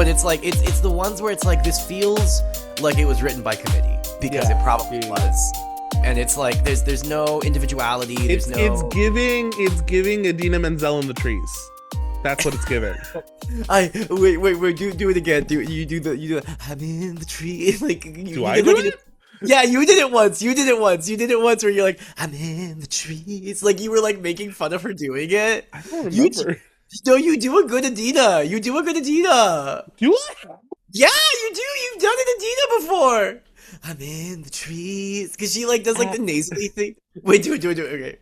but it's like it's the ones where it's like this feels like it was written by committee because it probably was. And it's like there's no individuality. It's giving Idina Menzel in the trees. That's what it's giving. Wait, do it again. You do the I'm in the tree. Like do I do it? Yeah, you did it once. You did it once where you're like, I'm in the trees. Like you were like making fun of her doing it. I don't remember. You do a good Idina. You do a good Idina. Do I? Yeah, you do. You've done an Idina before. I'm in the trees. Because she like does like the nasally thing. Wait, do it. Okay.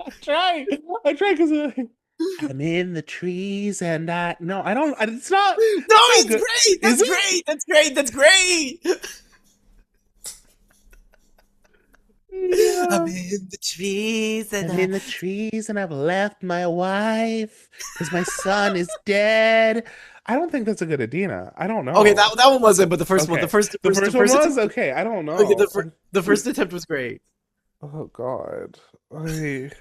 I try because I'm in the trees and I don't. It's not. No, it's great. That's great. Yeah. I'm in the trees and I've left my wife because my son is dead. I don't think that's a good Idina. I don't know. Okay, that one wasn't, but the first one, the first one was okay. I don't know. Okay, the first attempt was great. Oh God. Welcome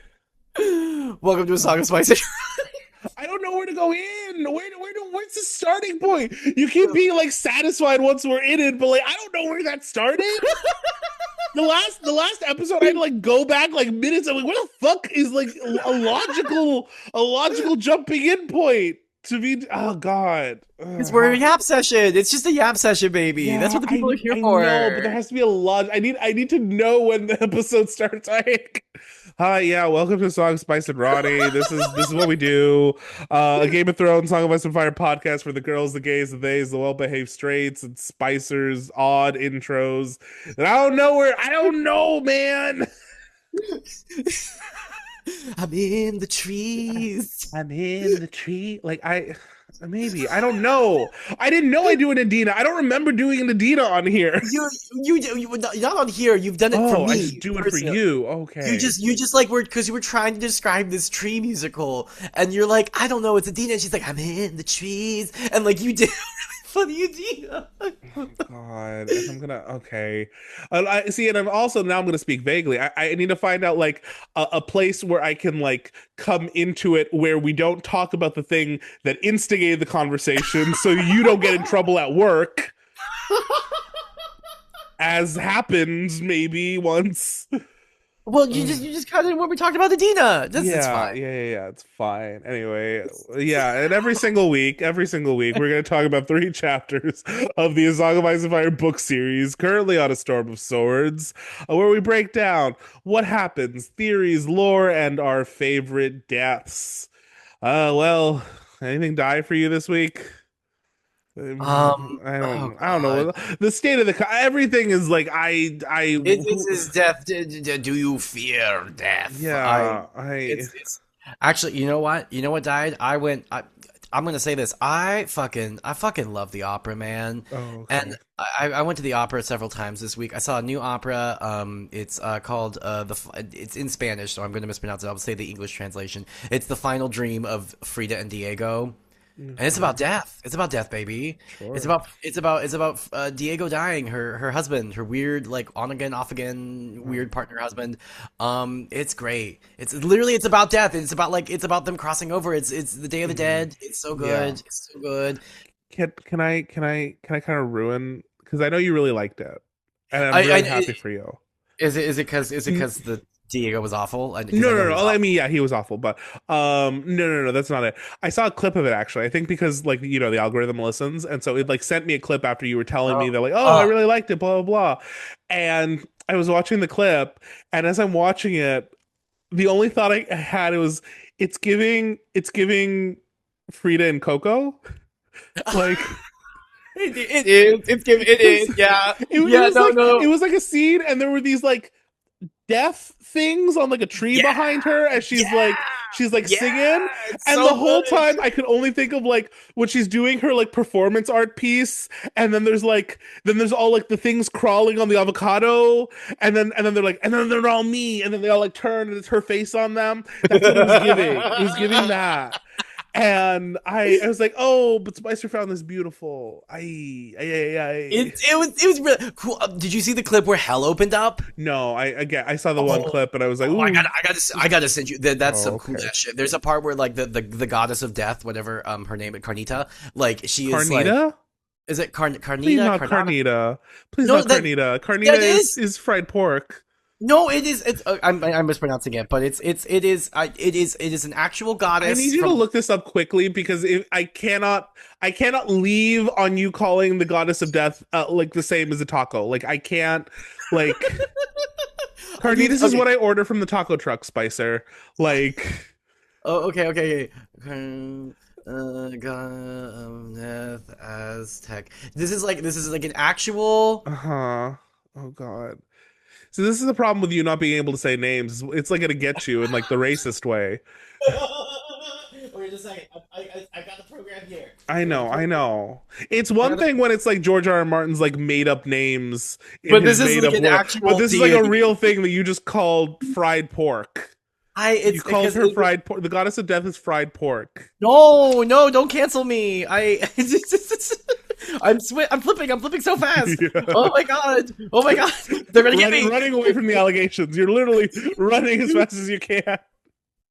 to A Song of Spice. I don't know where to go in. Where's the starting point? You keep being like satisfied once we're in it, but like I don't know where that started. The last episode, I had to like go back like minutes. I'm like, what the fuck is like a logical jumping in point to be? Oh God, it's we're a yap session. It's just a yap session, baby. Yeah, that's what the people are here for. No, but there has to be a lot. I need to know when the episode starts. Hi, welcome to Song of Spice and Rhani. This is what we do. A Game of Thrones, Song of Ice and Fire podcast for the girls, the gays, the theys, the well-behaved straights, and spicers, odd intros. And I don't know, man. I'm in the trees. I'm in the tree. Like maybe I don't know. I didn't know I do an Idina. I don't remember doing an Idina on here. You not on here. You've done it for me. I just do it for you. Okay. You just like because you were trying to describe this tree musical, and you're like, I don't know, it's Idina. And she's like, I'm in the trees, and like you did. Funny Idina. Oh God, I'm gonna okay. I see, and I'm also now I'm gonna speak vaguely. I need to find out like a place where I can like come into it where we don't talk about the thing that instigated the conversation, so you don't get in trouble at work, as happens maybe once. Well, you just cut in when we talked about Idina. It's fine. Yeah, it's fine. Anyway, and every single week, we're going to talk about 3 chapters of the A Song of Ice and Fire book series, currently on A Storm of Swords, where we break down what happens, theories, lore, and our favorite deaths. Well, anything die for you this week? I don't know. The state of everything is like it's death. Do you fear death? Yeah, it's actually, you know what died? I'm gonna say this. I fucking love the opera, man. Oh, okay. And I went to the opera several times this week. I saw a new opera. It's called it's in Spanish, so I'm gonna mispronounce it. I'll say the English translation. It's The Final Dream of Frida and Diego. And it's about death. It's about death, baby. Sure. It's about Diego dying. Her husband, her weird like on again, off again, weird partner husband. It's great. It's about death. It's about them crossing over. It's the Day of the Dead. It's so good. Yeah. It's so good. Can I kind of ruin, because I know you really liked it, and I'm really happy for you. Is it because the Diego was awful? No. I mean, yeah, he was awful, but no, that's not it. I saw a clip of it actually. I think because like the algorithm listens, and so it like sent me a clip after you were telling me that like, I really liked it, blah blah blah, and I was watching the clip, and as I'm watching it, the only thought I had was it's giving Frida and Coco, like. It is. Yeah. It was like a scene, and there were these like death things on like a tree behind her as she's singing, and so the whole time I could only think of like what she's doing, her like performance art piece, and then there's all like the things crawling on the avocado, and then they're like, and then they're all me, and then they all like turn and it's her face on them. That's what it was giving. It was giving that. And I was like, oh, but Spicer found this beautiful. It was really cool. Did you see the clip where hell opened up? No, I saw the one clip, and I was like, ooh. I gotta send you. That's some cool ass shit. There's a part where like the goddess of death, whatever her name is, Carnita, like she is Carnita? Is it Please carnita? not Carnata? carnita. Please No, not that carnita. yeah, Carnita it is. is fried pork. No, it is. It's I'm mispronouncing it, but it is an actual I need goddess you to from. look this up quickly because I cannot leave on you calling the goddess of death like the same as a taco. Like I can't like I need. carnitas is Okay. what I order from the taco truck, Spicer. Like Oh, okay, okay, okay. God of Death Aztec. This is like an actual. uh-huh. Oh God. So this is the problem with you not being able to say names. It's like gonna get you in like the racist way. Wait just a second. I got the program here. I I got the know, I program. know. It's I one got the. thing when it's like George R. R. Martin's like made up names in But his this is made like up an world, but actual this is like a real deity. thing that you just called fried pork. You It's called because her fried pork. The goddess of death is fried pork. no, no, don't cancel me. I'm flipping so fast. Yeah. Oh my god. Oh my god. They're gonna get me. Running away from the allegations. You're literally running as fast as you can.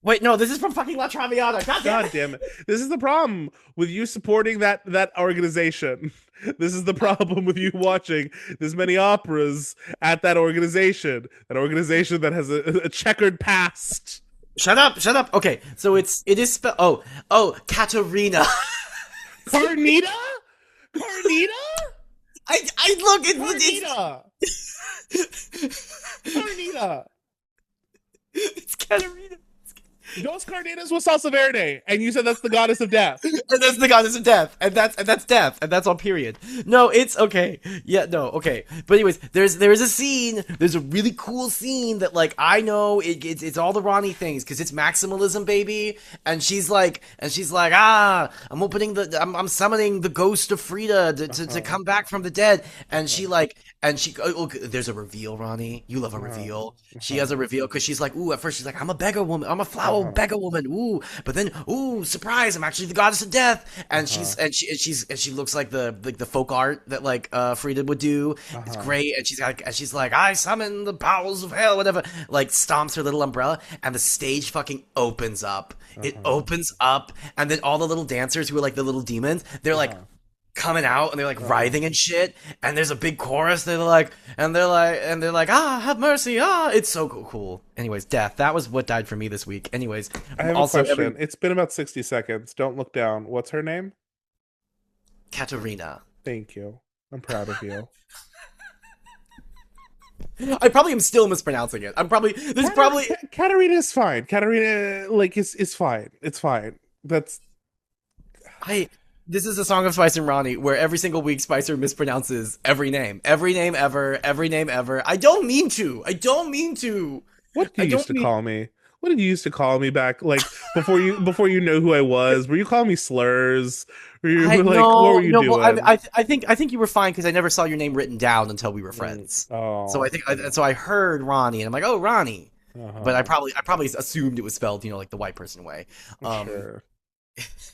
Wait, no, this is from fucking La Traviata. God damn God it. damn it. This is the problem with you supporting that organization. This is the problem with you watching this many operas at that organization. That organization that has a checkered past. Shut up, shut up. Okay, so it is spelled. Oh, Katerina. Carnita? Carnita? I look. Carnita! Carnita! It's Katerina. Dos Carnitas was Salsa Verde, and you said that's the goddess of death. And that's the goddess of death, and that's death, and that's on period. No, it's okay. Yeah, no, okay. But anyways, there's a scene. There's a really cool scene that like I know it's all the Rhani things because it's maximalism, baby. And she's like, I'm summoning the ghost of Frida to Uh-huh. come back from the dead. And Uh-huh. there's a reveal, Ronnie. You love a Uh-huh. reveal. She Uh-huh. has a reveal because she's like, ooh, at first she's like, I'm a beggar woman, I'm a flower Uh-huh. beggar woman, ooh, but then, ooh, surprise, I'm actually the goddess of death, and Uh-huh. she looks like the folk art that like Frida would do. It's Uh-huh. great, and she's like, I summon the bowels of hell, whatever, like stomps her little umbrella, and the stage fucking opens up. It Uh-huh. opens up, and then all the little dancers who are like the little demons, they're like Uh-huh. coming out and they're like Uh-huh. writhing and shit, and there's a big chorus, they're like ah, have mercy, ah, it's so cool. Anyways, death, that was what died for me this week. Anyways, I have a also every question. It's been about 60 seconds. Don't look down. What's her name? Katarina. Thank you. I'm proud of you. I probably am still mispronouncing it. I'm probably there's probably Katarina is fine. Katarina, like, is fine. It's fine. That's I this is a Song of Spice and Ronnie where every single week Spicer mispronounces every name ever, every name ever. I don't mean to. I don't mean to. what you I used don't to mean. call me. What did you used to call me back, like before you know who I was? Were you calling me slurs? Were you I like what were no you no. Well, doing? I think you were fine because I never saw your name written down until we were Mm, friends. So oh, so I heard Ronnie and I'm like, oh, Ronnie. But uh-huh. I probably assumed it was spelled, like the white person way. Um. Sure.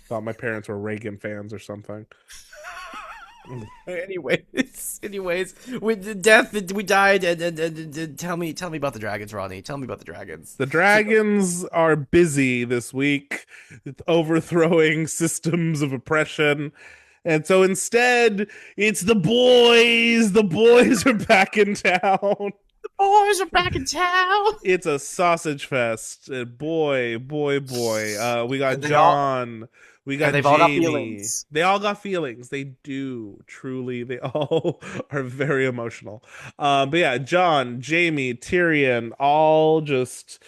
Thought my parents were Reagan fans or something. Anyways, with the death, we died, and tell me about the dragons, Ronnie. Tell me about the dragons. The dragons are busy this week overthrowing systems of oppression. And so instead, it's the boys. The boys are back in town. Boys are back in town, It's a sausage fest. Boy, boy, boy. We got and they all John. We and got they've all got Jamie. feelings. They all got feelings. They do. Truly, they all are very emotional. But yeah, John, Jamie, Tyrion, all just,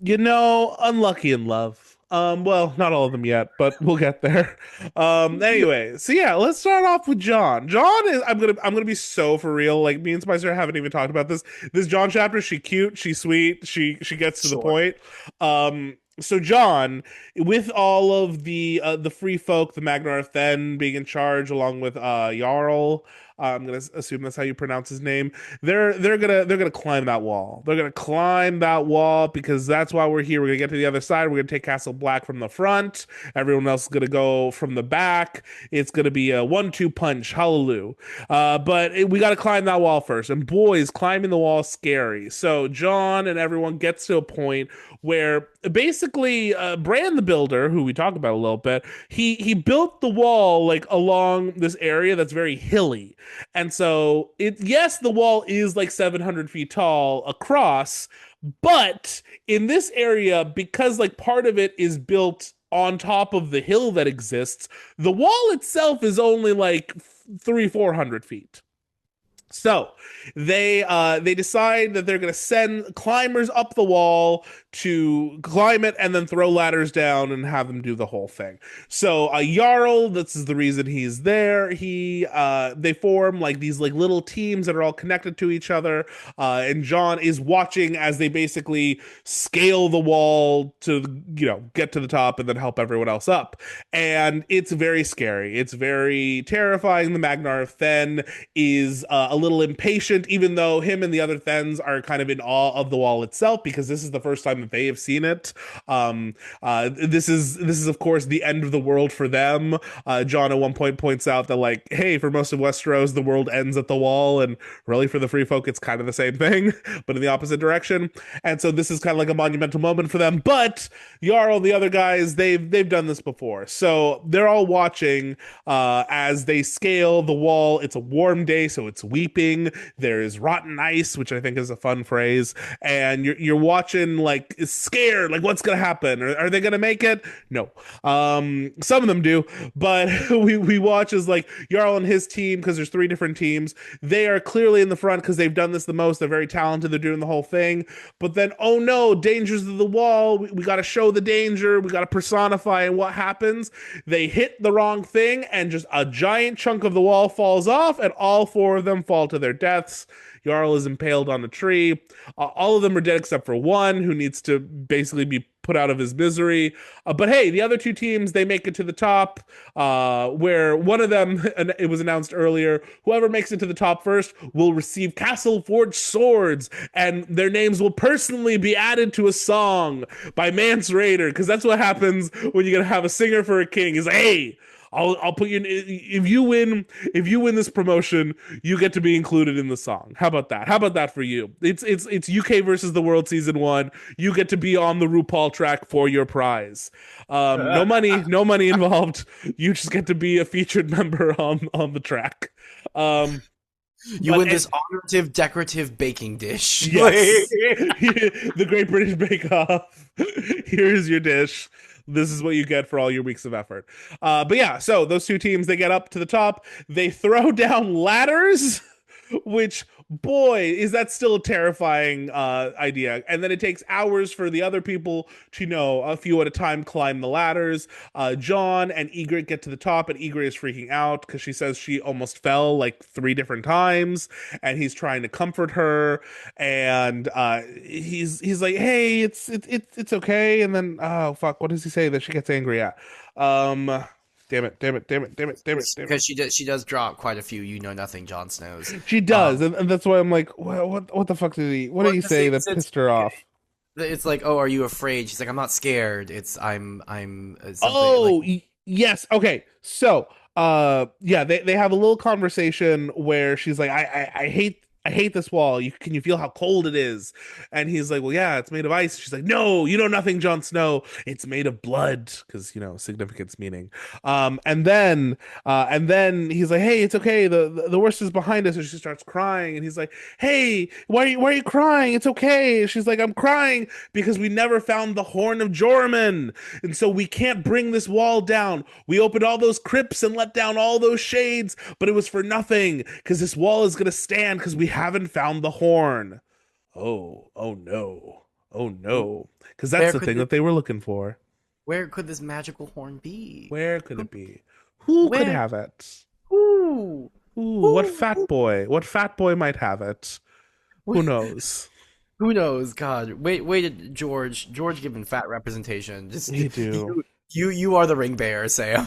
unlucky in love. Well, not all of them yet, but we'll get there. Anyway, so yeah, let's start off with John. John is I'm gonna be so for real. Like me and Spicer haven't even talked about this. This John chapter, she cute, she's sweet, she gets to the Sure. point. So John, with all of the free folk, the Magnar of Then being in charge, along with Jarl, I'm gonna assume that's how you pronounce his name. They're gonna climb that wall. They're gonna climb that wall because that's why we're here. We're gonna get to the other side. We're gonna take Castle Black from the front. Everyone else is gonna go from the back. It's gonna be a 1-2 punch. Hallelujah. We got to climb that wall first. And boys, climbing the wall is scary. So Jon and everyone gets to a point where basically Bran the Builder, who we talk about a little bit, he built the wall like along this area that's very hilly. And so yes, the wall is like 700 feet tall across, but in this area, because like part of it is built on top of the hill that exists, the wall itself is only like 300-400 feet. So they decide that they're going to send climbers up the wall to climb it and then throw ladders down and have them do the whole thing. So Jarl, this is the reason he's there. They form like these like little teams that are all connected to each other. And Jon is watching as they basically scale the wall to get to the top and then help everyone else up. And it's very scary. It's very terrifying. The Magnar of Then is a little impatient, even though him and the other Thens are kind of in awe of the wall itself because this is the first time that they have seen it. This is of course the end of the world for them. Jon at one point points out that like, hey, for most of Westeros, the world ends at the wall, and really for the free folk, it's kind of the same thing, but in the opposite direction. And so this is kind of like a monumental moment for them. But Jarl, the other guys, they've done this before, so they're all watching as they scale the wall. It's a warm day, so it's weeping. There is rotten ice, which I think is a fun phrase, and you're watching like scared, like what's gonna happen? Are they gonna make it? No. Some of them do, but we watch as like Jarl and his team, because there's 3 different teams. They are clearly in the front because they've done this the most. They're very talented. They're doing the whole thing. But then, oh no, dangers of the wall. We got to show the danger. We got to personify. And what happens? They hit the wrong thing, and just a giant chunk of the wall falls off, and all 4 of them fall to their deaths. Jarl is impaled on a tree. All of them are dead except for one, who needs to basically be put out of his misery. But hey, the other 2 teams, they make it to the top, where one of them, and it was announced earlier, whoever makes it to the top first will receive castle forged swords, and their names will personally be added to a song by Mance Rayder, because that's what happens when you're gonna have a singer for a king. Is like, hey, I'll put you in, if you win this promotion, you get to be included in the song. How about that? How about that for you? It's UK versus the world season 1. You get to be on the RuPaul track for your prize. No money involved. You just get to be a featured member on the track. You win this honorative, decorative baking dish. Yes. The Great British Bake Off. Here's your dish. This is what you get for all your weeks of effort. But yeah, so those 2 teams, they get up to the top. They throw down ladders, which, boy, is that still a terrifying idea. And then it takes hours for the other people to, a few at a time, climb the ladders. Jon and Ygritte get to the top, and Ygritte is freaking out because she says she almost fell like 3 different times, and he's trying to comfort her. And he's like, hey, it's okay. And then, oh fuck, what does he say that she gets angry at? Damn it. Because she does drop quite a few nothing Jon Snows. She does, and that's why I'm like, what the fuck did he say that pissed her off? It's like, oh, are you afraid? She's like, I'm not scared. I'm oh, like... yes. Okay. So, yeah, they have a little conversation where she's like, I hate this wall. Can you feel how cold it is? And he's like, well, yeah, it's made of ice. She's like, no, you know nothing, Jon Snow. It's made of blood, because significance meaning. And then he's like, hey, it's okay. The worst is behind us. And she starts crying, and he's like, hey, why are you crying? It's okay. She's like, I'm crying because we never found the Horn of Joramun, and so we can't bring this wall down. We opened all those crypts and let down all those shades, but it was for nothing, because this wall is gonna stand because we haven't found the horn. Oh no. Because that's the thing that they were looking for. Where could this magical horn be? Where could it be? Who could have it? Ooh. What fat boy? What fat boy might have it? Who knows? Who knows? God, wait, George given fat representation. Just you do. You are the ring bearer, Sam.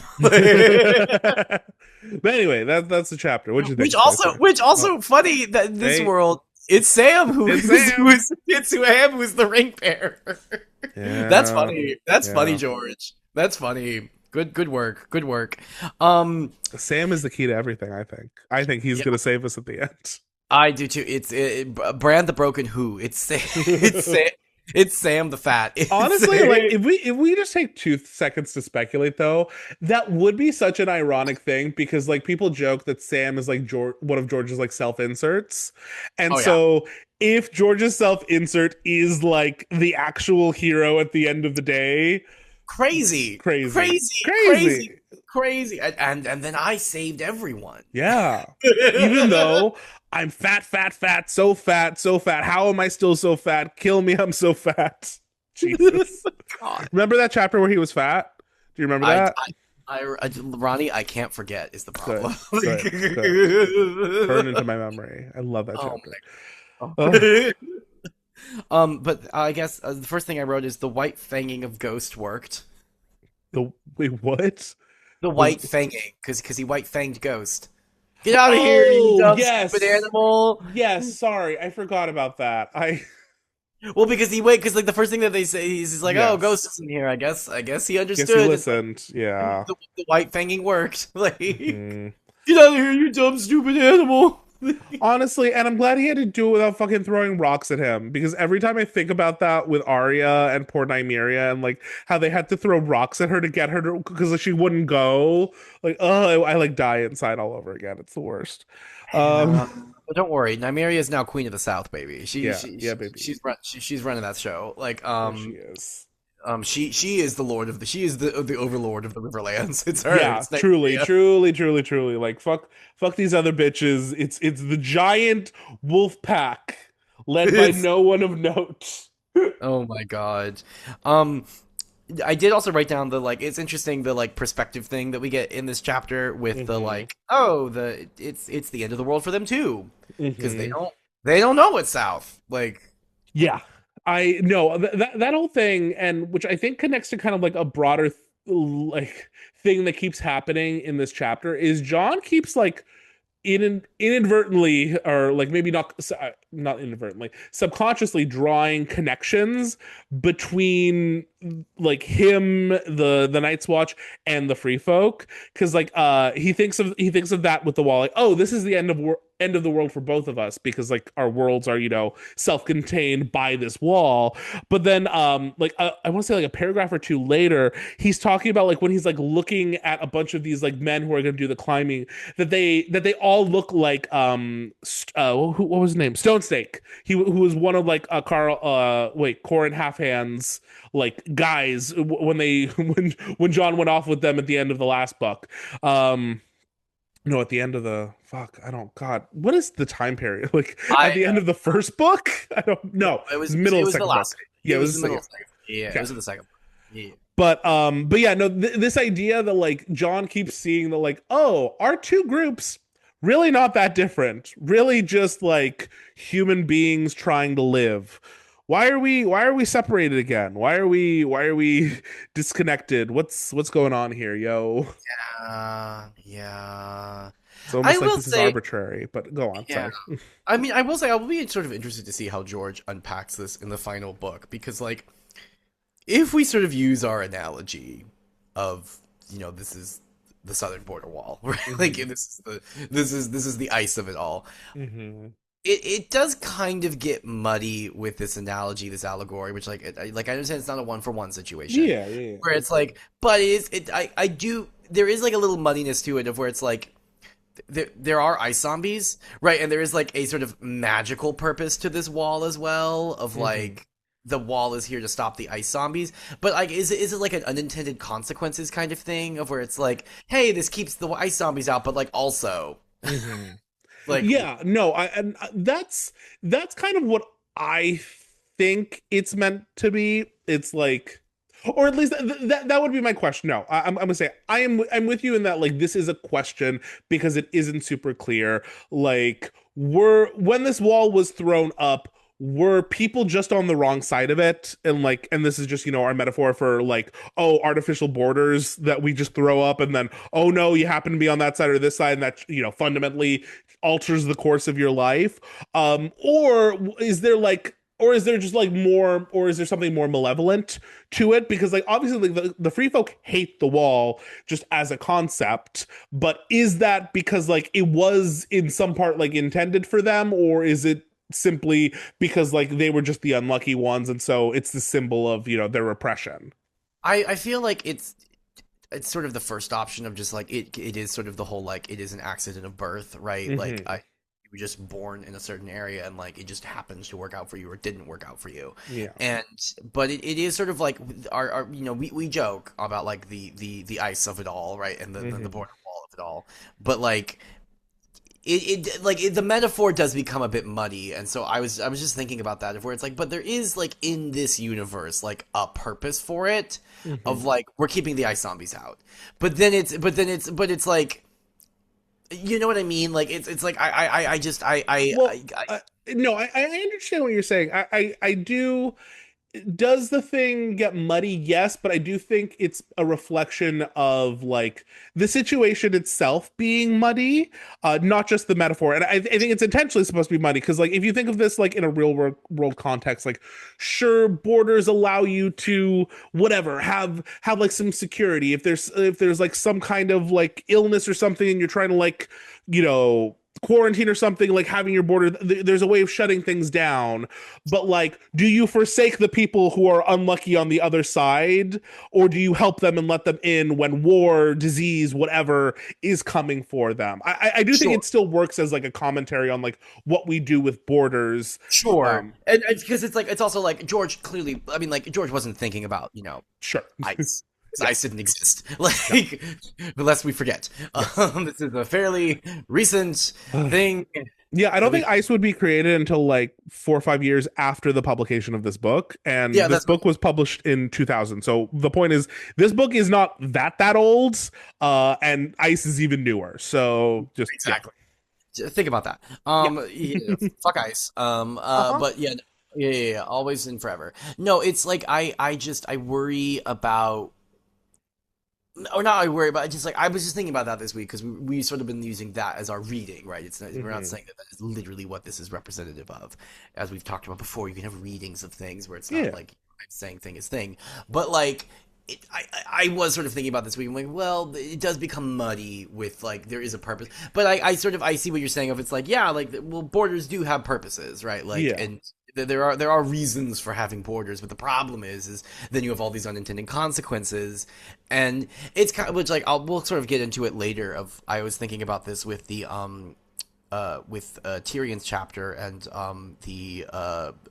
But anyway, that's the chapter. What'd you think, Which also, Spicer? which Oh, also funny that in this hey, world it's Sam it's Sam. who's the ring bearer. That's Yeah, funny. That's funny, yeah. George. That's funny. Good work. Good work. Um, Sam is the key to everything. I think he's yeah, gonna save us at the I do too. Brand the Broken Who. It's Sam, it's Sam the Fat. Honestly, like if we just take 2 seconds to speculate, though, that would be such an ironic thing because like people joke that Sam is like one of George's like self inserts, and Oh yeah, so if George's self insert is like the actual hero at the end of the day, crazy, crazy, crazy, crazy, crazy, crazy, and then I saved everyone. yeah. Even though I'm fat, fat, fat, so fat, so fat. How am I still so fat? Kill me, I'm so fat. Jesus. God. Remember that chapter where he was fat? Do you remember I, that? Ronnie, I can't forget is the Good, problem. good, good. Burned into my memory. I love that Oh chapter. my Oh, God. But I guess the first thing I wrote is the white fanging of Ghost worked. the wait, what? The The white fanging, because he white fanged Ghost. Get out of here, you oh dumb stupid yes, animal! yes. Sorry, I forgot about that. I Well, because like the first thing that they say is he's like, "Oh, Ghost yes. isn't here." I guess he Guess you understood. It's like listened. Yeah. the white fanging worked. Like, Mhm. get out of here, you dumb stupid animal! Honestly, and I'm glad he had to do it without fucking throwing rocks at him because every time I think about that with Arya and poor Nymeria and like how they had to throw rocks at her to get her to because like, she wouldn't go, like oh, I like die inside all over again. It's the worst. Um, Yeah. But don't worry, Nymeria is now Queen of the South, baby. yeah, yeah, baby. She's running that show. Like There she is. she is the lord of the overlord of the Riverlands. It's her. Yeah, It's truly, Nymeria. truly, truly, truly. Like fuck these other bitches. It's the giant wolf pack led by It's no one of note. oh my god. Um, I did also write down the like it's interesting the like perspective thing that we get in this chapter with the Hmm. like oh the it's the end of the world for them too because Hmm. they don't know what's south like Yeah, I know that whole thing, and which I think connects to kind of like a broader like thing that keeps happening in this chapter is John keeps like inadvertently or like maybe not inadvertently subconsciously drawing connections between like him the Night's Watch and the Free Folk because like he thinks of that with the wall like oh this is the end of the world for both of us because like our worlds are self-contained by this wall but then like I want to say like a paragraph or two later he's talking about like when he's like looking at a bunch of these like men who are going to do the climbing that they all look like what was his name Stone Snake who was one of like Carl Corin Halfhand's like guys when they when John went off with them at the end of the last book um no at the end of the fuck I don't god what is the time period like at I the end of the first book I don't know it it was was the middle it of the was the second book last yeah it it was was the the middle second of the second yeah it yeah was in the second yeah but yeah no this idea that like John keeps seeing that like oh our two groups really not that different really just like human beings trying to live why are we separated again why are we disconnected what's going on here yo yeah it's I almost like will this is say arbitrary but go on yeah sorry I mean I will say I will be sort of interested to see how George unpacks this in the final book because like if we sort of use our analogy of this is the southern border wall right like hmm this is the ice of it all hmm it does kind of get muddy with this analogy this allegory which like I understand it's not a one-for-one situation yeah yeah where it's like but it is it I do there is like a little muddiness to it of where it's like there are ice zombies right and there is like a sort of magical purpose to this wall as well of hmm like the wall is here to stop the ice zombies but like is it like an unintended consequences kind of thing of where it's like hey this keeps the ice zombies out but like also hmm like Yeah, no, and that's kind of what I think it's meant to be. It's like, or at least that would be my question. No, I'm gonna say I'm with you in that like this is a question because it isn't super clear. Like, were when this wall was thrown up, were people just on the wrong side of it, and like, and this is just, you know, our metaphor for like, oh, artificial borders that we just throw up, and then, oh no, you happen to be on that side or this side, and that, you know, fundamentally alters the course of your life. Or is there like, or is there just like more, or is there something more malevolent to it? Because like obviously like, the free folk hate the wall just as a concept, but is that because like it was in some part like intended for them, or is it simply because like they were just the unlucky ones, and so it's the symbol of, you know, their repression? I feel like it's sort of the first option of just like it is sort of the whole like it is an accident of birth, right? Like Hmm. you were just born in a certain area and like it just happens to work out for you or didn't work out for you. Yeah. And but it is sort of like our you know we joke about like the ice of it all, right? And the Hmm. border wall of it all. But like the metaphor does become a bit muddy, and so I was just thinking about that of where it's like, but there is like in this universe like a purpose for it, Hmm. of like we're keeping the ice zombies out, but it's like, you know what I mean? Like it's like I just Well, no, I understand what you're saying. I do. Does the thing get muddy? Yes, but I do think it's a reflection of like the situation itself being muddy, not just the metaphor. And I think it's intentionally supposed to be muddy because, like, if you think of this like in a real world context, like, sure, borders allow you to whatever have like some security. If there's like some kind of like illness or something, and you're trying to like, you know, quarantine or something, like having your border, there's a way of shutting things down. But like, do you forsake the people who are unlucky on the other side, or do you help them and let them in when war, disease, whatever is coming for them? I do think sure it still works as like a commentary on like what we do with borders. sure, Um, and because it's like it's also like George clearly, I mean, like George wasn't thinking about, sure. ice. Because Yeah. ice didn't exist. Yeah. Like, lest we forget. Yes. This is a fairly recent thing. Yeah, I don't At think least, ice would be created until like 4 or 5 years after the publication of this book, and yeah, this that's what, book was published in 2000. So the point is, this book is not that old, and ice is even newer. So just yeah, exactly. Think about that. yeah, Yeah, fuck ice. uh-huh. But yeah, yeah, always and forever. No, it's like I worry about, or not I worry about, just like I was just thinking about that this week because we sort of been using that as our reading, right? It's not, we're not Hmm. saying that that is literally what this is representative of. As we've talked about before, you can have readings of things where it's not Yeah. like I'm saying thing is thing, but like. I was sort of thinking about this week. I'm like, well, it does become muddy with like there is a purpose, but I sort of I see what you're saying. Of it's like, yeah, like, well, borders do have purposes, right? Like, Yeah. and there are reasons for having borders, but the problem is then you have all these unintended consequences, and it's kind of, which like we'll sort of get into it later. Of I was thinking about this with the with Tyrion's chapter and the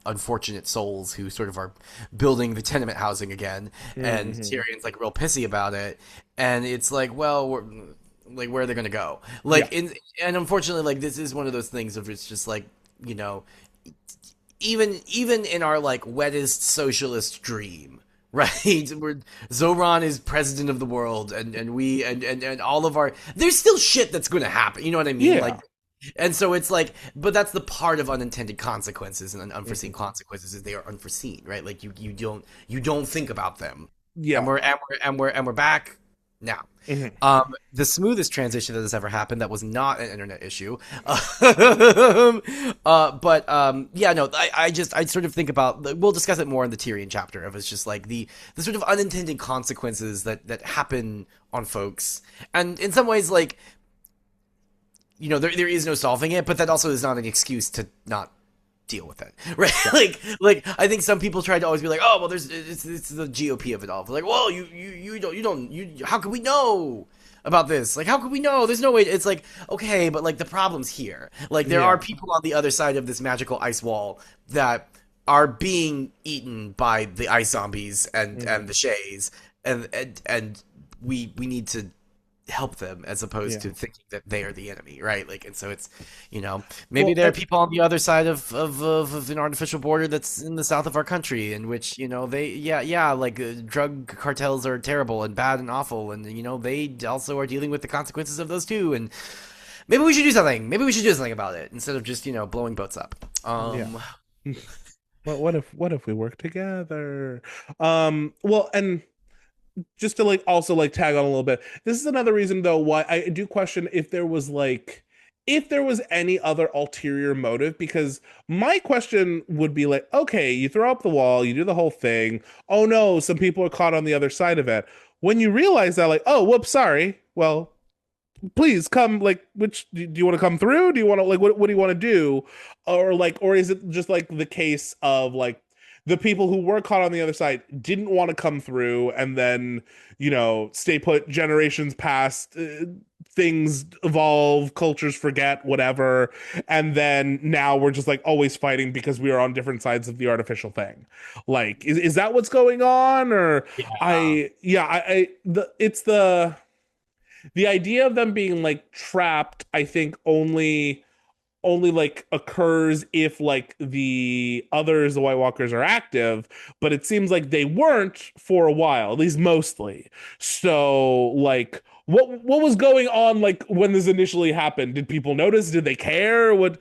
unfortunate souls who sort of are building the tenement housing again, and Hmm. Tyrion's like real pissy about it, and it's like, well, like where are they going to go? Yeah. Like, and unfortunately, like this is one of those things of it's just like, you know, even in our like wettest socialist dream. Right, where Zoran is president of the world, and we and all of our, there's still shit that's going to happen. You know what I mean? Like, Yeah. and so it's like, but that's the part of unintended consequences and unforeseen Hmm. consequences is they are unforeseen, right? Like you don't think about them, and Yeah. we're back now. Hmm. The smoothest transition that has ever happened that was not an internet issue. But yeah, no, I sort of think about. We'll discuss it more in the Tyrion chapter. Of it's just like the sort of unintended consequences that happen on folks, and in some ways, like, there is no solving it, but that also is not an excuse to not deal with it, right? Yeah. like I think some people try to always be like, oh well, it's the GOP of it all. Like, well, you how can we know about this? Like, how can we know? There's no way. It's like, okay, but like the problem's here. Like, there are Yeah. people on the other side of this magical ice wall that are being eaten by the ice zombies and Hmm. the shays, and we need to help them as opposed Yeah. to thinking that they are the enemy, right? Like, and so it's, maybe Well, there are people on the other side of an artificial border that's in the south of our country, in which, they, yeah, like, drug cartels are terrible and bad and awful, and they also are dealing with the consequences of those too, and maybe we should do something. Maybe we should do something about it instead of just blowing boats up. yeah. What if we work together? Well, and just to like also like tag on a little bit. This is another reason though why I do question if there was any other ulterior motive, because my question would be like, okay, you throw up the wall, you do the whole thing. Oh no, some people are caught on the other side of it. When you realize that, like, oh, whoops, sorry. Well, please come, like, which do you want to come through, do you want to like what do you want to do, or like, or is it just like the case of like the people who were caught on the other side didn't want to come through, and then stay put, generations past, things evolve, cultures forget, whatever, and then now we're just like always fighting because we are on different sides of the artificial thing. Like, is that what's going on? Or Yeah. I yeah it's the idea of them being like trapped, I think only like occurs if like the others, the White Walkers, are active, but it seems like they weren't for a while, at least mostly. So like what was going on like when this initially happened? Did people notice? Did they care? What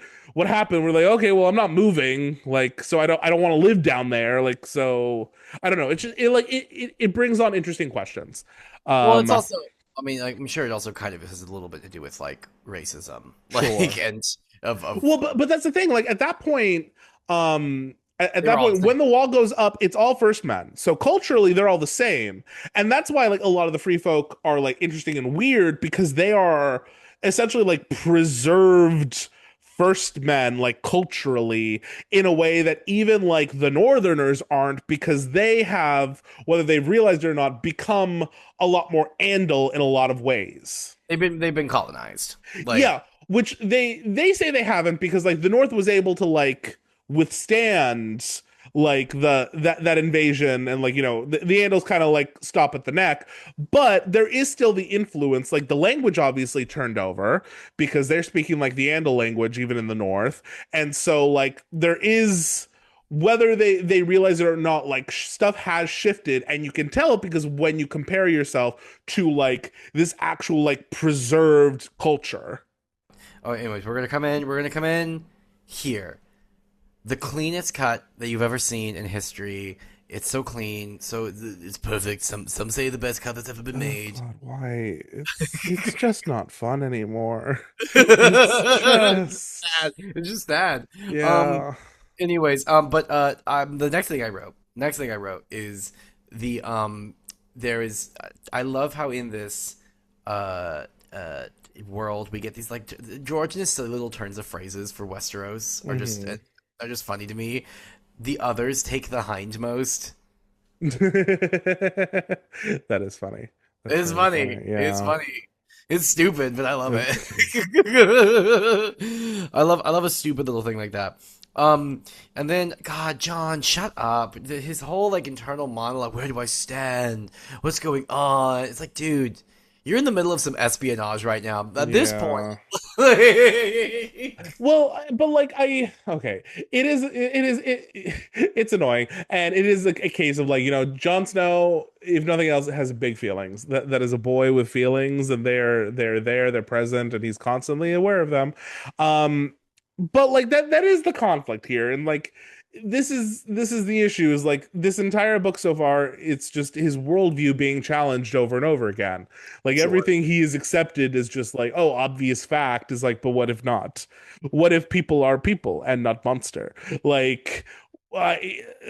happened? We're like, okay, well, I'm not moving, like, so I don't want to live down there, like, so I don't know. It's just it brings on interesting questions. Well, it's Um, also, I mean, like, I'm sure it also kind of has a little bit to do with like racism, sure. like, and of Well, but that's the thing. Like at that point, at they're that all the point, same. when the wall goes up, it's all first men. So culturally, they're all the same, and that's why like a lot of the free folk are like interesting and weird, because they are essentially like preserved first men, like culturally, in a way that even like the northerners aren't, because they have, whether they've realized it or not, become a lot more Andal in a lot of ways. They've been colonized, like, Yeah, which they say they haven't, because like the North was able to like withstand like that invasion, and like the Andals kind of like stop at the neck, but there is still the influence. Like the language obviously turned over because they're speaking like the Andal language even in the North, and so like there is, whether they realize it or not, like stuff has shifted, and you can tell because when you compare yourself to like this actual like preserved culture. oh, anyways, we're gonna come in here, the cleanest cut that you've ever seen in history. It's so clean, so it's perfect. Some say the best cut that's ever been Oh made. God, why? It's just not fun anymore. It's It's sad. just It's just sad. Um. yeah. Anyways, but the next thing I wrote is the there is I love how in this uh uh world we get these like George and his silly little turns of phrases for Westeros Hmm. are just funny to me. The others take the hindmost. That is funny. That's It's very funny. funny. It's Yeah. funny. It's stupid, but I love It- it. I love a stupid little thing like that. And then God, Jon, shut up. His whole like internal monologue, where do I stand? What's going on? It's like, dude, you're in the middle of some espionage right now. At this point, yeah. like, Well, but like okay, it's annoying, and it is a case of like Jon Snow, if nothing else, has big feelings. That is a boy with feelings, and they're present, and he's constantly aware of them. But like that is the conflict here, and like this is the issue, is like this entire book so far, it's just his worldview being challenged over and over again. Like sure. everything he has accepted is just like, oh, obvious fact, is like, but what if not? What if people are people and not monster? Like, uh,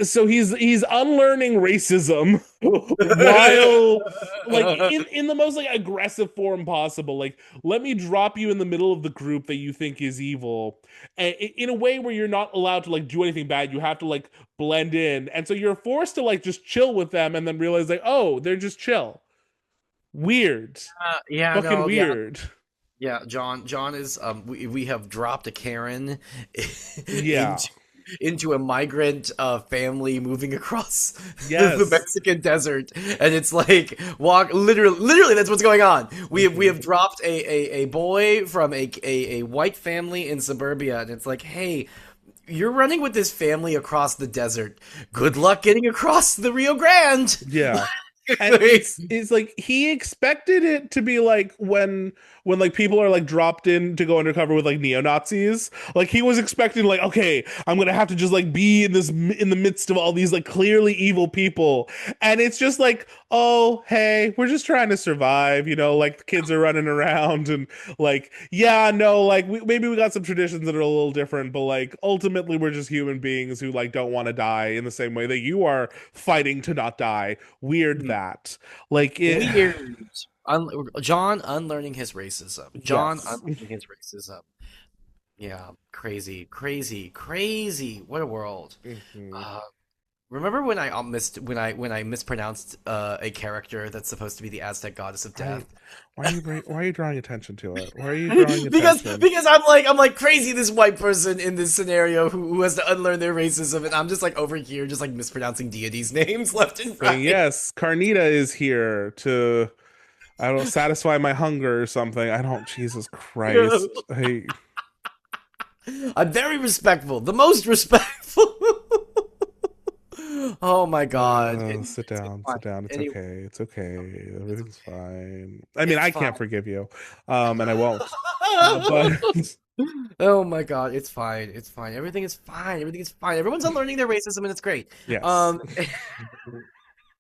so he's unlearning racism while like in the most like aggressive form possible. Like, let me drop you in the middle of the group that you think is evil, and in a way where you're not allowed to like do anything bad. You have to like blend in, and so you're forced to like just chill with them, and then realize like, oh, they're just chill. Weird. Yeah, Fucking no, yeah, weird. yeah. John is we have dropped a Karen Yeah. into a migrant family moving across the Yes. Mexican desert, and it's like walk literally that's what's going on. We have dropped a boy from a white family in suburbia, and it's like, hey, you're running with this family across the desert. Good luck getting across the Rio Grande. Yeah. And it's like he expected it to be like when like people are like dropped in to go undercover with like neo-Nazis. Like he was expecting like, okay, I'm gonna have to just like be in the midst of all these like clearly evil people. And it's just like, oh hey, we're just trying to survive, like the kids are running around and like, yeah, no, like maybe we got some traditions that are a little different, but like ultimately we're just human beings who like don't want to die in the same way that you are fighting to not die. Weird that. Like it. Weird. John unlearning his racism. John Yes. unlearning his racism. Yeah, crazy, crazy, crazy. What a world. Mhm. Uh, remember when I when I mispronounced a character that's supposed to be the Aztec goddess of Why death? why are you drawing attention to it? Why are you drawing because attention? because I'm like crazy this white person in this scenario who has to unlearn their racism, and I'm just like over here just like mispronouncing deities' names left and Saying, right. yes, Carnita is here to, I don't know, satisfy my hunger or something. I don't, Jesus Christ. I'm very respectful, the most respectful. Oh my God. Sit It's down, fine. sit down. It's Anyway, okay. It's okay. it's Everything's okay. fine. I mean, It's I fine. can't forgive you. And I won't. But Oh my God, it's fine. It's fine. Everything is fine. Everything is fine. Everyone's unlearning their racism and it's great. yes. Um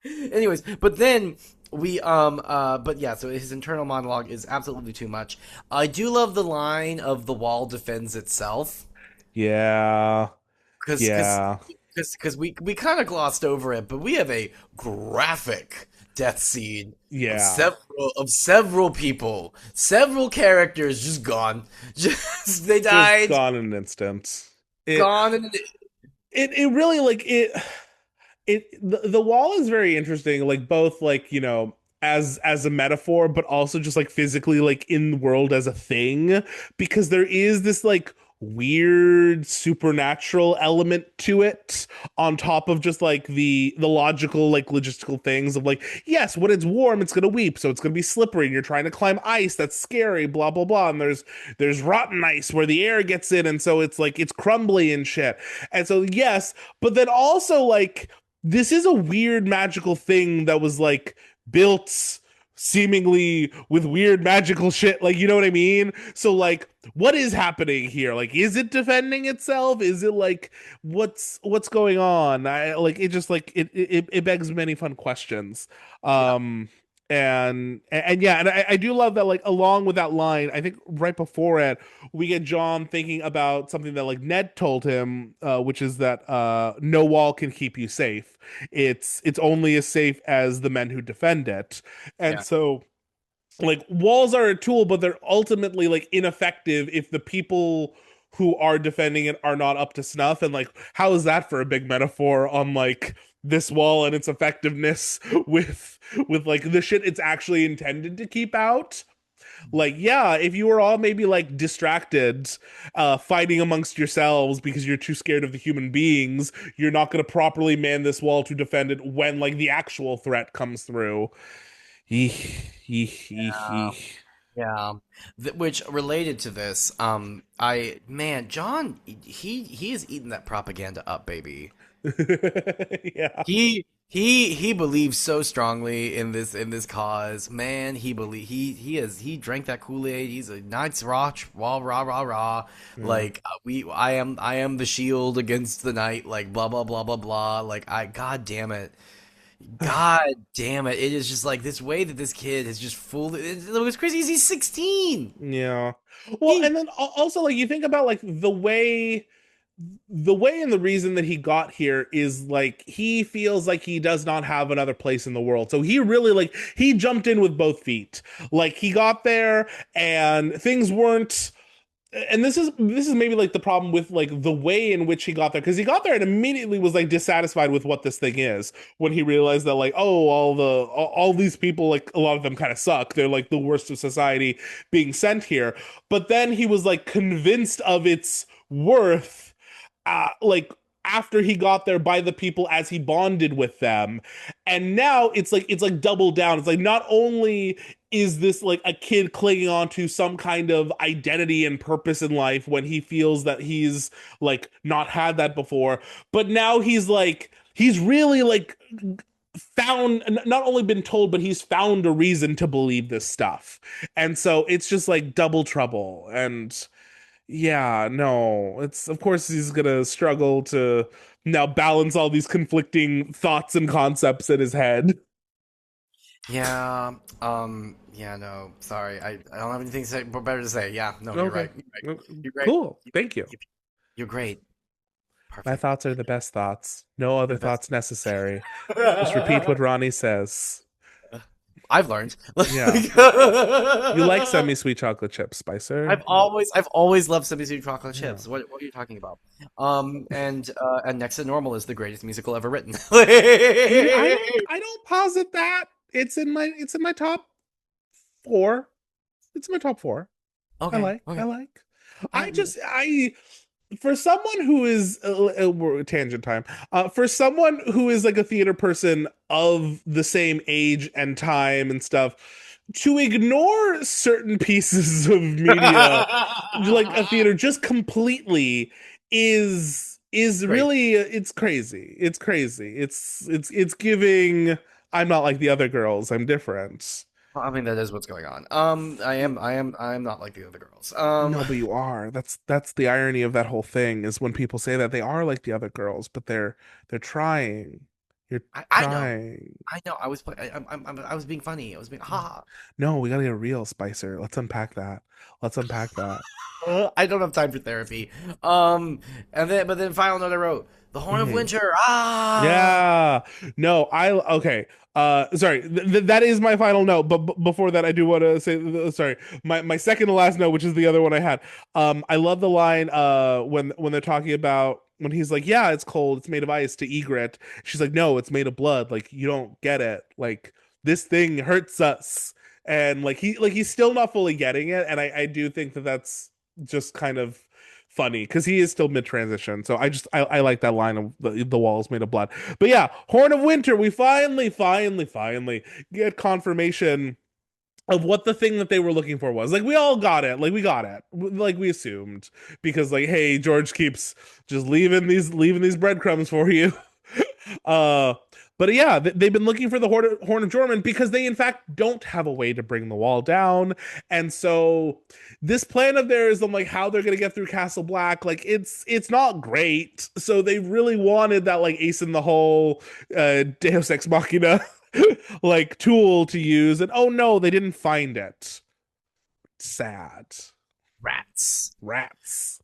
anyways, but then but yeah, so his internal monologue is absolutely too much. I do love the line of the wall defends itself. Yeah. Because Yeah. we kind of glossed over it, but we have a graphic death scene of Yeah. several people, several characters just gone. Just they Just died, gone in an instant. It gone, and it really like the wall is very interesting, like both like, as a metaphor, but also just like physically like in the world as a thing, because there is this like weird supernatural element to it on top of just like the logical like logistical things of like, yes, when it's warm it's gonna weep, so it's gonna be slippery and you're trying to climb ice, that's scary, blah blah blah, and there's rotten ice where the air gets in and so it's like it's crumbly and shit. And so yes, but then also like this is a weird magical thing that was like built seemingly with weird magical shit, like, you know what I mean? So like what is happening here? Like is it defending itself? Is it like what's going on? I like it just like it begs many fun questions. yeah, um and yeah, and I do love that, like along with that line, I think right before it we get John thinking about something that like Ned told him, which is that no wall can keep you safe. It's only as safe as the men who defend it. And yeah. so like walls are a tool, but they're ultimately like ineffective if the people who are defending it are not up to snuff. And like, how is that for a big metaphor on like this wall and its effectiveness with like the shit it's actually intended to keep out? Like, yeah, if you were all maybe like distracted, fighting amongst yourselves because you're too scared of the human beings, you're not going to properly man this wall to defend it when like the actual threat comes through. Eek, eek, eek, Yeah. eek. Yeah. Which related to this, I man, John, he is eating that propaganda up, baby. Yeah. He believes so strongly in this cause. Man, he drank that Kool-Aid. He's a Knights rah rah rah rah. Yeah. Like I am the shield against the night. Like blah blah blah blah blah. Like I God damn it. God damn it. It is just like this way that this kid has just fooled. What's crazy is he's 16. Yeah. Well, He and then also like you think about like the way and the reason that he got here is like he feels like he does not have another place in the world. So he really like he jumped in with both feet. Like he got there and things weren't, and this is maybe like the problem with like the way in which he got there, because he got there and immediately was like dissatisfied with what this thing is when he realized that like, oh, all these people, like a lot of them kind of suck, they're like the worst of society being sent here. But then he was like convinced of its worth, like after he got there by the people as he bonded with them. And now it's like double down. It's like not only is this like a kid clinging on to some kind of identity and purpose in life when he feels that he's like not had that before, but now he's really like found, not only been told, but he's found a reason to believe this stuff. And so it's just like double trouble. And yeah, no, it's of course he's gonna struggle to now balance all these conflicting thoughts and concepts in his head. Yeah. Yeah. No. Sorry. I don't have anything to say, better to say. Yeah. No. You're Okay. right. You're right. You're great. Cool. Thank you. You- You're great. My Perfect. thoughts are the best thoughts. No other You're the best. thoughts necessary. Just repeat what Ronnie says. I've learned. Yeah. You like semi-sweet chocolate chips, Spicer? I've always loved semi-sweet chocolate Yeah. chips. What are you talking about? And Next to Normal is the greatest musical ever written. I don't posit that. It's in my top four. It's in my top four. I Okay, like. I okay. like. Uh, I for someone who is tangent time. For someone who is like a theater person of the same age and time and stuff, to ignore certain pieces of media like a theater just completely is Great. really it's crazy. It's crazy. It's giving I'm not like the other girls. I'm different. Well, I mean, that is what's going on. I am not like the other girls. No, but you are. That's the irony of that whole thing is when people say that they are like the other girls, but they're trying. You're I know, trying. I know. I was being funny. I was being ha. No, we gotta get real, Spicer. Let's unpack that. Let's unpack that. I don't have time for therapy. But then final note I wrote, the Horn of Mhm. Winter. Ah. Yeah. No, okay. Sorry. That is my final note, but before that I do want to say sorry. My second to last note, which is the other one I had. I love the line when they're talking about when he's like, "Yeah, it's cold. It's made of ice," to Ygritte. She's like, "No, it's made of blood. Like you don't get it. Like this thing hurts us." And he's still not fully getting it, and I do think that that's just kind of funny because he is still mid transition. So I like that line of the walls made of blood. But yeah, Horn of Winter, we finally get confirmation of what the thing that they were looking for was. Like we all got it. Like we got it. Like we assumed because like hey, George keeps just leaving these breadcrumbs for you. uh but yeah, they've been looking for the Horn of Jormungand because they in fact don't have a way to bring the wall down. And so this plan of theirs on like how they're gonna get through Castle Black, like it's not great. So they really wanted that like ace in the hole, Deus Ex Machina like tool to use, and oh no, they didn't find it. Sad. Rats. Rats.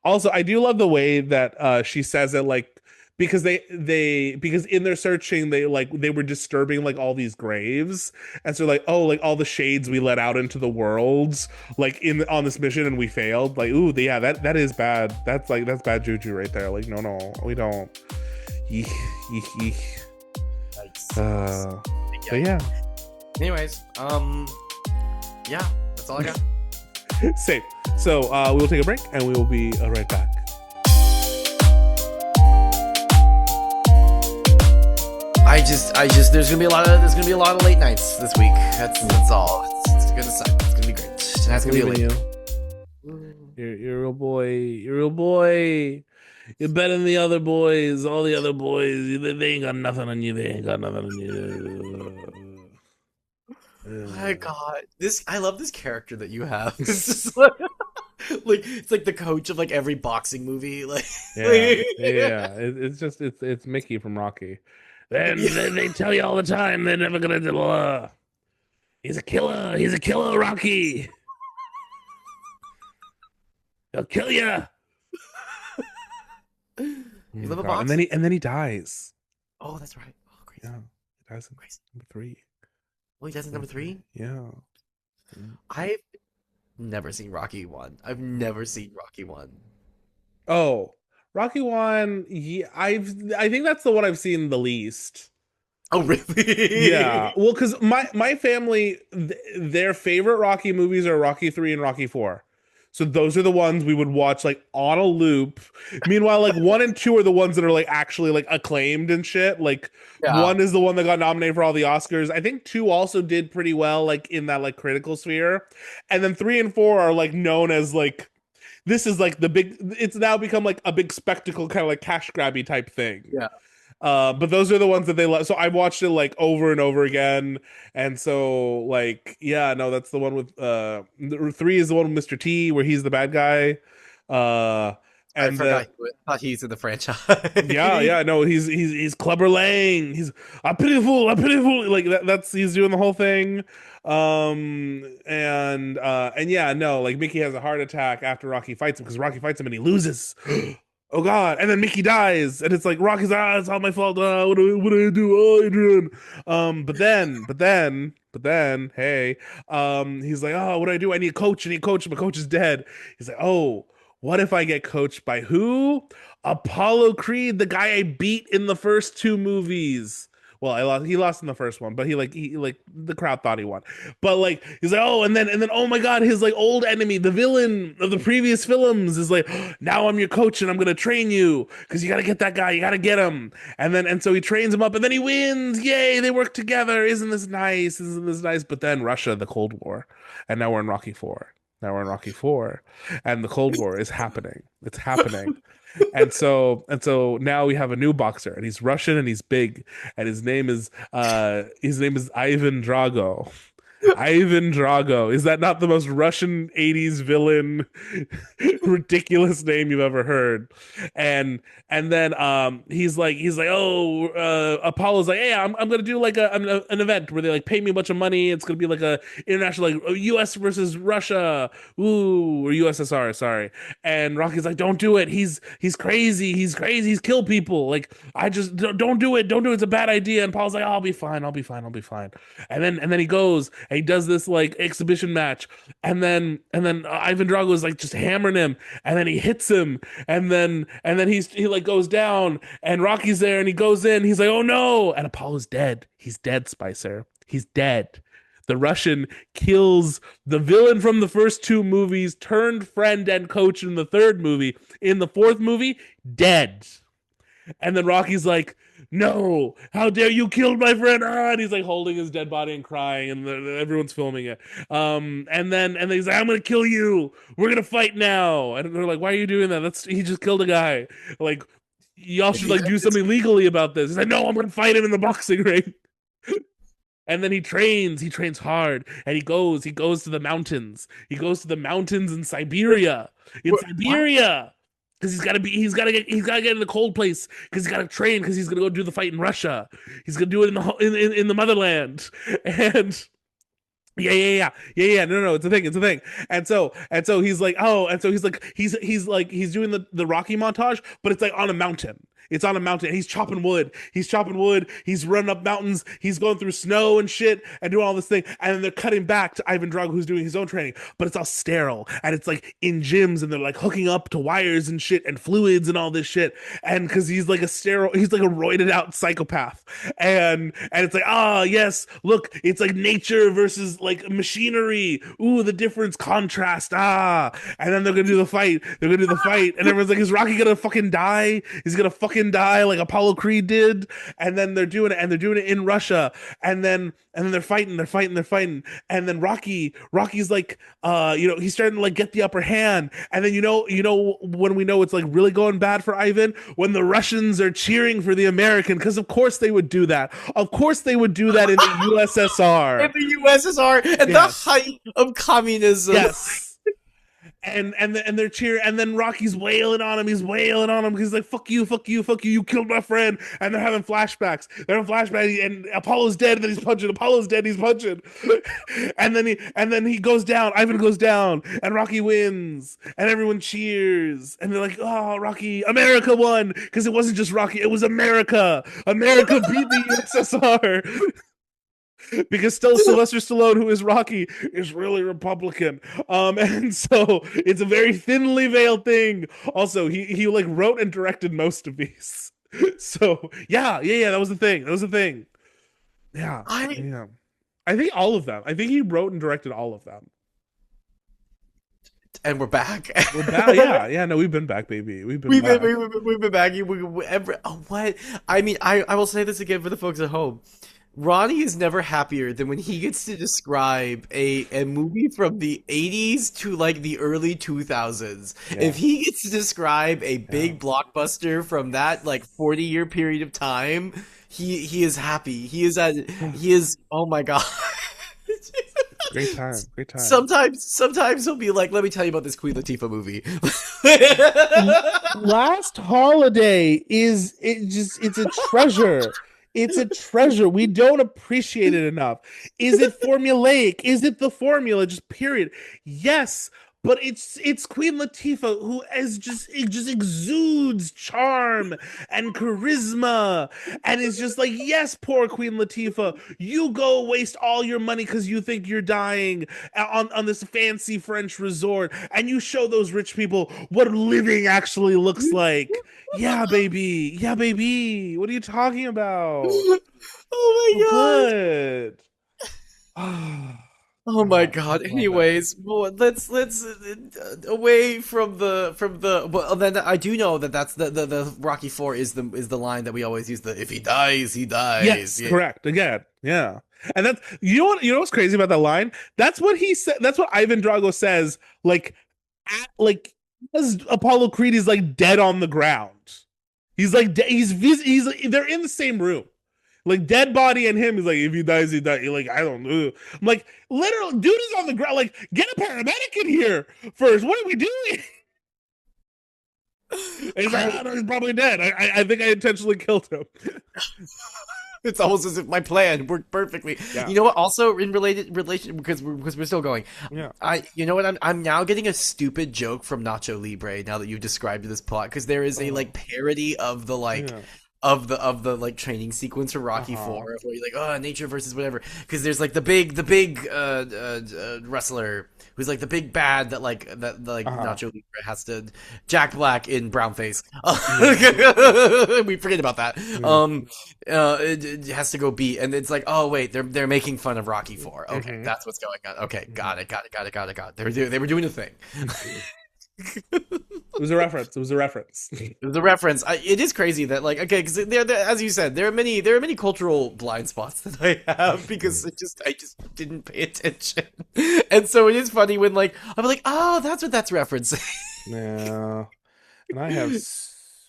Also, I do love the way that she says it, like because because in their searching they were disturbing like all these graves, and so like oh like all the shades we let out into the worlds like in on this mission and we failed. Like ooh yeah that is bad. That's bad juju right there. Like no we don't. Yeek, yeek, yeek. Yikes. But yeah, Anyways, yeah, that's all I got. same. So we'll take a break and we will be right back. There's gonna be a lot of late nights this week. That's all. It's gonna suck. It's gonna be great. And that's gonna be Believe in late. you. You're a real boy. You're a real boy. You're better than the other boys. All the other boys, they ain't got nothing on you. They ain't got nothing on you. My God, I love this character that you have. It's just like it's like the coach of like every boxing movie. Like, Yeah. It's Mickey from Rocky. Then they tell you all the time they're never gonna do. He's a killer. He's a killer, Rocky. He'll kill you. You love a God. box? And then he dies. Oh, that's right. Oh, crazy. Yeah, he dies in Crazy. number 3. Well, he does number 3. Yeah. I've never seen Rocky 1. I've never seen Rocky 1. Oh, Rocky 1. Yeah, I think that's the one I've seen the least. Oh, really? Yeah. Well, because my family, their favorite Rocky movies are Rocky 3 and Rocky 4. So those are the ones we would watch like on a loop. Meanwhile, like 1 and 2 are the ones that are like actually like acclaimed and shit. Like Yeah. 1 is the one that got nominated for all the Oscars. I think 2 also did pretty well, like in that like critical sphere. And then 3 and 4 are like known as like this is like the big. It's now become like a big spectacle, kind of like cash grabby type thing. Yeah. But those are the ones that they love. So I watched it like over and over again, and so like yeah, no, that's the one with 3 is the one with Mr. T where he's the bad guy, uh, I and the forgot. Thought he's in the franchise. yeah, yeah, no, he's Clubber Lang. He's a pitiful, like that's he's doing the whole thing. And yeah, no, like Mickey has a heart attack after Rocky fights him because Rocky fights him and he loses. Oh God! And then Mickey dies, and it's like Rocky's it's all my fault. What do I do? Oh, Adrian. But then, hey, he's like, oh, what do I do? I need a coach. I need a coach. My coach is dead. He's like, oh, what if I get coached by who? Apollo Creed, the guy I beat in the first 2 movies. Well, I lost. He lost in the first one, but he the crowd thought he won. But like he's like, oh, and then oh my God, his like old enemy, the villain of the previous films, is like, now I'm your coach and I'm gonna train you because you gotta get that guy, you gotta get him. And so he trains him up, and then he wins. Yay, they work together. Isn't this nice? Isn't this nice? But then Russia, the Cold War, and now we're in Rocky Four. Now we're in Rocky Four, and the Cold War is happening. It's happening. And so now we have a new boxer, and he's Russian and he's big, and his name is Ivan Drago. Ivan Drago. Is that not the most Russian 80s villain ridiculous name you've ever heard? And then he's like oh Apollo's like, hey, I'm gonna do like an event where they like pay me a bunch of money. It's gonna be like a international like US versus Russia, ooh, or USSR, sorry. And Rocky's like, don't do it. He's crazy. He's crazy. He's killed people. Like I just don't do it. Don't do it. It's a bad idea. And Paul's like, I'll be fine. I'll be fine. I'll be fine. And then he goes and he does this like exhibition match, and then Ivan Drago is like just hammering him, and then he hits him, and then he like goes down, and Rocky's there, and he goes in, he's like, oh no, and Apollo's dead. He's dead, Spicer. He's dead. The Russian kills the villain from the first 2 movies, turned friend and coach in the 3rd movie. In the 4th movie, dead. And then Rocky's like, no, how dare you kill my friend? Ah, and he's like holding his dead body and crying, and everyone's filming it. And then he's like, I'm gonna kill you. We're gonna fight now. And they're like, why are you doing that? He just killed a guy. Like, y'all should like do something legally about this. He's like, no, I'm gonna fight him in the boxing ring. And then he trains hard, and he goes to the mountains. He goes to the mountains in Siberia. Because he's gotta get in the cold place because he's gotta train because he's gonna go do the fight in Russia. He's gonna do it in the motherland. And yeah. No, it's a thing. And so he's like, oh, and so he's doing the Rocky montage, but it's like on a mountain. It's on a mountain. He's chopping wood. He's running up mountains. He's going through snow and shit and doing all this thing. And then they're cutting back to Ivan Drago, who's doing his own training, but it's all sterile. And it's like in gyms, and they're like hooking up to wires and shit and fluids and all this shit. And because he's like he's like a roided out psychopath. And it's like, yes, look, it's like nature versus like machinery. Ooh, the difference, contrast. And then they're gonna do the fight. And everyone's like, is Rocky gonna fucking die? He's gonna fucking die like Apollo Creed did. And then they're doing it in Russia. And then they're fighting. And then Rocky's like, he's starting to like get the upper hand. And then when we know it's like really going bad for Ivan, when the Russians are cheering for the American, because of course they would do that. Of course they would do that in the USSR. In the USSR, and yes. The height of communism. Yes. And they're cheering, and then Rocky's wailing on him. He's like, fuck you, you killed my friend. And they're having flashbacks. And Apollo's dead, and then he's punching. and then he goes down. Ivan goes down, and Rocky wins, and everyone cheers, and they're like, oh, Rocky, America won, because it wasn't just Rocky, it was America. America beat the USSR. Because still Sylvester Stallone, who is Rocky, is really Republican. And so it's a very thinly veiled thing. Also, he like wrote and directed most of these. So yeah, that was the thing. Yeah. I think all of them. I think he wrote and directed all of them. And we're back. Yeah. No, we've been back, baby. We've been back. What? I mean, I will say this again for the folks at home. Ronnie is never happier than when he gets to describe a movie from the 80s to like the early 2000s. Yeah, If he gets to describe a yeah. big blockbuster from that like 40-year period of time, he is happy. He is oh my God. Great time, great time. Sometimes he'll be like, "Let me tell you about this Queen Latifah movie." Last Holiday is it just it's a treasure. It's a treasure. We don't appreciate it enough. Is it formulaic? Is it the formula? Just period. Yes, but it's Queen Latifah who is just it just exudes charm and charisma and is just like, yes, poor Queen Latifah, you go waste all your money because you think you're dying on this fancy French resort, and you show those rich people what living actually looks like. Yeah, baby. Yeah, baby. What are you talking about? So Oh my God. good. Oh, Oh my God, I God. love it. Anyways, well, let's away from the well then I do know that that's the Rocky Four is the line that we always use, the if he dies, he dies. Yes, Yeah. correct. Again, yeah. And that's you know what's crazy about that line? That's what he said. That's what Ivan Drago says. Like, like as Apollo Creed is like dead on the ground. He's like he's they're in the same room. Like dead body and him is like, if he dies, he dies. You're like, I don't know. I'm like, literal dude is on the ground. Like, get a paramedic in here first. What are we doing? And he's like, I oh, no, he's probably dead. I think I intentionally killed him. It's almost as if my plan worked perfectly. Yeah. You know what? Also, in related relation, because we're still going. Yeah. You know what? I'm now getting a stupid joke from Nacho Libre now that you've described this plot, because there is a like Oh, parody of the like yeah. of the like training sequence for Rocky Uh-huh. 4, where you're like, oh, nature versus whatever. Because there's like the big wrestler who's like the big bad that like Uh-huh. Nacho Libre has to Jack Black in brownface. Yeah. We forget about that. Yeah. It has to go beat, and it's like, oh wait, they're making fun of Rocky 4. Okay, Mm-hmm. that's what's going on. Okay, Mm-hmm. got it. They were doing a thing. It was a reference. It was a reference. The reference, it is crazy that like, okay, because as you said, there are many cultural blind spots that I have because I just didn't pay attention, and so it is funny when like I'm like, oh, that's what that's referencing. Yeah. And I have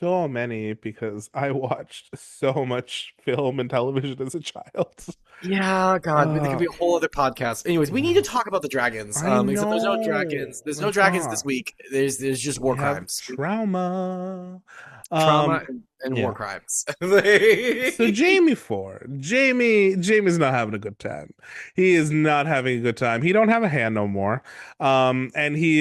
so many because I watched so much film and television as a child. Yeah, God, there could Uh, be a whole other podcast. Anyways, we need to talk about the dragons. I Except there's no know. dragons. There's My no dragons this God. week. There's just We war have crimes, trauma. trauma, Um, and war yeah. crimes. So Jaime IV, Jamie's not having a good time. He is not having a good time. He don't have a hand no more. And he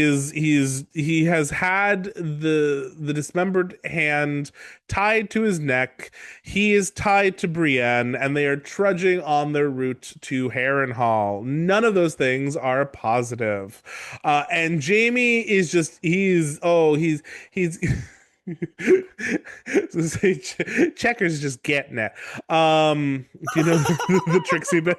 has had the dismembered hand tied to his neck. He is tied to Brienne, and they are trudging on their route to Harrenhal. None of those things are positive. And Jaime is just he's so say Checker's just getting it. Do you know the Trixie bit?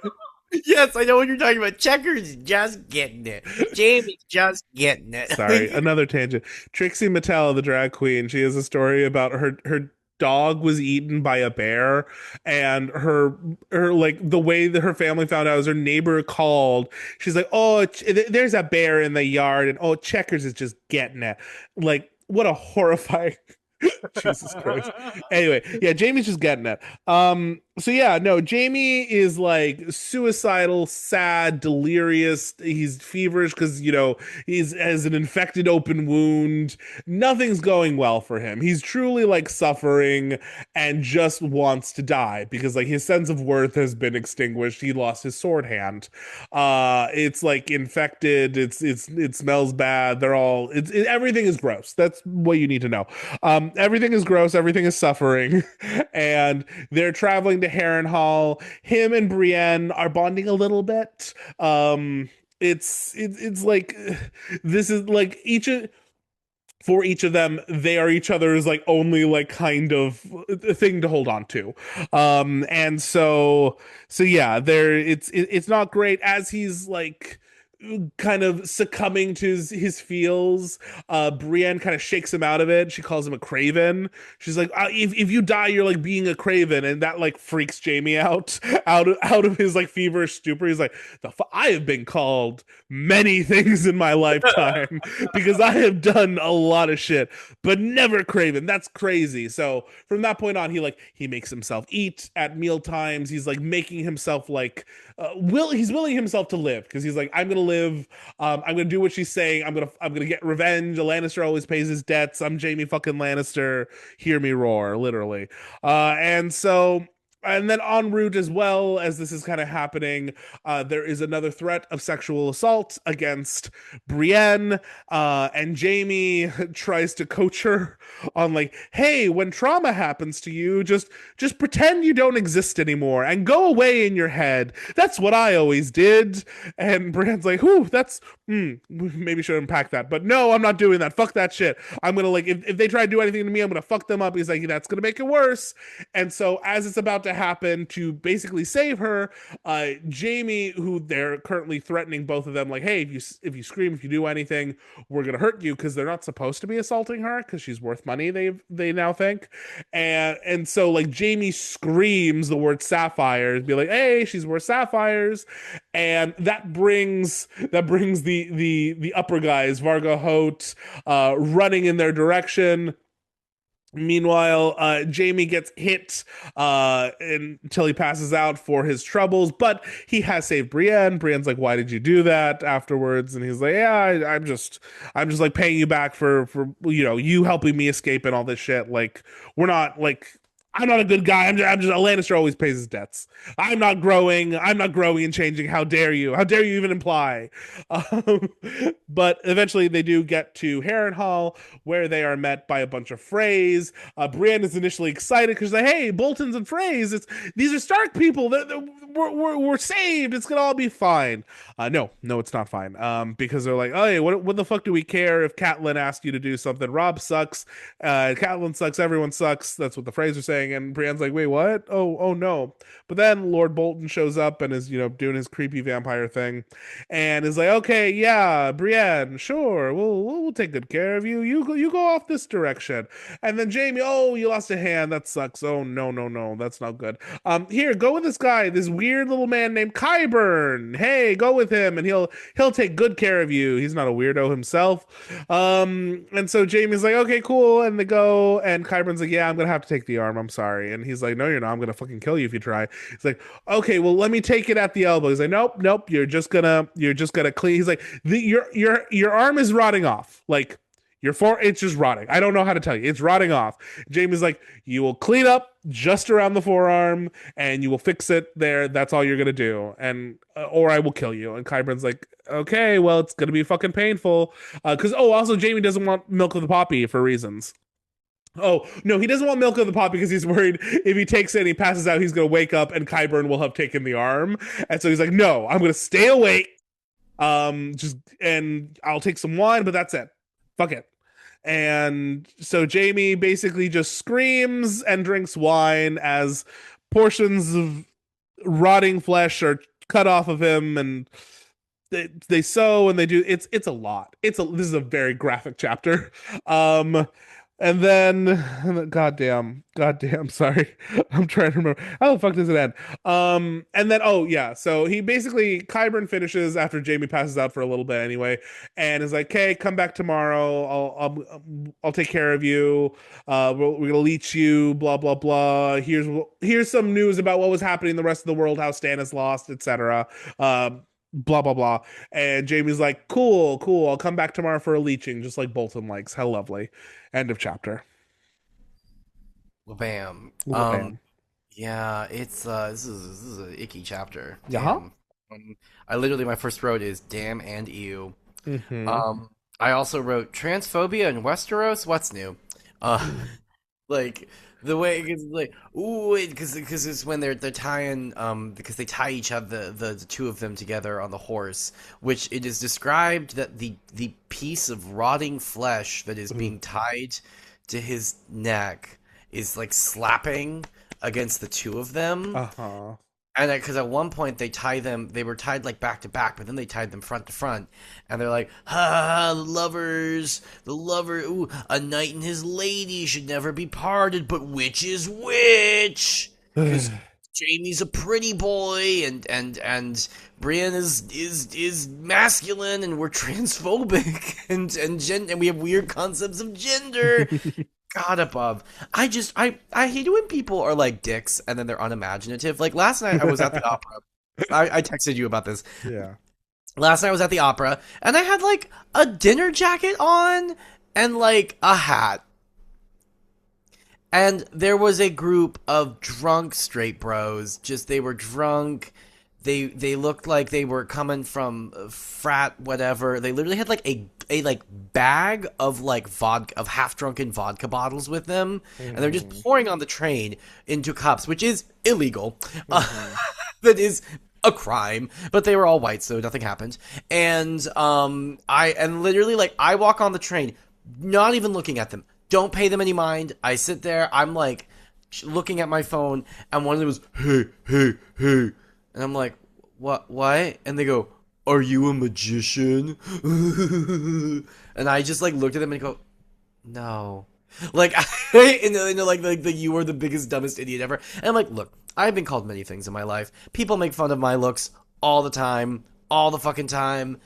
Yes, I know what you're talking about. Checkers just getting it. Jamie's just getting Sorry, it. another tangent. Trixie Mattel, the drag queen, she has a story about her dog was eaten by a bear, and her like the way that her family found out is her neighbor called. She's like, oh, there's a bear in the yard, and oh, Checkers is just getting it. Like, what a horrifying. Jesus Christ. Anyway, yeah, Jamie's just getting it. So yeah, no, Jaime is like suicidal, sad, delirious. He's feverish because he's has an infected open wound. Nothing's going well for him. He's truly like suffering and just wants to die because like his sense of worth has been extinguished. He lost his sword hand. It's like infected. It smells bad. Everything is gross. That's what you need to know. Everything is gross. Everything is suffering, and they're traveling to Harrenhal. Him and Brienne are bonding a little bit. It's like this is like for each of them, they are each other's like only like kind of thing to hold on to. And so yeah, it's not great as he's like kind of succumbing to his feels. Brienne kind of shakes him out of it. She calls him a craven. She's like, if you die, you're like being a craven, and that like freaks Jaime out, out of his like feverish stupor. He's like, I have been called many things in my lifetime because I have done a lot of shit, but never craven. That's crazy. So from that point on, he makes himself eat at meal times. He's like making himself like he's willing himself to live because he's like, I'm gonna live. I'm gonna do what she's saying. I'm gonna get revenge. A Lannister always pays his debts. I'm Jaime fucking Lannister. Hear me roar, literally. And so. And then en route, as well as this is kind of happening, there is another threat of sexual assault against Brienne, and Jaime tries to coach her on like, hey, when trauma happens to you, just pretend you don't exist anymore and go away in your head. That's what I always did. And Brienne's like, whew, that's maybe should unpack that. But no, I'm not doing that. Fuck that shit. I'm gonna like if they try to do anything to me, I'm gonna fuck them up. He's like, that's gonna make it worse. And so as it's about to happen to basically save her, Jaime, who they're currently threatening both of them, like, hey, if you scream, if you do anything, we're gonna hurt you, because they're not supposed to be assaulting her because she's worth money. They now think, and so like Jaime screams the word sapphires, be like, hey, she's worth sapphires, and that brings the upper guys, Varga Hote, running in their direction. Meanwhile, Jaime gets hit until he passes out for his troubles, but he has saved Brienne. Brienne's like, "Why did you do that?" Afterwards, and he's like, "Yeah, I'm just like paying you back for you helping me escape and all this shit. Like, we're not like." I'm not a good guy. I'm just a Lannister always pays his debts. I'm not growing. I'm not growing and changing. How dare you? How dare you even imply? Um, but eventually they do get to Harrenhal, where they are met by a bunch of Freys. Brienne is initially excited because like, hey, Boltons and Freys, these are Stark people. We're saved. It's gonna all be fine. No, it's not fine. Because they're like, oh, hey, what the fuck do we care if Catelyn asked you to do something? Robb sucks. Catelyn sucks. Everyone sucks. That's what the Freys are saying. And Brienne's like, wait, what? Oh no. But then Lord Bolton shows up and is doing his creepy vampire thing, and is like, okay, yeah, Brienne, sure, we'll take good care of you. You go off this direction. And then Jaime, oh, you lost a hand. That sucks. Oh no, that's not good. Here, go with this guy, this weird little man named Qyburn. Hey, go with him, and he'll take good care of you. He's not a weirdo himself. And so Jaime's like, okay, cool, and they go, and Qyburn's like, yeah, I'm gonna have to take the arm. I'm sorry. And he's like, no, you're not. I'm gonna fucking kill you if you try. He's like, okay, well, let me take it at the elbow. He's like, nope. You're just gonna clean. He's like, your arm is rotting off. Like it's just rotting. I don't know how to tell you. It's rotting off. Jamie's like, you will clean up just around the forearm and you will fix it there. That's all you're gonna do, and or I will kill you. And Qyburn's like, okay, well, it's gonna be fucking painful. Because also Jaime doesn't want milk of the poppy for reasons. Oh, no, he doesn't want milk of the pot because he's worried if he takes it and he passes out, he's going to wake up and Qyburn will have taken the arm. And so he's like, no, I'm going to stay awake. And I'll take some wine, but that's it. Fuck it. And so Jaime basically just screams and drinks wine as portions of rotting flesh are cut off of him, and they sew and they do. It's a lot. This is a very graphic chapter. And then, goddamn, sorry. I'm trying to remember. How the fuck does it end? And then, oh, yeah. So Qyburn finishes after Jaime passes out for a little bit anyway, and is like, okay, come back tomorrow. I'll take care of you. We're going to leech you, blah, blah, blah. Here's some news about what was happening in the rest of the world, how Stan is lost, etc. Blah, blah, blah. And Jaime's like, cool. I'll come back tomorrow for a leeching, just like Bolton likes. How lovely. End of chapter. Well, bam. Bam. Yeah, it's this is an icky chapter. Yeah. Damn. I literally my first wrote is damn and ew. Mm-hmm. I also wrote transphobia in Westeros. What's new? Uh, like the way it's like ooh, because it's when they're tying because they tie each other the two of them together on the horse, which it is described that the piece of rotting flesh that is being tied to his neck is like slapping against the two of them, Uh-huh. And because at one point they were tied like back to back, but then they tied them front to front, and they're like, "Ha, the lover, ooh, a knight and his lady should never be parted, but which is which?" Because Jamie's a pretty boy, and Brienne is masculine, and we're transphobic, and we have weird concepts of gender. God above. I hate it when people are like dicks and then they're unimaginative. Like last night I was at the opera. I texted you about this. Yeah. Last night I was at the opera and I had like a dinner jacket on and like a hat. And there was a group of drunk straight bros. Just they were drunk. They looked like they were coming from frat whatever. They literally had like a like bag of like vodka of half drunken vodka bottles with them, and they're just pouring on the train into cups, which is illegal. That is a crime. But they were all white, so nothing happened. And and literally like I walk on the train, not even looking at them. Don't pay them any mind. I sit there. I'm like looking at my phone, and one of them was, "Hey, hey, hey," and I'm like, "What?" And they go, "Are you a magician?" And I just like looked at them and go, "No." Like, like you are the biggest dumbest idiot ever. And I'm like, look, I've been called many things in my life. People make fun of my looks all the time, all the fucking time.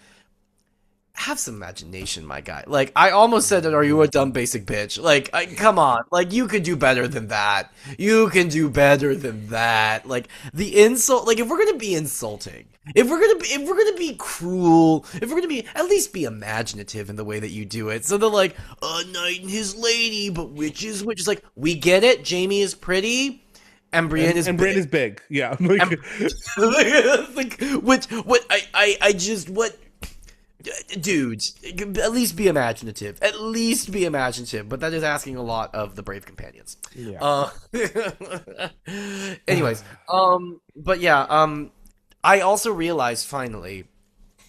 Have some imagination, my guy. Like, I almost said that, are you a dumb basic bitch? Like, come on. Like, you could do better than that. You can do better than that. Like, the insult, like, if we're gonna be insulting, if we're gonna be cruel, if we're gonna be, at least be imaginative in the way that you do it. So they're like, a knight and his lady, but which is which? Is like, we get it. Jamie is pretty. And Brienne is and big. Brienne is big. Yeah. Like, Like, what, I just, what, dude, at least be imaginative. At least be imaginative. But that is asking a lot of the brave companions. yeah. Anyways, but yeah, I also realized finally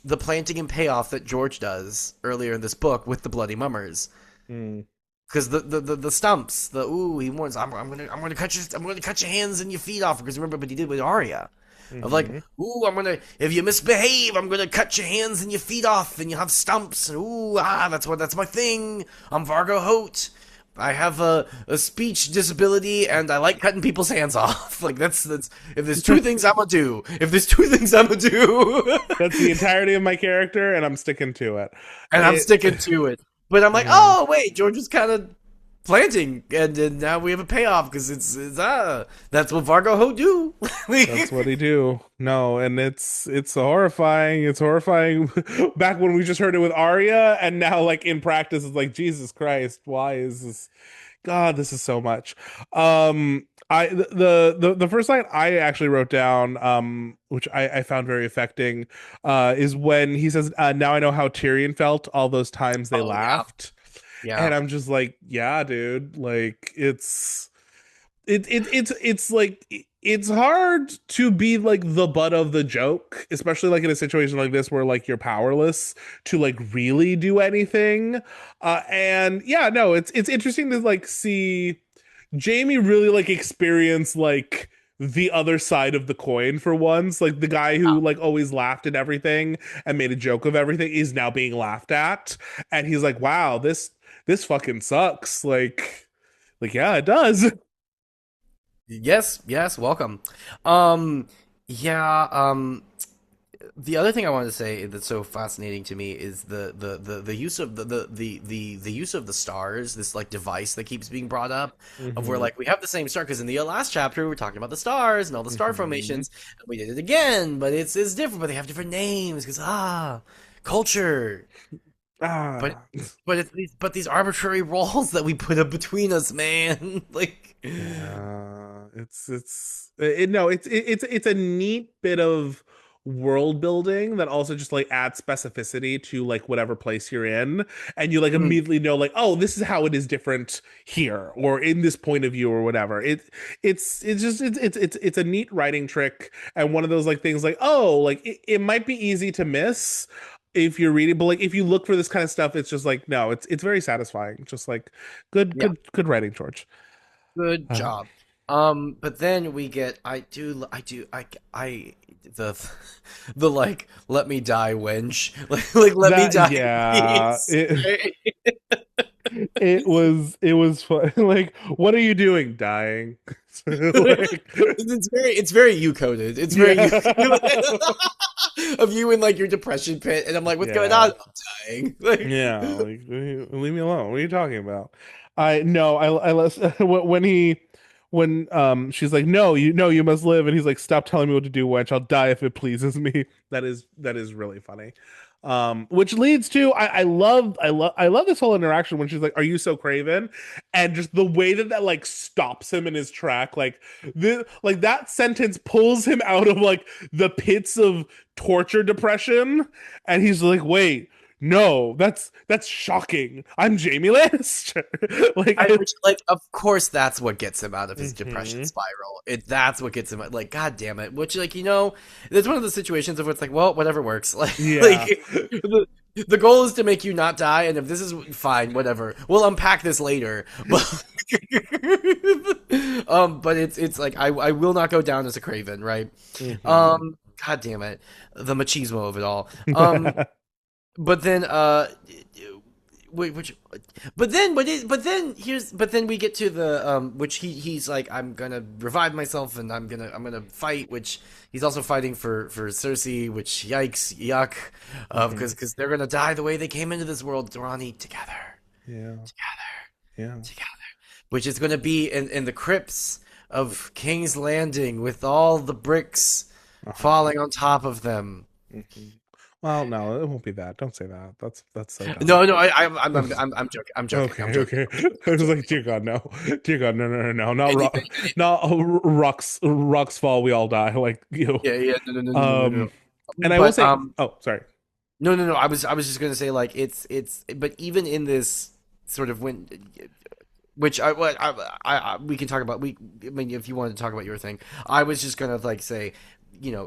the planting and payoff that George does earlier in this book with the bloody mummers. Mm. Because the stumps, he warns, I'm gonna cut your hands and your feet off, because remember what he did with Arya. Of like, if you misbehave, I'm gonna cut your hands and your feet off, and you have stumps. And that's my thing. I'm Vargo Hoat. I have a speech disability, and I like cutting people's hands off. Like that's if there's two things I'm gonna do. If there's two things I'm gonna do, That's the entirety of my character, and I'm sticking to it. I'm sticking to it. But I'm like, oh wait, George was kind of planting, and now we have a payoff because it's that's what Vargo Ho do. That's what he do. No, and it's horrifying. It's horrifying. Back when we just heard it with Arya, and now like in practice, it's like, Jesus Christ, why is this? God, this is so much. The first line I actually wrote down, which I found very affecting, is when he says, "Now I know how Tyrion felt all those times they laughed." Yeah. And I'm just like, yeah, dude, like it's like it's hard to be like the butt of the joke, especially like in a situation like this where like you're powerless to like really do anything. And yeah, no, it's interesting to like see Jaime really like experience like the other side of the coin for once. Like the guy who like always laughed at everything and made a joke of everything is now being laughed at, and he's like, wow, this fucking sucks. Yeah, it does. Yes, welcome. Yeah, the other thing I wanted to say that's so fascinating to me is the use of the use of the stars, this like device that keeps being brought up, of where like we have the same star, because in the last chapter we were talking about the stars and all the star formations, and we did it again, but it's different, but they have different names because culture. But these arbitrary roles that we put up between us, man. Like, it's a neat bit of world building that also just like adds specificity to like whatever place you're in, and you like immediately know like, oh, this is how it is different here or in this point of view or whatever. It's a neat writing trick, and one of those like things like, oh, like it might be easy to miss if you're reading, but like if you look for this kind of stuff, it's just like, no, it's very satisfying. Just like good writing, George. good job. But then we get I the the like let me die wench like let me That die in yeah, peace. it was fun. Like, what are you doing? Dying. Like, It's very you coded. It's very yeah, you of you in like your depression pit, and I'm like, what's going yeah. on? I'm dying. Like, Yeah, like leave me alone. What are you talking about? I no, I when he when she's like, no, you must live, and he's like, stop telling me what to do, wench. I'll die if it pleases me. That is really funny. Which leads to I love this whole interaction when she's like, "Are you so craven?" And just the way that like stops him in his track, like that sentence pulls him out of like the pits of torture depression, and he's like, "Wait, no, that's shocking. I'm Jaime Lannister." like I I which like of course that's what gets him out of his depression Mhm. spiral. That's what gets him like god damn it. Which like it's one of the situations of where it's like well whatever works. Yeah. The goal is to make you not die, and if this is fine, whatever. We'll unpack this later. But but it's like I will not go down as a craven, right? Mhm. God damn it, the machismo of it all. But then which but then we get to the which he's like I'm gonna revive myself and I'm gonna fight, which he's also fighting for Cersei, which yikes yuck, Mhm. because they're gonna die the way they came into this world, Rhani, together, Yeah. Yeah. together, which is gonna be in the crypts of King's Landing with all the bricks Uh-huh. falling on top of them. Mhm. Well, no, it won't be that. Don't say that. That's so dumb. No, no, I'm joking. I'm joking. I'm Okay, joking. okay. I I'm was joking. like, dear God, no, dear God, no, no, no, no, not Anything, rock, not rocks fall, we all die. Like you. yeah, yeah, no, no, no, no, no, no, Um, no. and I will But say, oh, sorry. no, no, no. I was just gonna say like but even in this sort of when, which we can talk about. I mean, if you wanted to talk about your thing, I was just gonna like say,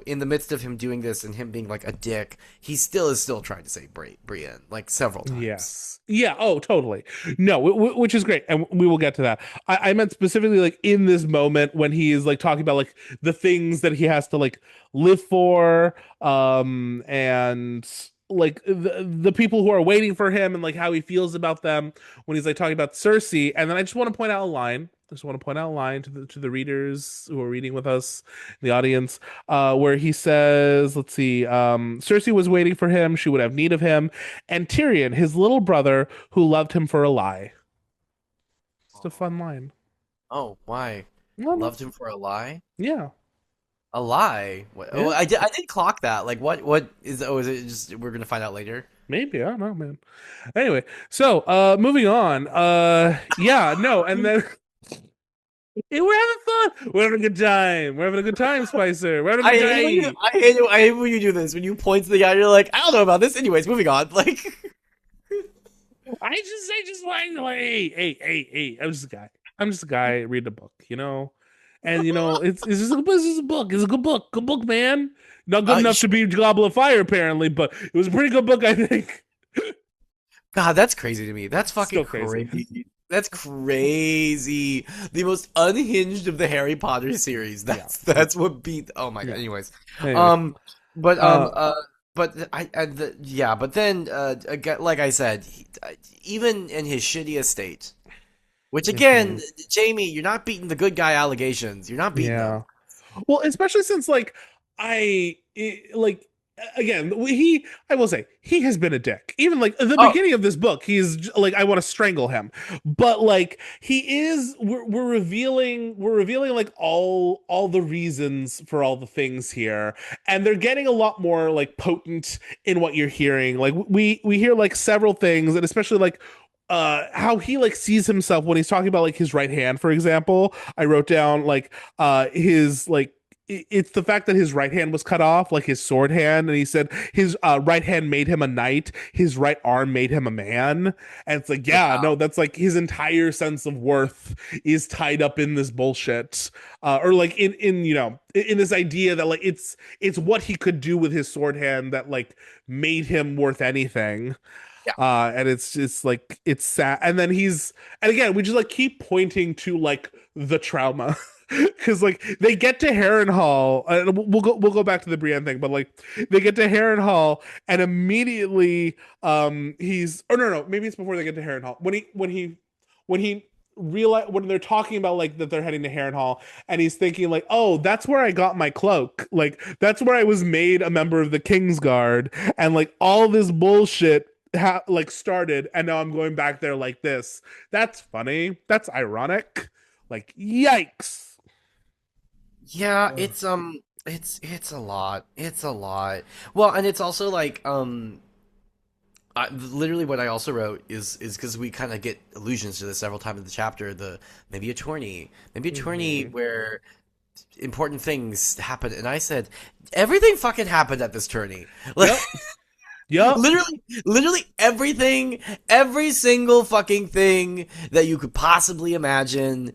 in the midst of him doing this and him being like a dick, he still is still trying to save Brienne like several times. Yes. Yeah. Oh, totally. No, which is great, and we will get to that. I meant specifically like in this moment when he is like talking about like the things that he has to like live for, and like the people who are waiting for him, and like how he feels about them when he's like talking about Cersei. And then I just want to point out a line. I just want to point out a line to the readers who are reading with us, the audience, where he says, "Let's see, Cersei was waiting for him; she would have need of him, and Tyrion, his little brother, who loved him for a lie." Just a fun line. Oh, why? No, no, Loved him for a lie? yeah, A lie? Oh, yeah, I did clock that. Like, what is? Oh, is it just we're gonna find out later? maybe. I don't know, man. Anyway, so moving on. Yeah, no, and then hey, we're having fun. We're having a good time. We're having a good time, Spicer. We're having a I good hate when you, time. I hate when you do this. When you point to the guy, you're like, I don't know about this. Anyways, moving on. Like, I just like, hey. I'm just a guy. I'm just a guy reading a book, And it's just a book. It's a good book, man. Not good enough to sure. be Goblet of Fire, apparently, but it was a pretty good book, I think. God, that's crazy to me. That's fucking Still crazy. crazy. That's crazy. The most unhinged of the Harry Potter series. Yeah, That's what beat. Oh my God. yeah. Anyways, Anyway, um, but uh, yeah, but then again, like I said, even in his shitty estate, which again, mhm, Jamie, you're not beating the good guy allegations. You're not beating them. yeah. Well, especially since like again, I will say he has been a dick. Even like at the Oh, beginning of this book, he's like, I want to strangle him. But like he is we're revealing like all the reasons for all the things here, and they're getting a lot more like potent in what you're hearing. Like we hear like several things, and especially like how he like sees himself when he's talking about like his right hand, for example. I wrote down like his like it's the fact that his right hand was cut off, like his sword hand, and he said his right hand made him a knight, his right arm made him a man. And it's like, yeah, wow. no, that's like his entire sense of worth is tied up in this bullshit, or like in in this idea that like it's what he could do with his sword hand that like made him worth anything. Yeah. And it's just like it's sad. And then and again, we just like keep pointing to like the trauma. Because like they get to Harrenhal, we'll go back to the Brienne thing, but like they get to Harrenhal and immediately he's oh no maybe it's before they get to Harrenhal when he realize when they're talking about like that they're heading to Harrenhal and he's thinking like, oh, that's where I got my cloak, like that's where I was made a member of the Kingsguard, and like all this bullshit like started, and now I'm going back there like this. That's funny. That's ironic. Like yikes. Yeah, it's a lot. It's a lot. Well, and it's also like literally what I also wrote is because we kind of get allusions to this several times in the chapter. The maybe a tourney Mm-hmm. where important things happen, and I said everything fucking happened at this tourney. Like Yep. Yep. literally everything, every single fucking thing that you could possibly imagine.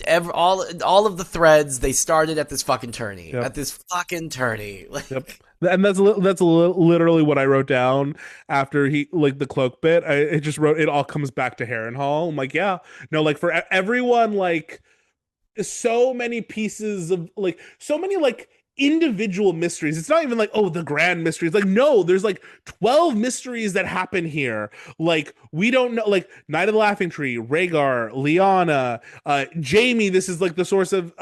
All of the threads they started at this fucking tourney, Yep. at this fucking tourney. Yep. And literally what I wrote down after he like the cloak bit. I just wrote it all comes back to Harrenhal. I'm like, yeah, no, like for everyone, like so many pieces of like so many like individual mysteries. It's not even like, oh, the grand mysteries. Like, no, there's like 12 mysteries that happen here. Like, we don't know, like Night of the Laughing Tree, Rhaegar, Lyanna, Jaime, this is like the source of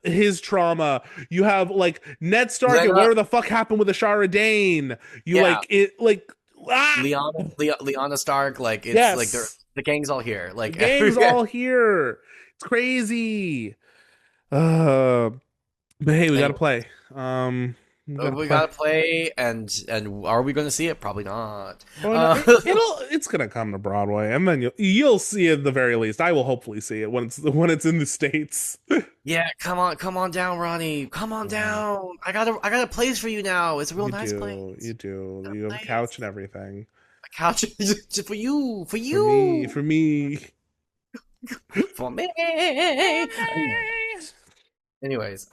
his trauma. You have like Ned Stark and Lena, whatever the fuck happened with Ashara Dane. You yeah, like it like ah Lyanna Stark. Like it's like they're yes. the gang's all here. The Like gang's all here. It's crazy. Uh But hey, we gotta anyway, play. We gotta we play. gotta play, and are we going to see it? Probably not. Oh no, it's gonna come to Broadway, and then you'll see it at the very least. I will hopefully see it when it's in the States. Yeah, come on down, Ronnie. Come on Yeah, down. I got a place for you now. It's a real nice you place. do. Real You have a couch nice. and everything A couch just for you, for me. for me. Anyways,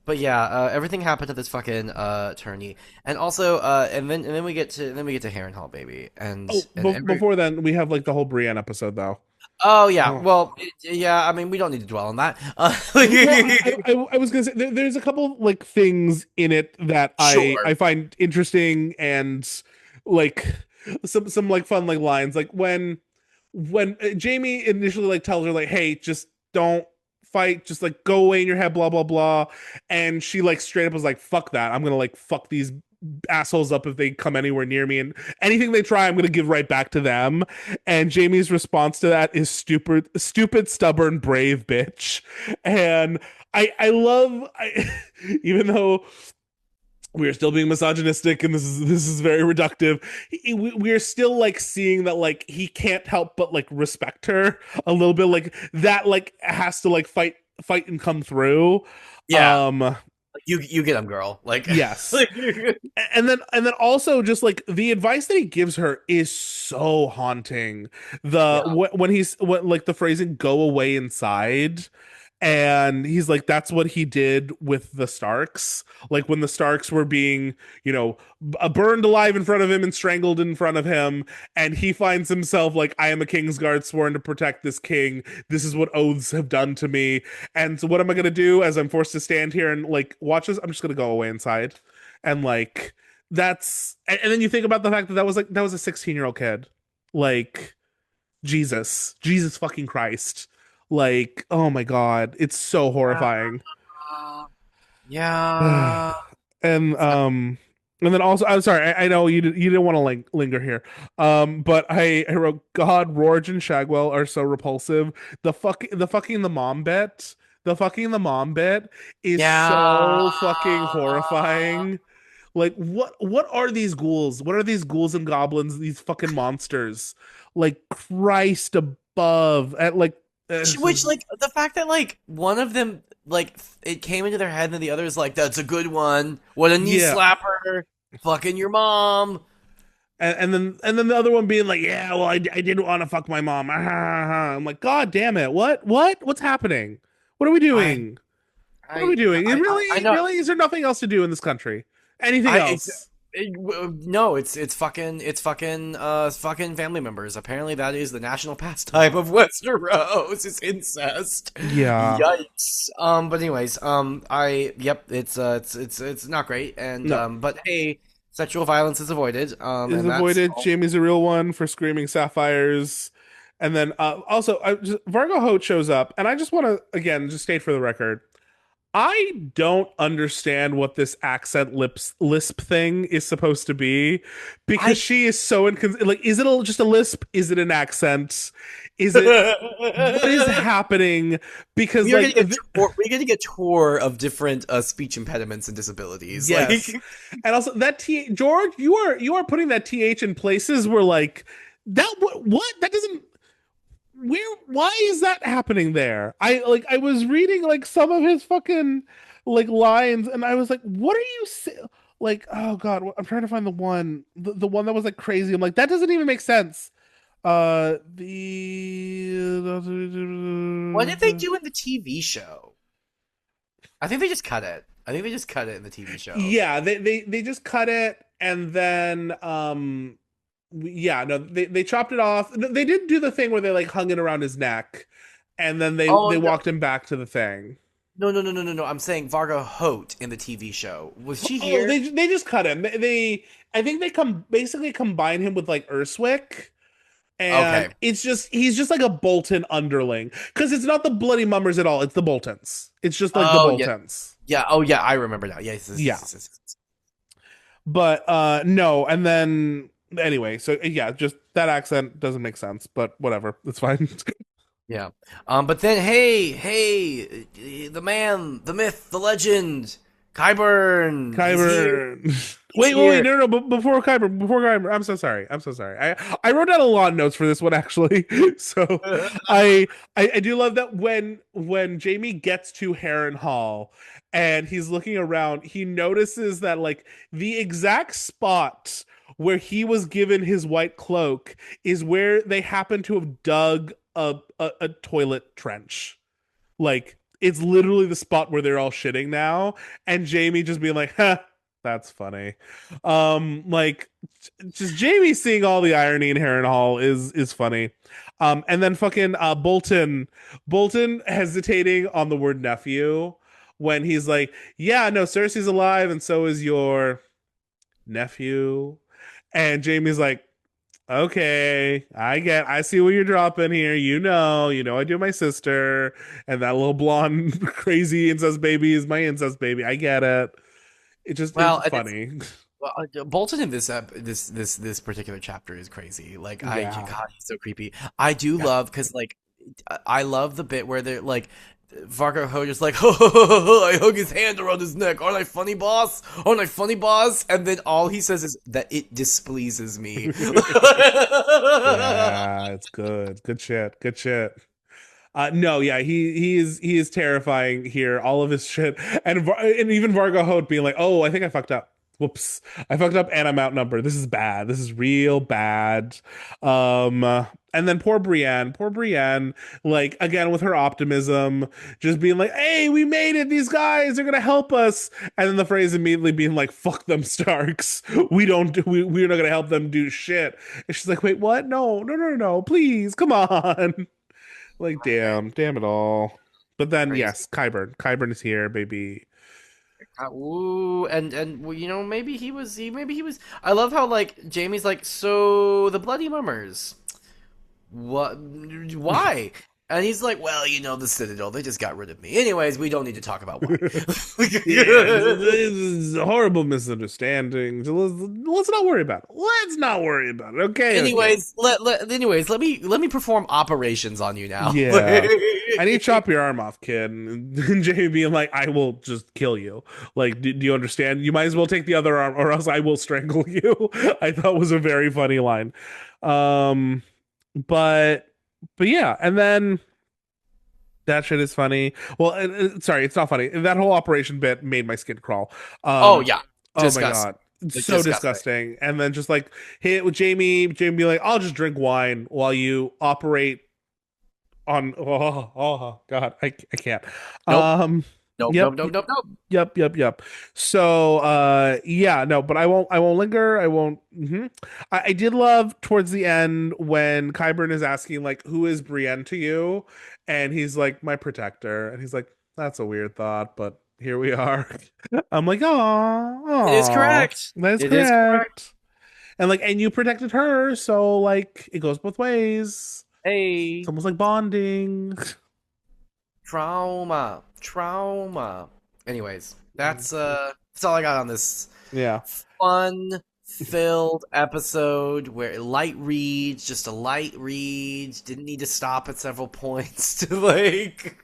but yeah, everything happened at this fucking tourney, and also, and then we get to Harrenhal, baby, Oh, and every before then, we have like the whole Brienne episode though. oh yeah, Oh. well, yeah, I mean, we don't need to dwell on that. Well, I was gonna say there's a couple like things in it that I Sure. find interesting and like some like fun like lines like when Jaime initially like tells her like hey just don't fight just like go away in your head blah blah blah, and she like straight up was like fuck that, I'm gonna like fuck these assholes up if they come anywhere near me, and anything they try I'm going to give right back to them. And Jamie's response to that is stupid stubborn brave bitch. And I love even though we are still being misogynistic and this is very reductive, we are still like seeing that like he can't help but like respect her a little bit, like that like has to like fight and come through. Yeah, um you get him, girl. Like, yes. like And then also just like the advice that he gives her is so haunting. yeah, When like the phrasing "go away inside," and he's like that's what he did with the Starks, like when the Starks were being burned alive in front of him and strangled in front of him, and he finds himself like I am a Kingsguard sworn to protect this king, this is what oaths have done to me, and so what am I gonna do as I'm forced to stand here and like watch this? I'm just gonna go away inside. And like and then you think about the fact that that was a 16-year-old kid, like Jesus fucking Christ. Like, oh my God, it's so horrifying. yeah. and and then also I'm sorry, I know you didn't want to linger here. But I wrote God, Rorge and Shagwell are so repulsive. The mom bit is Yeah. so fucking horrifying. Like what are these ghouls? What are these ghouls and goblins, these fucking monsters? Like Christ above at like Which, like, the fact that, like, one of them, like, it came into their head and the other is like, that's a good one. What a knee yeah. slapper. Fucking your mom. And then the other one being like, yeah, well, I didn't want to fuck my mom. I'm like, God damn it! What's happening? What are we I, doing? What are we doing? I Really, know. really, is there nothing else to do in this country? Anything I, else? No, it's fucking family members. Apparently, that is the national pastime of Westeros. Is incest. Yeah. Yikes. But anyways, it's not great. And No. but hey, sexual violence is avoided. Is And that's avoided. all. Jamie's a real one for screaming sapphires. And then also Vargo Hoat shows up, and I just want to again just state for the record, I don't understand what this accent lisp thing is supposed to be because I she is so like is it just a lisp? Is it an accent? Is it what is happening? Because we are like getting a tour. We're getting a tour of different speech impediments and disabilities. yes. Like, And also that T George, you are putting that TH in places where like that what that doesn't why is that happening there? I was reading like some of his fucking like lines and I was like, what are you like oh god, I'm trying to find the one that was like crazy. I'm like that doesn't even make sense. what did they do in the TV show? I think they just cut it. I think they just cut it in the TV show. Yeah, they just cut it and then yeah, no, they chopped it off. They did do the thing where they like hung it around his neck and then Oh they no, walked him back to the thing. no! I'm saying Vargo Hoat in the TV show. Was she Oh, here? they just cut him. I think they basically combine him with like Urswick, and Okay. it's just he's just like a Bolton underling because it's not the Bloody Mummers at all. It's the Boltons. It's just like the Oh yeah, Boltons. yeah. Oh yeah, I remember now. Yes, Yeah, but no, and then anyway, so yeah, just that accent doesn't make sense, but whatever, it's fine. yeah. But then, hey, the man, the myth, the legend, Qyburn. He's here. Kyber. He's Wait, here. no, no, but before Kyber, I'm so sorry. I'm so sorry. I wrote down a lot of notes for this one actually. So I do love that when Jamie gets to Harrenhal and he's looking around, he notices that like the exact spot where he was given his white cloak is where they happen to have dug a toilet trench. Like it's literally the spot where they're all shitting now, and Jamie just being like, "Huh, that's funny." Like just Jamie seeing all the irony in Harrenhal is funny. And then fucking Bolton hesitating on the word nephew when he's like, "Yeah, no, Cersei's alive, and so is your nephew." And Jamie's like, okay, I see what you're dropping here. I do my sister, and that little blonde crazy incest baby is my incest baby. I get it. It's Well, just and it's funny. well, Bolton in this particular chapter is crazy. Like, Yeah. God, he's so creepy. I do Yeah. love because like I love the bit where they're like. Vargo Hoger's like, I hug his hand around his neck. Aren't I funny, boss? Aren't I funny, boss? And then all he says is that it displeases me. Yeah, it's good. Good shit. Good shit. No, yeah, he is terrifying here. All of his shit, and even Vargo Hoat being like, "Oh, I think I fucked up. Whoops, I fucked up, and I'm outnumbered. This is bad. This is real bad." And then poor Brienne, like again with her optimism, just being like, "Hey, we made it. These guys are gonna help us." And then the phrase immediately being like, "Fuck them, Starks. We're not gonna help them do shit." And she's like, "Wait, what? No, no, no, no, please, come on." Like, damn it all. But then, Crazy. yes, Kyburn is here, baby. Ooh, and well, maybe he was. I love how like Jamie's like, so the Bloody Mummers. What? Why? And he's like, well, the Citadel. They just got rid of me. Anyways, we don't need to talk about why. Yeah, this is a horrible misunderstanding. So let's not worry about it. Let's not worry about it. Okay, okay. Anyways, let me perform operations on you now. Yeah. I need to chop your arm off, kid. And Jamie being like, I will just kill you. Like, do you understand? You might as well take the other arm, or else I will strangle you. I thought was a very funny line. Um, but yeah, and then that shit is funny. Well, sorry, it's not funny. That whole operation bit made my skin crawl. Oh Um, yeah, oh my disgusting. god, it's Like, so disgusting. disgusting. And then just like hit it with Jamie be like, I'll just drink wine while you operate on. Oh god, I can't. Nope. Um, Nope, nope, Yep. nope, nope, nope. Yep. So yeah, no, but I won't linger. I won't I did love towards the end when Qyburn is asking like who is Brienne to you? And he's like, my protector. And he's like, that's a weird thought, but here we are. I'm like, It is oh, correct. that's It is correct. correct. And like, and you protected her, so like it goes both ways. It's Hey, almost like bonding. trauma, trauma. Anyways, that's all I got on this Yeah. fun filled episode where light reads, just a light read, didn't need to stop at several points to like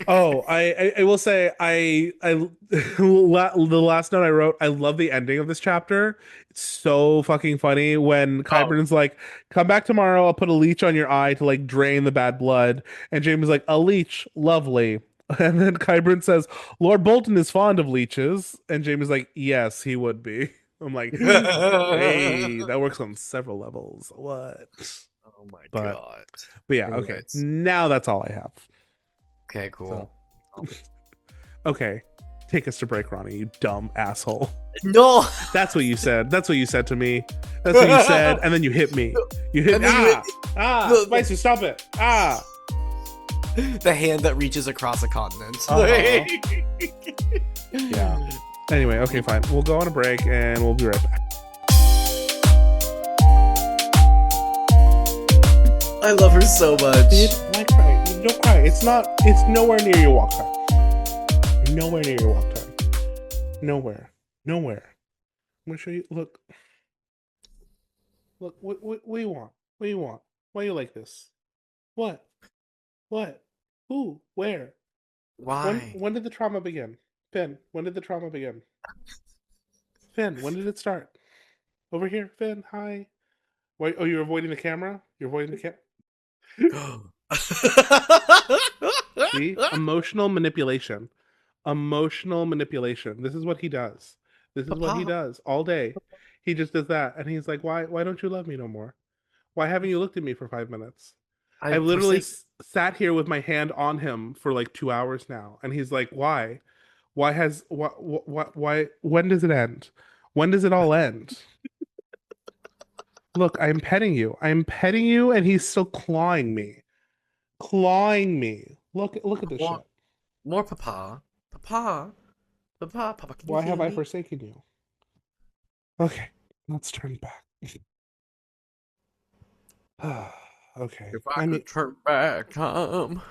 Oh, I will say the last note I wrote, I love the ending of this chapter. It's so fucking funny when Oh. Qyburn's like, "Come back tomorrow. I'll put a leech on your eye to like drain the bad blood." And Jaime is like, "A leech, lovely." And then Qyburn says, "Lord Bolton is fond of leeches," and Jaime is like, "Yes, he would be." I'm like, "Hey, that works on several levels." What? Oh my But god. but yeah, okay. Anyways. Now that's all I have. Okay, So. cool. Okay, take us to break, Rhani, you dumb asshole. No. That's what you said. That's what you said to me. That's what you said, and then you hit me. You hit And me. then you Spicer, stop it. The hand that reaches across a continent. Yeah. Anyway, okay, fine. We'll go on a break, and we'll be right back. I love her so much. Why cry? Don't cry. It's not. It's nowhere near your walk time. Nowhere near your walk time. Nowhere. Nowhere. I'm gonna show you. Look. Look. What do you want? What do you want? Why you like this? What? What? Who? Where? Why? When did the trauma begin? Finn, when did the trauma begin? Finn, when did it start? Over here, Finn, hi. Wait, oh, you're avoiding the camera? You're avoiding the camera? See? Emotional manipulation. Emotional manipulation. This is what he does. This is what he does all day. He just does that. And he's like, why don't you love me no more? Why haven't you looked at me for 5 minutes? I've literally sat here with my hand on him for like 2 hours now. And he's like, why? Why when does it end? When does it all end? Look, I'm petting you. I'm petting you, and he's still clawing me. Clawing me. Look at this shit. More Papa. Papa. Papa, can you Why hear have I me? forsaken you? Okay, let's turn back. Okay. If I could turn back time.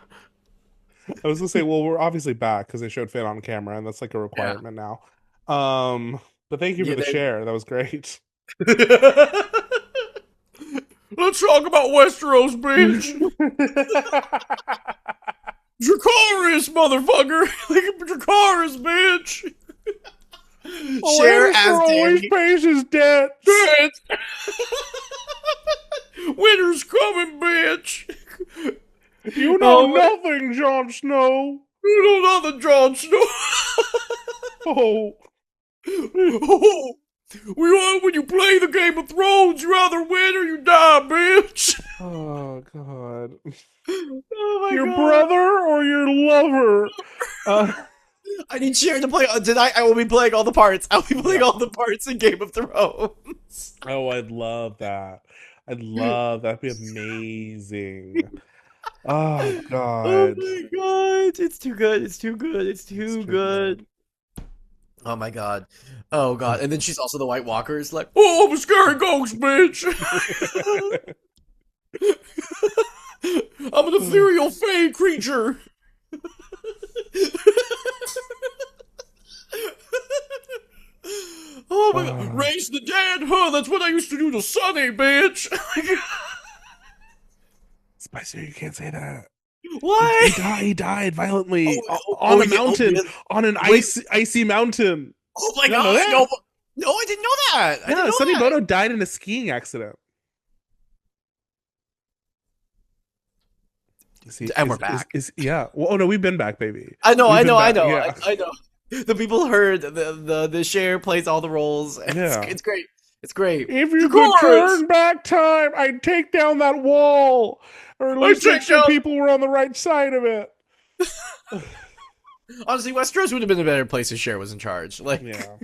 I was gonna say, well, we're obviously back because they showed Finn on camera, and that's like a requirement now. But thank you for the share. That was great. Let's talk about Westeros, bitch. Dracarys, motherfucker. Dracarys, bitch. Share as always pays his debt. Winter's coming, bitch. You know nothing, Jon Snow. You know nothing, Jon Snow. Oh. When you play the Game of Thrones, you either win or you die, bitch. Oh, God. Oh my your God. brother or your lover? I need Sharon to play. Tonight I will be playing all the parts. I will be playing all the parts in Game of Thrones. Oh, I'd love that. I'd love that. That'd be amazing. Oh, God. Oh my God. It's too good. It's too good. It's too good. Oh my God. Oh God. And then she's also the White Walkers, like, oh, I'm a scary ghost, bitch. I'm an ethereal fey creature. Oh my God. Raise the dead, huh? That's what I used to do to Sunny, bitch. Spicer, you can't say that. Why? He died violently on a mountain, on an icy mountain. Oh my God! No, I didn't know that. Yeah, Sonny Bono died in a skiing accident. See, and we're back. Yeah. Well, oh no, we've been back, baby. I know. Yeah. I know. The people heard the share plays all the roles. It's great. It's great. If you could turn back time, I'd take down that wall, or at least make sure people were on the right side of it. Honestly, Westeros would have been a better place if Cher was in charge. Like, Yeah.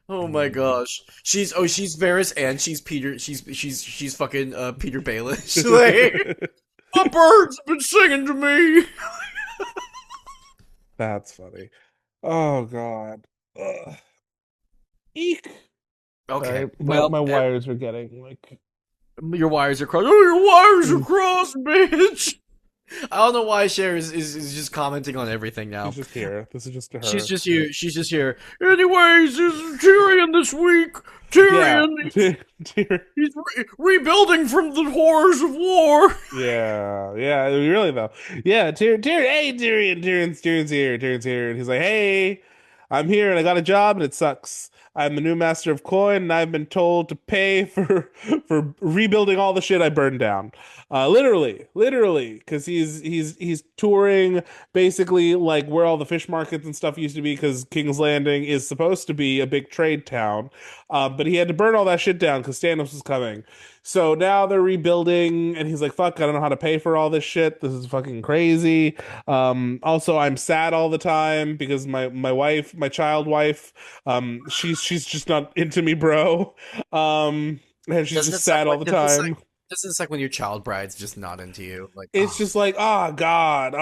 oh my Mm. gosh, she's Varys and she's Peter. She's fucking Peter Baelish. Like, my birds have been singing to me. That's funny. Oh God. Ugh. Eek. Okay, Sorry, my well, my wires are getting like your wires are crossed. Oh, your wires are crossed, bitch. I don't know why Cher is just commenting on everything she's now. just here. This is just to She's her. just here. She's just here. Anyways, this is Tyrion this week. Yeah. Tyrion, Dear. he's rebuilding from the horrors of war. Yeah, yeah, really though. Yeah, hey, Tyrion's here, and he's like, hey, I'm here, and I got a job, and it sucks. I'm the new master of coin, and I've been told to pay for for rebuilding all the shit I burned down. Literally, because he's touring basically like where all the fish markets and stuff used to be, because King's Landing is supposed to be a big trade town, but he had to burn all that shit down because Stannis was coming. So now they're rebuilding, and he's like, "Fuck, I don't know how to pay for all this shit. This is fucking crazy." Also, I'm sad all the time because my wife, my child wife, she's just not into me, bro. And she's Doesn't it just suck sad all when the doesn't it suck, time. doesn't it suck when your child bride's just not into you? Like, It's oh, just like, oh God,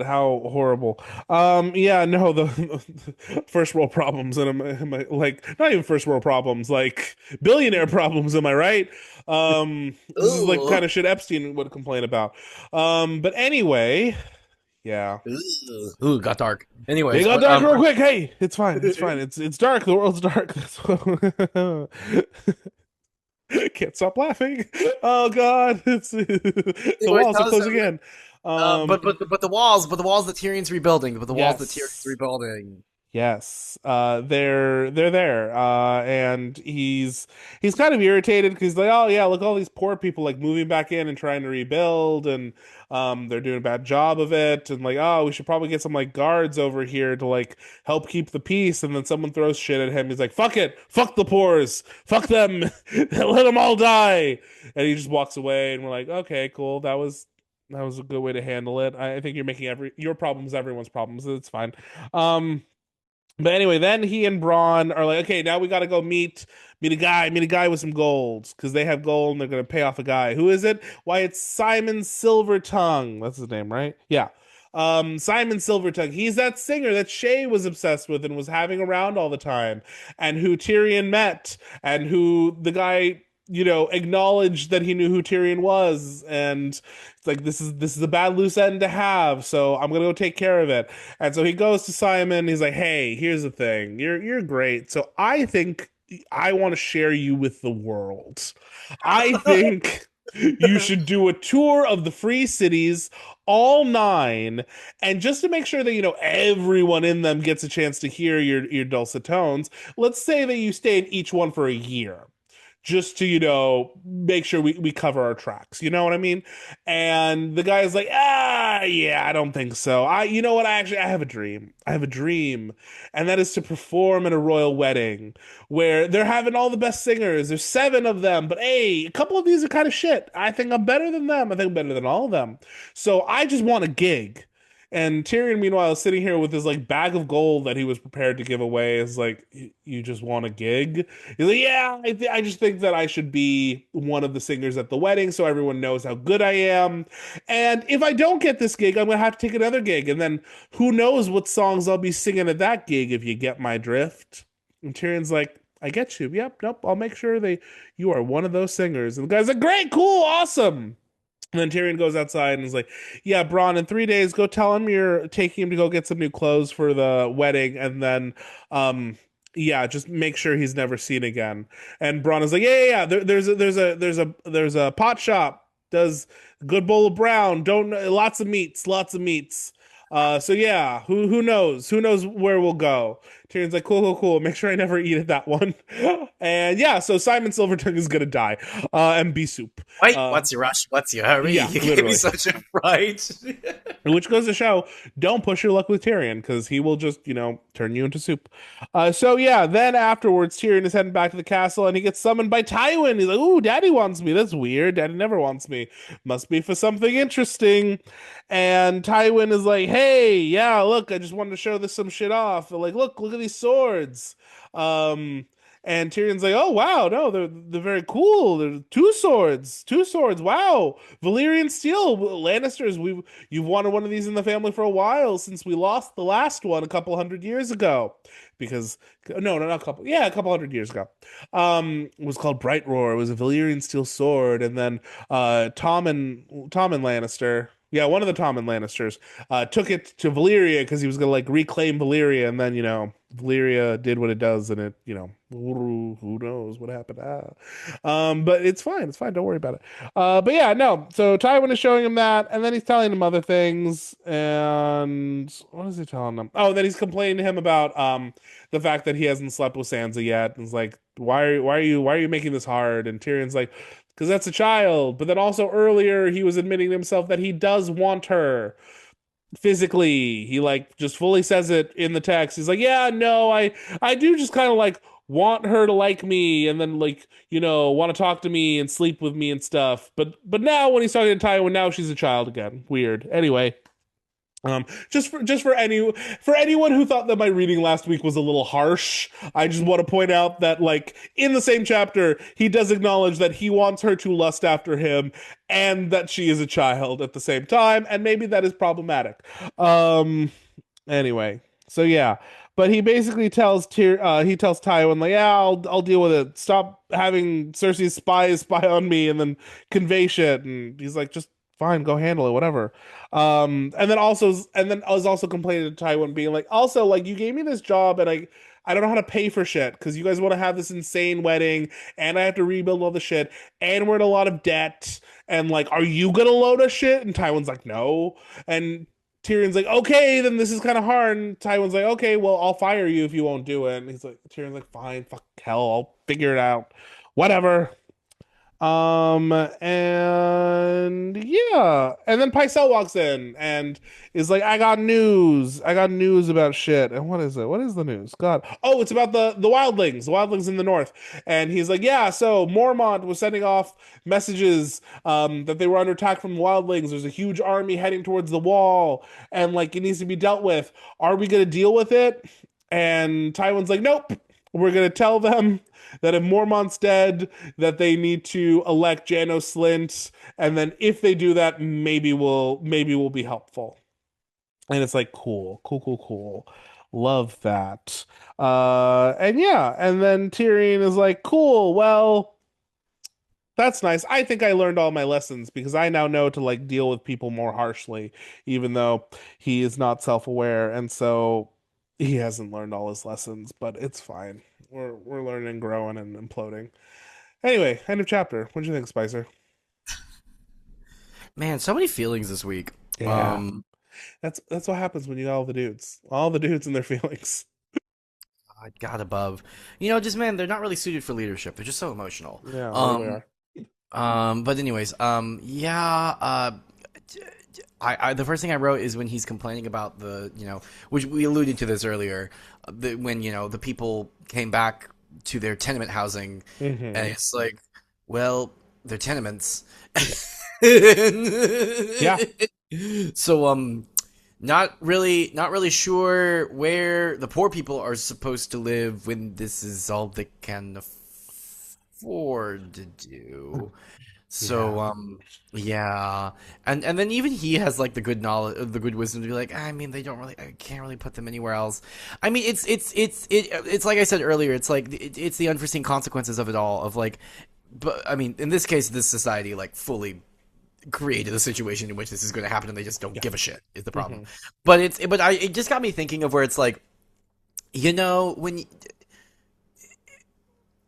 how horrible. Yeah, no, the first world problems, and like not even first world problems, like billionaire problems. Am I right? This is like ooh, kind of shit Epstein would complain about. But anyway, yeah, ooh, got dark. it Anyways, got but dark real quick. Hey, it's fine, it's fine. It's dark. The world's dark. Can't stop laughing. Oh God, it's the anyways, walls are how's closing in. Um, but the walls that Tyrion's rebuilding, but the walls that Tyrion's yes. rebuilding. Yes, they're there, and he's kind of irritated because like, oh yeah, look all these poor people like moving back in and trying to rebuild, and they're doing a bad job of it, and like, oh, we should probably get some like guards over here to like help keep the peace, and then someone throws shit at him. He's like, fuck it, fuck the poors, fuck them, let them all die, and he just walks away, and we're like, okay, cool, that was a good way to handle it. I think you're making your problems everyone's problems. It's fine. Um. But anyway, then he and Braun are like, okay, now we got to go meet a guy with some gold because they have gold and they're gonna pay off a guy. Who is it? Why, it's Simon Silvertongue. That's his name, right? Yeah. Simon Silvertongue. He's that singer that Shay was obsessed with and was having around all the time, and who Tyrion met, and who the guy, acknowledged that he knew who Tyrion was, and it's like this is a bad loose end to have, so I'm gonna go take care of it. And so he goes to Simon. He's like, "Hey, here's the thing. You're great. So I think I want to share you with the world. I think you should do a tour of the free cities, all nine, and just to make sure that everyone in them gets a chance to hear your dulcet tones. Let's say that you stay in each one for a year." Just to, make sure we cover our tracks. You know what I mean? And the guy's like, yeah, I don't think so. You know what? I have a dream. I have a dream. And that is to perform at a royal wedding where they're having all the best singers. There's seven of them, but hey, a couple of these are kind of shit. I think I'm better than them. I think I'm better than all of them. So I just want a gig. And Tyrion, meanwhile, is sitting here with his like bag of gold that he was prepared to give away. Is like, you just want a gig? He's like, yeah, I just think that I should be one of the singers at the wedding so everyone knows how good I am. And if I don't get this gig, I'm gonna have to take another gig, and then who knows what songs I'll be singing at that gig, if you get my drift. And Tyrion's like, I get you. Yep, nope. I'll make sure you are one of those singers. And the guy's like, great, cool, awesome. And then Tyrion goes outside and is like, "Yeah, Bronn, in 3 days, go tell him you're taking him to go get some new clothes for the wedding, and then, yeah, just make sure he's never seen again." And Bronn is like, "Yeah. There's a pot shop, does good bowl of brown, don't lots of meats, lots of meats. So yeah, who knows? Who knows where we'll go?" Tyrion's like, cool, cool, cool. Make sure I never eat at that one. And yeah, so Simon Silvertongue is gonna die, and be soup. Wait, Uh, what's your rush? What's your hurry? yeah, You gave me literally. such a fright. Which goes to show, don't push your luck with Tyrion because he will just, turn you into soup. So yeah, then afterwards, Tyrion is heading back to the castle and he gets summoned by Tywin. He's like, "Ooh, Daddy wants me. That's weird. Daddy never wants me. Must be for something interesting." And Tywin is like, "Hey, yeah, look, I just wanted to show this some shit off. They're like, look at these swords." Um, and Tyrion's like, "Oh wow, no, they're very cool. They're two swords. Wow, Valyrian steel, Lannisters. You've wanted one of these in the family for a while since we lost the last one a couple hundred years ago, because no, not a couple, yeah, a couple hundred years ago. It was called Bright Roar. It was a Valyrian steel sword, and then Tom and Lannister." Yeah, one of the Tom and Lannisters took it to Valyria because he was gonna like reclaim Valyria, and then Valyria did what it does, and it who knows what happened. But it's fine. It's fine. Don't worry about it. But yeah, no. So Tywin is showing him that, and then he's telling him other things. And what is he telling him? Oh, then he's complaining to him about the fact that he hasn't slept with Sansa yet. And it's like, why are you making this hard? And Tyrion's like, because that's a child. But then also earlier he was admitting to himself that he does want her physically. He like just fully says it in the text. He's like, yeah, no, I do just kind of like want her to like me and then like, want to talk to me and sleep with me and stuff. But now when he's talking to Tywin, now she's a child again. Weird. Anyway, for anyone who thought that my reading last week was a little harsh, I just want to point out that like in the same chapter, he does acknowledge that he wants her to lust after him and that she is a child at the same time, and maybe that is problematic. Anyway, so yeah. But he basically tells Tywin like, yeah, I'll deal with it. Stop having Cersei's spies spy on me and then convey shit. And he's like, just fine, go handle it, whatever. And then I was also complaining to Tywin, being like, also like you gave me this job and I don't know how to pay for shit because you guys want to have this insane wedding and I have to rebuild all the shit and we're in a lot of debt and like, are you gonna load us shit? And Tywin's like, no. And Tyrion's like, okay, then this is kind of hard. And Tywin's like, okay, well, I'll fire you if you won't do it. And Tyrion's like, fine, fuck hell, I'll figure it out. Whatever. And yeah, and then Pycelle walks in and is like, I got news about shit. And what is it? What is the news? God. Oh, it's about the wildlings in the north. And he's like, yeah, so Mormont was sending off messages that they were under attack from the wildlings. There's a huge army heading towards the wall, and like it needs to be dealt with. Are we gonna deal with it? And Tywin's like, nope. We're gonna tell them that if Mormont's dead, that they need to elect Janos Slynt, and then if they do that, maybe we'll be helpful. And it's like cool, cool, cool, cool. Love that. And yeah, and then Tyrion is like, cool, well, that's nice. I think I learned all my lessons because I now know to like deal with people more harshly, even though he is not self-aware, and so he hasn't learned all his lessons, but it's fine. We're learning, growing, and imploding. Anyway, end of chapter. What do you think, Spicer? Man, so many feelings this week. Yeah, that's what happens when you got all the dudes and their feelings. God above. Just man, they're not really suited for leadership. They're just so emotional. Yeah, they really are. But anyways, yeah, I the first thing I wrote is when he's complaining about which we alluded to this earlier, when the people came back to their tenement housing, and Hmm. it's like, well, they're tenements. Yeah. So not really sure where the poor people are supposed to live when this is all they can afford to do. So Yeah. yeah, and then even he has like the good knowledge, the good wisdom to be like, I mean, I can't really put them anywhere else. I mean, it's like I said earlier, it's like it's the unforeseen consequences of it all, of like, but I mean, in this case, this society like fully created a situation in which this is going to happen, and they just don't Yeah. give a shit is the problem. Hmm. It just got me thinking of where it's like, when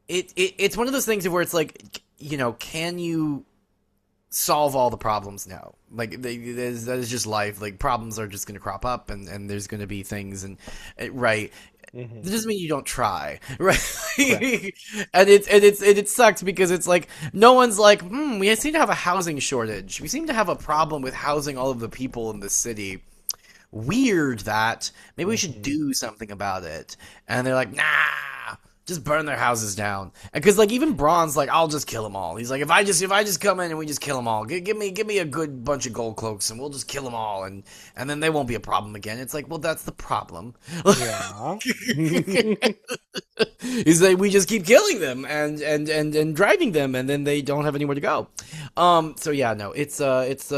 it's one of those things of where it's like, can you solve all the problems now? Like that is just life. Like problems are just going to crop up, and there's going to be things, and right. That Hmm. doesn't mean you don't try, right? Correct. And it sucks because it's like no one's like, we seem to have a housing shortage. We seem to have a problem with housing all of the people in the city. Weird that maybe we should Hmm. do something about it. And they're like, nah, just burn their houses down. Because like even Braun's like, I'll just kill them all. He's like, if I just come in and we just kill them all, give me a good bunch of gold cloaks and we'll just kill them all and then they won't be a problem again. It's like, well, that's the problem. Yeah. Is that we just keep killing them and driving them and then they don't have anywhere to go. So yeah, no, it sucks.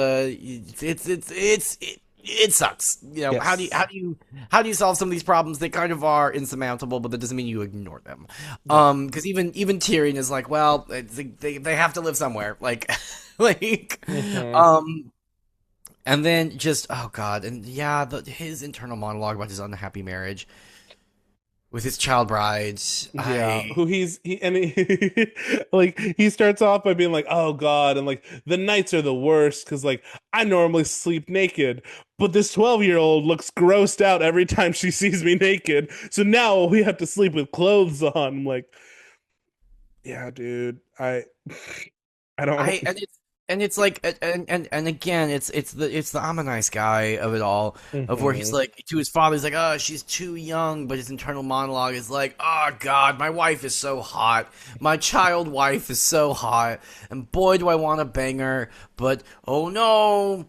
You know, Yes. how do you solve some of these problems? They kind of are insurmountable, but that doesn't mean you ignore them. Yeah. Because even Tyrion is like, well, they have to live somewhere, like like Hmm. um and then just oh god, and yeah, his internal monologue about his unhappy marriage with his child brides. Yeah, who he and he, like he starts off by being like, "Oh God," and like the nights are the worst because like I normally sleep naked, but this 12-year-old looks grossed out every time she sees me naked, so now we have to sleep with clothes on. I'm like, yeah, dude, I don't. I and it's like and again it's the I'm a nice guy of it all of where he's Hmm. like to his father he's like oh she's too young but his internal monologue is like oh god my wife is so hot my child wife is so hot and boy do I want to bang her but oh no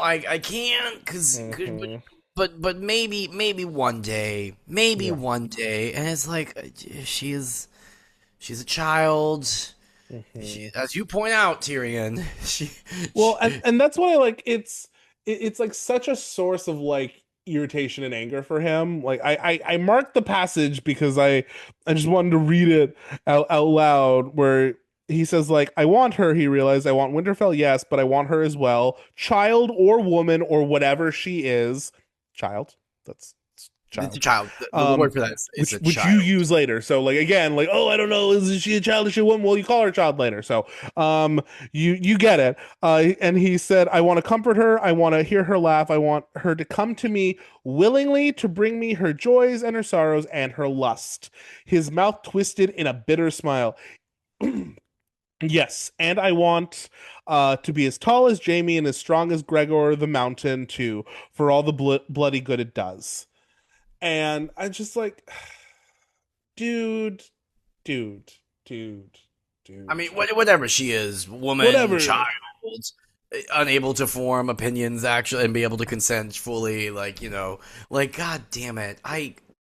I can't Hmm. but maybe Yeah. one day and it's like she's a child Hmm. as you point out, Tyrion, Well, she and that's why like it's like such a source of like irritation and anger for him. Like I marked the passage because I just wanted to read it out loud where he says like I want her, he realized I want Winterfell, yes, but I want her as well, child or woman or whatever she is, child. That's it's a child. child. The word for that is a Which you child. use later. So like again, like oh I don't know, is she a child? Is she a woman? Well, you call her a child later. So you get it. And he said, I want to comfort her. I want to hear her laugh. I want her to come to me willingly to bring me her joys and her sorrows and her lust. His mouth twisted in a bitter smile. Yes, and I want to be as tall as Jaime and as strong as Gregor the Mountain too, for all the bloody good it does. And I just like, dude, dude, dude, I mean, dude. whatever she is, woman, Whatever. child, unable to form opinions actually and be able to consent fully, like god damn it,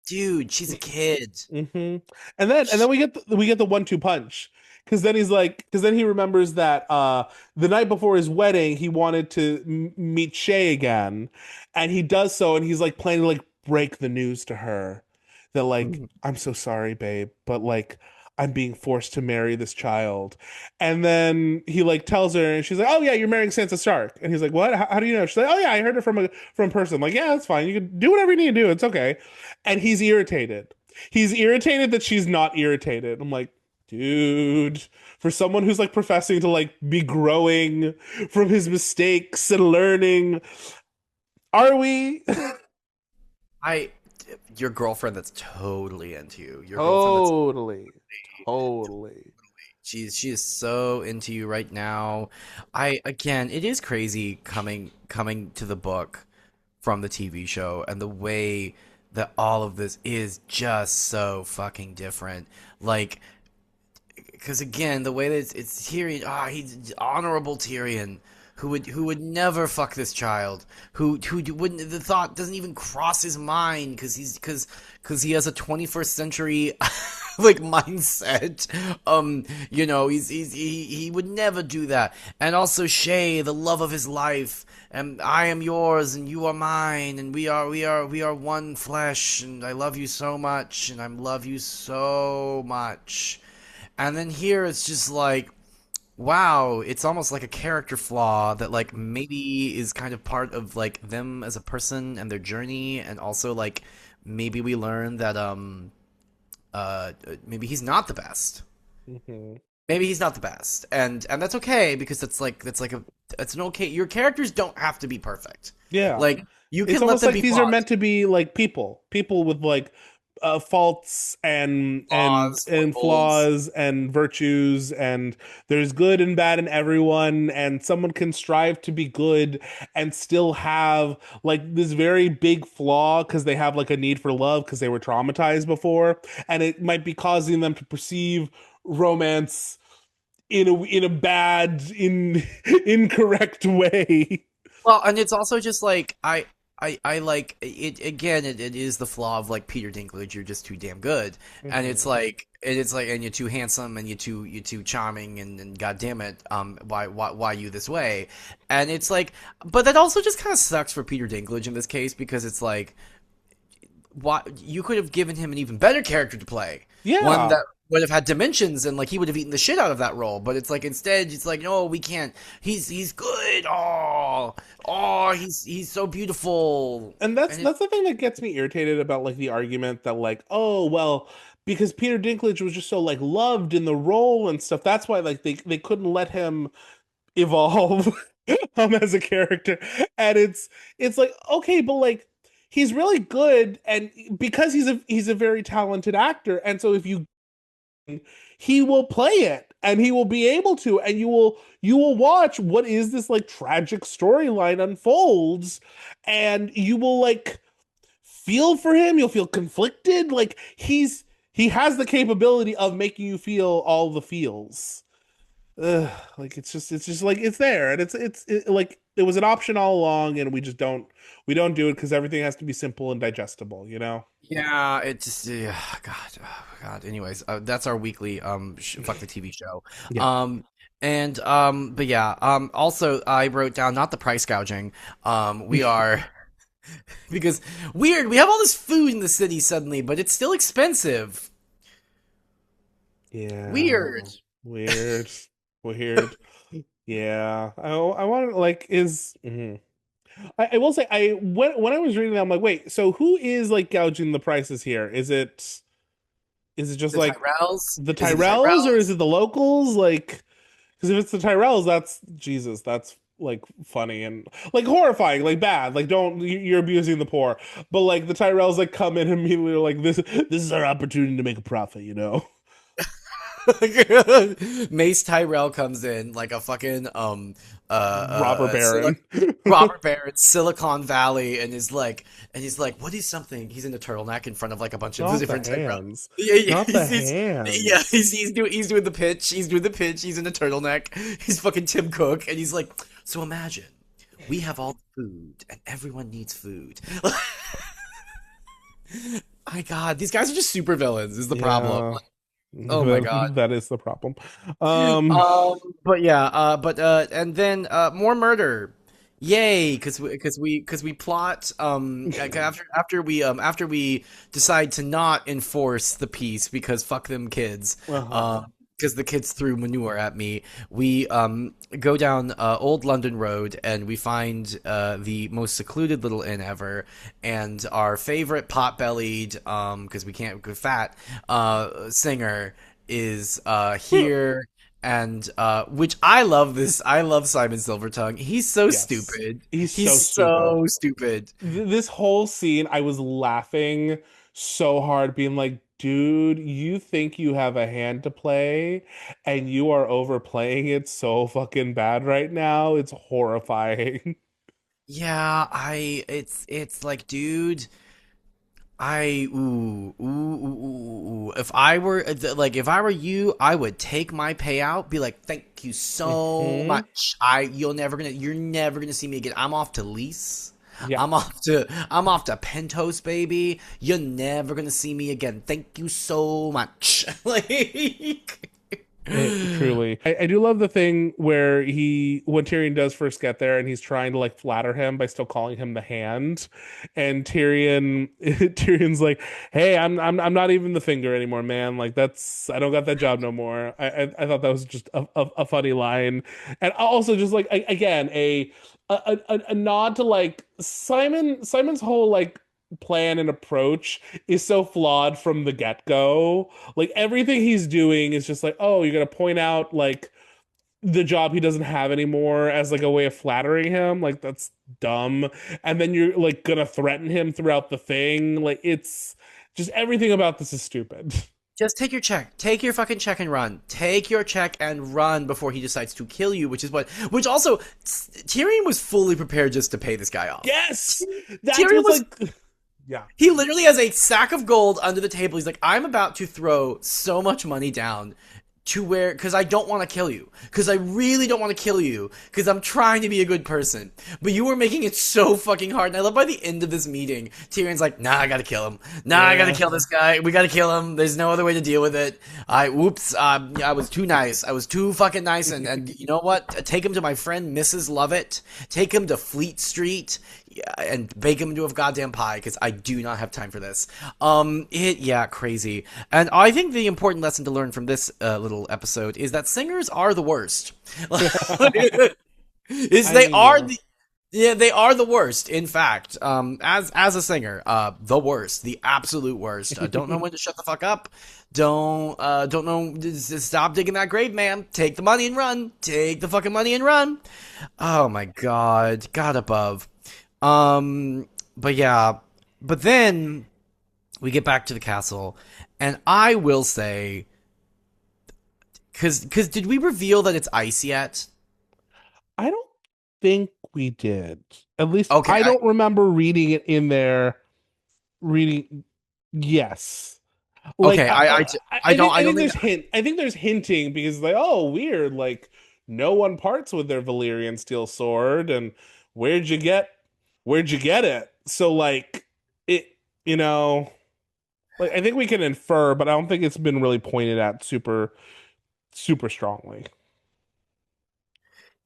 dude, she's a kid. Hmm. And then we get the 1-2 punch because then he's like because then he remembers that the night before his wedding he wanted to meet Shay again, and he does so, and he's like planning to like break the news to her that like I'm so sorry, babe, but like I'm being forced to marry this child. And then he like tells her, and she's like, "Oh yeah, you're marrying Sansa Stark." And he's like, "What? How do you know?" She's like, "Oh yeah, I heard it from a person." I'm like, yeah, that's fine. You can do whatever you need to do. It's okay. And he's irritated. He's irritated that she's not irritated. I'm like, dude, for someone who's like professing to like be growing from his mistakes and learning, are we? I your girlfriend that's totally into you. Your girlfriend that's Totally. Totally. she is so into you right now. I again, it is crazy coming to the book from the TV show and the way that all of this is just so fucking different. Like, because again, the way that it's Tyrion, he's honorable Tyrion, who would never fuck this child, who wouldn't the thought doesn't even cross his mind because he has a 21st century like mindset. He would never do that. And also Shay, the love of his life, and I am yours and you are mine, and we are one flesh, and I love you so much, and I love you so much. And then here it's just like, wow, it's almost like a character flaw that like maybe is kind of part of like them as a person and their journey, and also like maybe we learn that maybe he's not the best. Hmm. Maybe he's not the best, and that's okay because it's an okay. Your characters don't have to be perfect. Yeah. Like You It's can let almost them like be these are flaws. meant to be like people with like faults and Flaws, foibles. flaws and virtues, and there's good and bad in everyone, and someone can strive to be good and still have like this very big flaw because they have like a need for love because they were traumatized before, and it might be causing them to perceive romance in a bad incorrect way. Well, and it's also just like I like it again. It is the flaw of like Peter Dinklage. You're just too damn good, and Mhm. it's like, and you're too handsome, and you're too charming, and God damn it, why you this way? And it's like, but that also just kind of sucks for Peter Dinklage in this case because it's like, why you could have given him an even better character to play, one Yeah. that would have had dimensions and like he would have eaten the shit out of that role. But it's like instead, it's like no, we can't. He's good. Oh, he's so beautiful. And that's And it, the thing that gets me irritated about like the argument that like, oh well, because Peter Dinklage was just so like loved in the role and stuff, that's why like they couldn't let him evolve as a character. And it's like, okay, but like he's really good, and because he's a very talented actor, and so if you he will play it and he will be able to, and you will watch what is this like tragic storyline unfolds, and you will like feel for him, you'll feel conflicted, like he has the capability of making you feel all the feels. Like it's just like it's there, and like it was an option all along, and we don't do it because everything has to be simple and digestible, you know. yeah, it just God, oh, God. Anyways, that's our weekly fuck the TV show. Yeah. Um but yeah, also I wrote down not the price gouging. We are because weird, we have all this food in the city suddenly, but it's still expensive. Yeah. Weird. Weird. Weird. Yeah. I want to like is I will say I when I was reading that, I'm like, wait, so who is like gouging the prices here? Is it just The like Tyrells? the Is it the Tyrells, or is Tyrells? it the locals? Like, because if it's the Tyrells, that's Jesus, that's like funny and like horrifying, like bad. Like, don't you're abusing the poor. But like the Tyrells like come in and immediately are like this is our opportunity to make a profit, you know? Mace Tyrell comes in like a fucking Robber Baron. Robert Barrett, Silicon Valley, and he's like, what is something? He's in a turtleneck in front of like a bunch of Not the different Tyrell. hands. Yeah, yeah, Not the hands. he's doing the pitch. He's doing the pitch. He's in a turtleneck. He's fucking Tim Cook, and he's like, so imagine we have all the food, and everyone needs food. My God, these guys are just super villains. Is the problem? Yeah. Oh my God. That is the problem. Um But yeah, and then more murder. Yay, because we plot like, after we decide to not enforce the peace because fuck them kids. uh-huh. Because the kids threw manure at me. We go down Old London Road and we find the most secluded little inn ever, and our favorite pot-bellied because we can't go fat singer is here, and which I love this. I love Simon Silvertongue. He's so Yes. stupid. He's He's so stupid. so stupid. This whole scene, I was laughing so hard, being like, dude, you think you have a hand to play, and you are overplaying it so fucking bad right now. It's horrifying. Yeah, it's like, dude. I ooh. If I were like if I were you, I would take my payout, be like, thank you so Hmm. much. You're never gonna see me again. I'm off to lease. Yeah. I'm off to Pentos, baby. You're never gonna see me again. Thank you so much. Like Truly, I do love the thing where when Tyrion does first get there and he's trying to like flatter him by still calling him the Hand, and Tyrion's like, "Hey, I'm not even the finger anymore, man. Like I don't got that job no more." I thought that was just a funny line, and also just like again a nod to like Simon's whole like plan and approach is so flawed from the get-go. Like everything he's doing is just like, oh, you're gonna point out like the job he doesn't have anymore as like a way of flattering him. Like that's dumb. And then you're like gonna threaten him throughout the thing. Like it's just everything about this is stupid. Just take your check. Take your fucking check and run. Take your check and run before he decides to kill you, which also, Tyrion was fully prepared just to pay this guy off. Yes, that's Tyrion what's was, like. Yeah, he literally has a sack of gold under the table. He's like, I'm about to throw so much money down to where, because I don't want to kill you. Because I really don't want to kill you. Because I'm trying to be a good person. But you were making it so fucking hard. And I love by the end of this meeting, Tyrion's like, nah, I gotta kill him. Nah, I gotta kill this guy. We gotta kill him. There's no other way to deal with it. Whoops, I was too nice. I was too fucking nice. And you know what? Take him to my friend Mrs. Lovett. Take him to Fleet Street. And bake him into a goddamn pie, because I do not have time for this. Crazy. And I think the important lesson to learn from this little episode is that singers are the worst. They are the worst. In fact, as a singer, the worst, the absolute worst. Don't know when to shut the fuck up. Don't know. Just stop digging that grave, man. Take the money and run. Take the fucking money and run. Oh my god, God above. But yeah, but then we get back to the castle, and I will say, cause did we reveal that it's ice yet? I don't think we did. At least Okay, I don't remember reading it in there. Reading, yes. Like okay, I don't, think I don't there's think, hint. I think there's hinting because like, oh, weird. Like no one parts with their Valyrian steel sword, and where'd you get it? So like it, you know, like I think we can infer, but I don't think it's been really pointed at super strongly.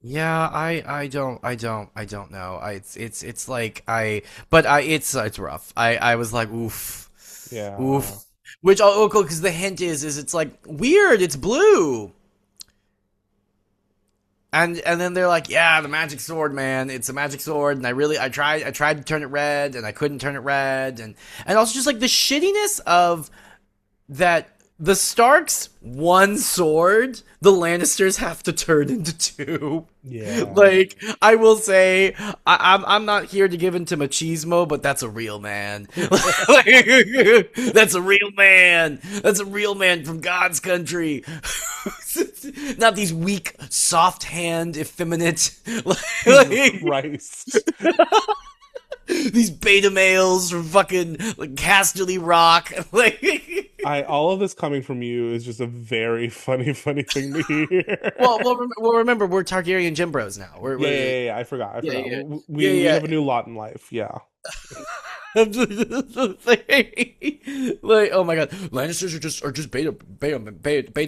yeah, I don't know. It's like but it's rough. I was like, oof, Yeah. oof. Which, oh, cool, because the hint is it's like weird. It's blue. And then they're like, yeah, the magic sword, man. It's a magic sword, and I tried to turn it red, and I couldn't turn it red, and also just like the shittiness of that. The Starks one sword, the Lannisters have to turn into two. Yeah. Like, I will say, I'm not here to give into machismo, but that's a real man. That's a real man. That's a real man from God's country. Not these weak, soft hand, effeminate, Christ. these beta males from fucking like Casterly Rock. All of this coming from you is just a very funny thing to hear. Remember, we're Targaryen Gym Bros now. Yeah. I forgot. Yeah, yeah. We Yeah. have a new lot in life. Yeah. Like, oh my god, Lannisters are just beta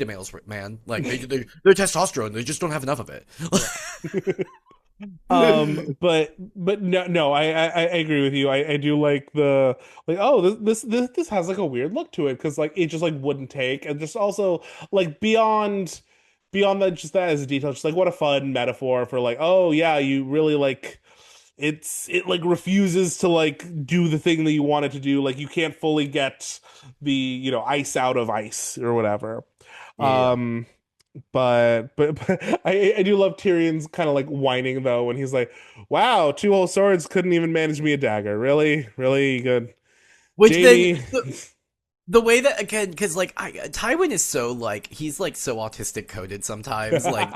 males, man. Like they're testosterone. They just don't have enough of it. But no, I agree with you. I do like the like, oh, this has like a weird look to it because like it just like wouldn't take, and just also like beyond that, just that as a detail, just like what a fun metaphor for like, oh yeah, you really like it like refuses to like do the thing that you want it to do. Like you can't fully get the, you know, ice out of ice or whatever. Yeah. Um but I do love Tyrion's kind of like whining though when he's like, "Wow, two whole swords couldn't even manage me a dagger. Really good, Which then Jaime." the way that, again, because like Tywin is so like he's like so autistic coded sometimes, like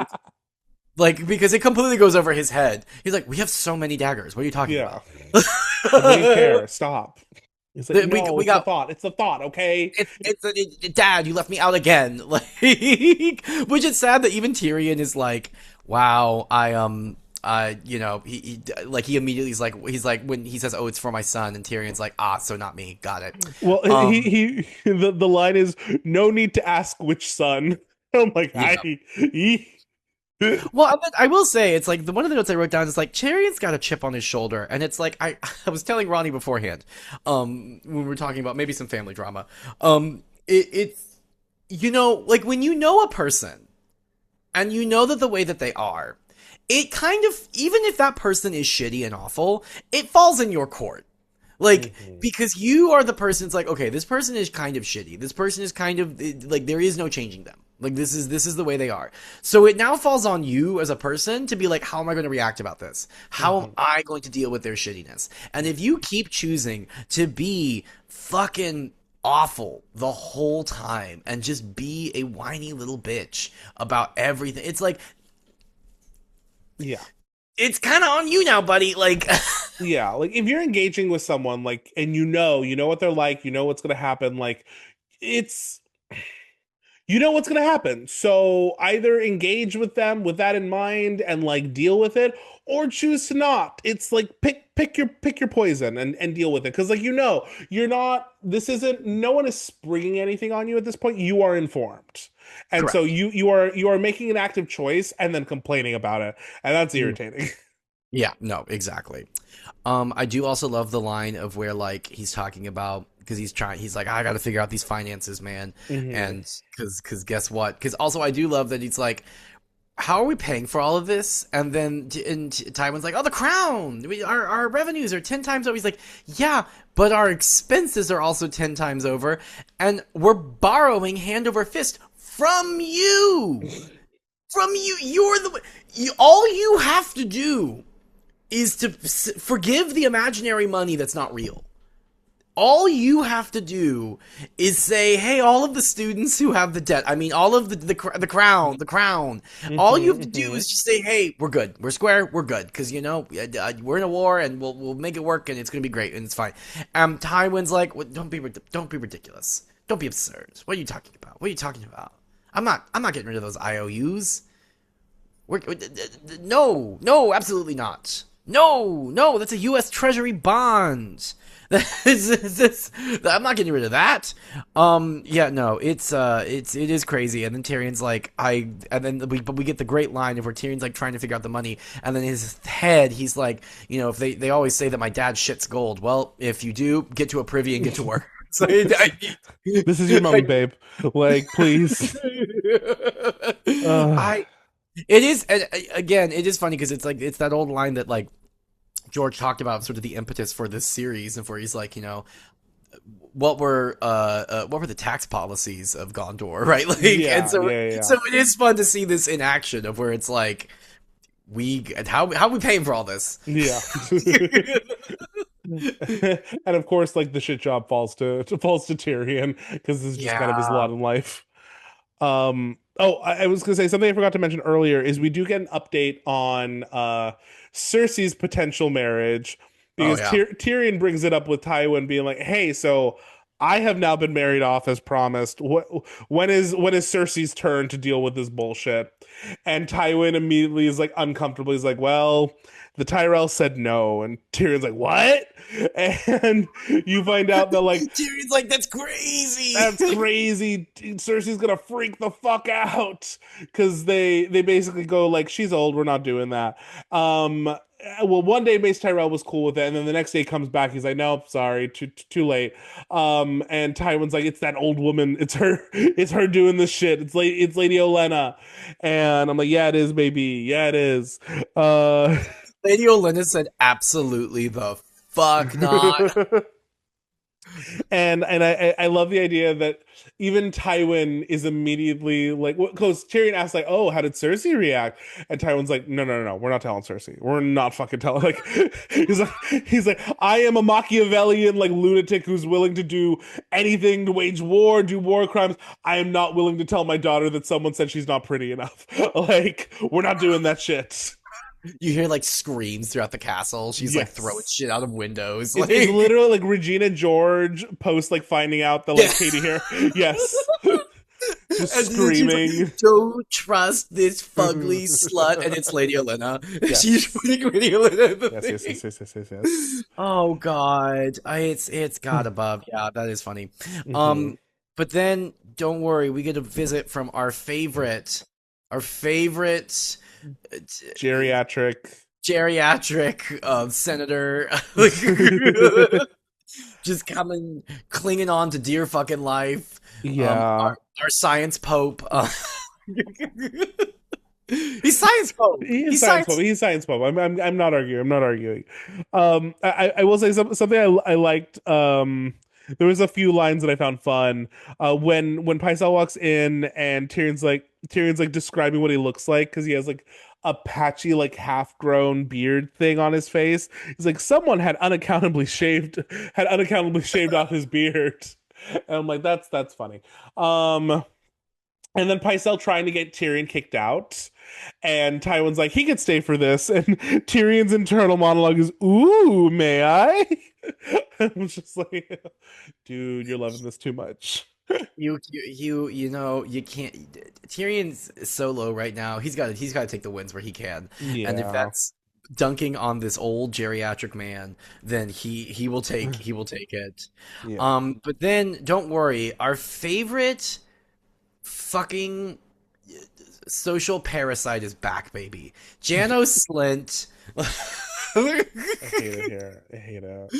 because it completely goes over his head. He's like, we have so many daggers. What are you talking Yeah, about? what do you care? Stop. He's like, no, We it's the got thought. It's the thought. Okay. Dad, you left me out again. Like, which is sad that even Tyrion is like, wow, you know, he immediately he's like when he says, oh, it's for my son, and Tyrion's like, ah, so not me, got it. Well, the line is no need to ask which son. I'm like, Yeah. I. Well, I will say, it's like one of the notes I wrote down is like Tyrion's got a chip on his shoulder, and it's like I was telling Rhani beforehand, when we were talking about maybe some family drama, it's, you know, like when you know a person, and you know that the way that they are, it kind of, even if that person is shitty and awful, it falls in your court. Like, because you are the person, it's like, okay, this person is kind of shitty. This person is kind of, like, there is no changing them. Like this is the way they are. So it now falls on you as a person to be like, how am I going to react about this? How am Mhm. I going to deal with their shittiness? And if you keep choosing to be fucking awful the whole time and just be a whiny little bitch about everything, it's like Yeah. it's kind of on you now, buddy. Like, Yeah, like if you're engaging with someone like and you know what they're like, you know what's going to happen, like it's you know what's going to happen. So either engage with them with that in mind and like deal with it, or choose to not. It's like pick your poison and deal with it, because like you're not, this isn't, no one is springing anything on you at this point. You are informed, and so correct. you are making an active choice and then complaining about it, and that's irritating. Yeah, no, exactly. I do also love the line of where like he's talking about because he's like I got to figure out these finances, man, Hmm. and because guess what? Because also I do love that he's like, how are we paying for all of this? And then Tywin's like, oh, the crown, our revenues are 10 times over. He's like, yeah, but our expenses are also 10 times over, and we're borrowing hand over fist from you, from you. You're the all you have to do is to forgive the imaginary money that's not real. All you have to do is say, "Hey, all of the students who have the debt. I mean, all of the crown. All you have to do Hmm. is just say, "Hey, we're good. We're square. We're good." Because we're in a war, and we'll make it work, and it's gonna be great, and it's fine. Tywin's like, well, don't be ridiculous. Don't be absurd. What are you talking about? What are you talking about? I'm not getting rid of those IOUs. No, absolutely not. No, that's a U.S. Treasury bond. I'm not getting rid of that. Yeah, no, it is crazy. And then Tyrion's like, and then we get the great line of where Tyrion's like trying to figure out the money, and then in his head, he's like, if they always say that my dad shits gold. Well, if you do, get to a privy and get to work. So This is your moment, babe. Like, please. Uh, I it is and again, it is funny because it's like it's that old line that like George talked about sort of the impetus for this series and for he's like, what were the tax policies of Gondor, right? Like and yeah, so yeah, yeah. so it is fun to see this in action of where it's like how are we paying for all this? Yeah. And of course, like the shit job falls to Tyrion, because this is just kind of his lot Yeah. in life. Oh, I was gonna say something I forgot to mention earlier is we do get an update on Cersei's potential marriage, Oh because yeah. Tyrion brings it up with Tywin being like, "Hey, so I have now been married off as promised. When is Cersei's turn to deal with this bullshit?" And Tywin immediately is like uncomfortable. He's like, "Well, the Tyrell said no," and Tyrion's like, "What?" And you find out that like Tyrion's like, that's crazy. that's crazy. Cersei's gonna freak the fuck out, because they basically go like, she's old, we're not doing that. Well, one day Mace Tyrell was cool with it, and then the next day he comes back, he's like, nope, sorry, too late. And Tywin's like, it's that old woman, it's her doing this shit. It's Lady Olenna. And I'm like, yeah, it is, baby, yeah, it is. uh Lady Olenna said absolutely the fuck not. and I love the idea that even Tywin is immediately like, because Tyrion asks like, "Oh, how did Cersei react?" And Tywin's like, "No, we're not telling Cersei. We're not fucking telling." Like, he's like, "I am a Machiavellian like lunatic who's willing to do anything to wage war, do war crimes. I am not willing to tell my daughter that someone said she's not pretty enough. Like, we're not doing that shit." You hear like screams throughout the castle. She's like throwing Yes. shit out of windows. It's Like, literally like Regina George post like finding out that yeah. like Katie here. Yes. Just And then she's like, screaming. don't trust this fugly slut. And it's Lady Olenna. She's Yes. putting Lady Olenna in the Yes, yes, thing. yes, yes, yes, yes, yes. Oh God. It's God above. Yeah, that is funny. Hmm. But then don't worry, we get a visit from our favorite Geriatric. geriatric senator just coming clinging on to dear fucking life. Yeah. Our science pope. He's science pope. He is He's science pope. science. He's science pope. I'm not arguing. I'm not arguing. I will say something I liked. there was a few lines that I found fun. When Pycelle walks in and Tyrion's like describing what he looks like because he has like a patchy like half-grown beard thing on his face. He's like someone had unaccountably shaved off his beard. And I'm like that's funny. Um and then Pycelle trying to get Tyrion kicked out. And Tywin's like, he could stay for this. And Tyrion's internal monologue is, ooh, may I? I was just like, dude, you're loving this too much. You can't. Tyrion's so low right now. He's got to take the wins where he can, and if Yeah. that's dunking on this old geriatric man, then he will take it. Yeah. But then don't worry, our favorite fucking social parasite is back, baby. Janos Slint I hate it here. I hate it.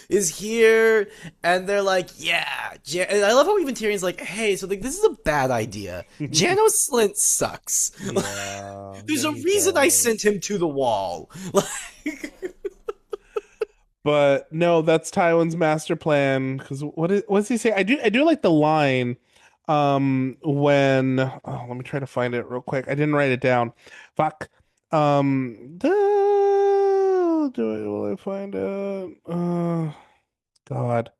is here, and they're like, yeah. And I love how even Tyrion's like, hey, so like this is a bad idea. Janos Slint sucks. Yeah. There's Yeah, a he reason I sent does. him to the wall. Like, But no, that's Tywin's master plan. Because what does he say? I do like the line. When let me try to find it real quick. I didn't write it down. Fuck. Will I find it? God.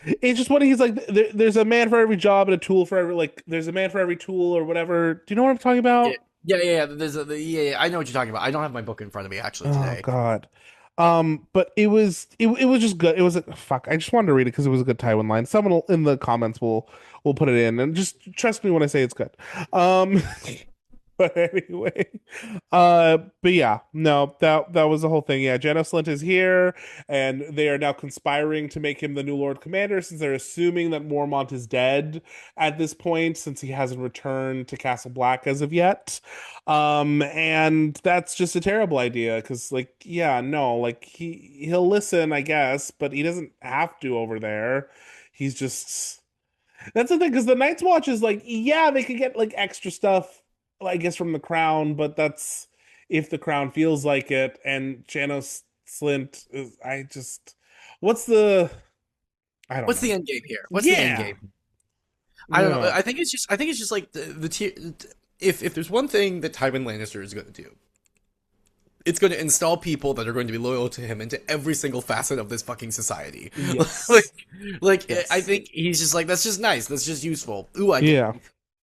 It's just what he's like. There's a man for every job and a tool for every like. There's a man for every tool or whatever. Do you know what I'm talking yeah, about? yeah. Yeah. I know what you're talking about. I don't have my book in front of me actually Oh today. God. But it was just good. It was a fuck. I just wanted to read it because it was a good Tywin line. Someone in the comments will put it in, and just trust me when I say it's good. Um, but anyway, but yeah, no, that was the whole thing. Yeah, Janos Slint is here, and they are now conspiring to make him the new Lord Commander since they're assuming that Mormont is dead at this point, since he hasn't returned to Castle Black as of yet. And that's just a terrible idea because, like, yeah, no, like he'll listen, I guess, but he doesn't have to over there. He's just that's the thing because the Night's Watch is like, yeah, they could get like extra stuff, I guess, from the Crown, but that's if the Crown feels like it. And Janos Slint is, what's the, I don't What's the know. end game here? What's the end Yeah, game? I don't know. no, I think it's just like if there's one thing that Tywin Lannister is going to do, it's going to install people that are going to be loyal to him into every single facet of this fucking society. like, yes, I yes, think he's just like, that's just nice. That's just useful. Ooh, I get. yeah.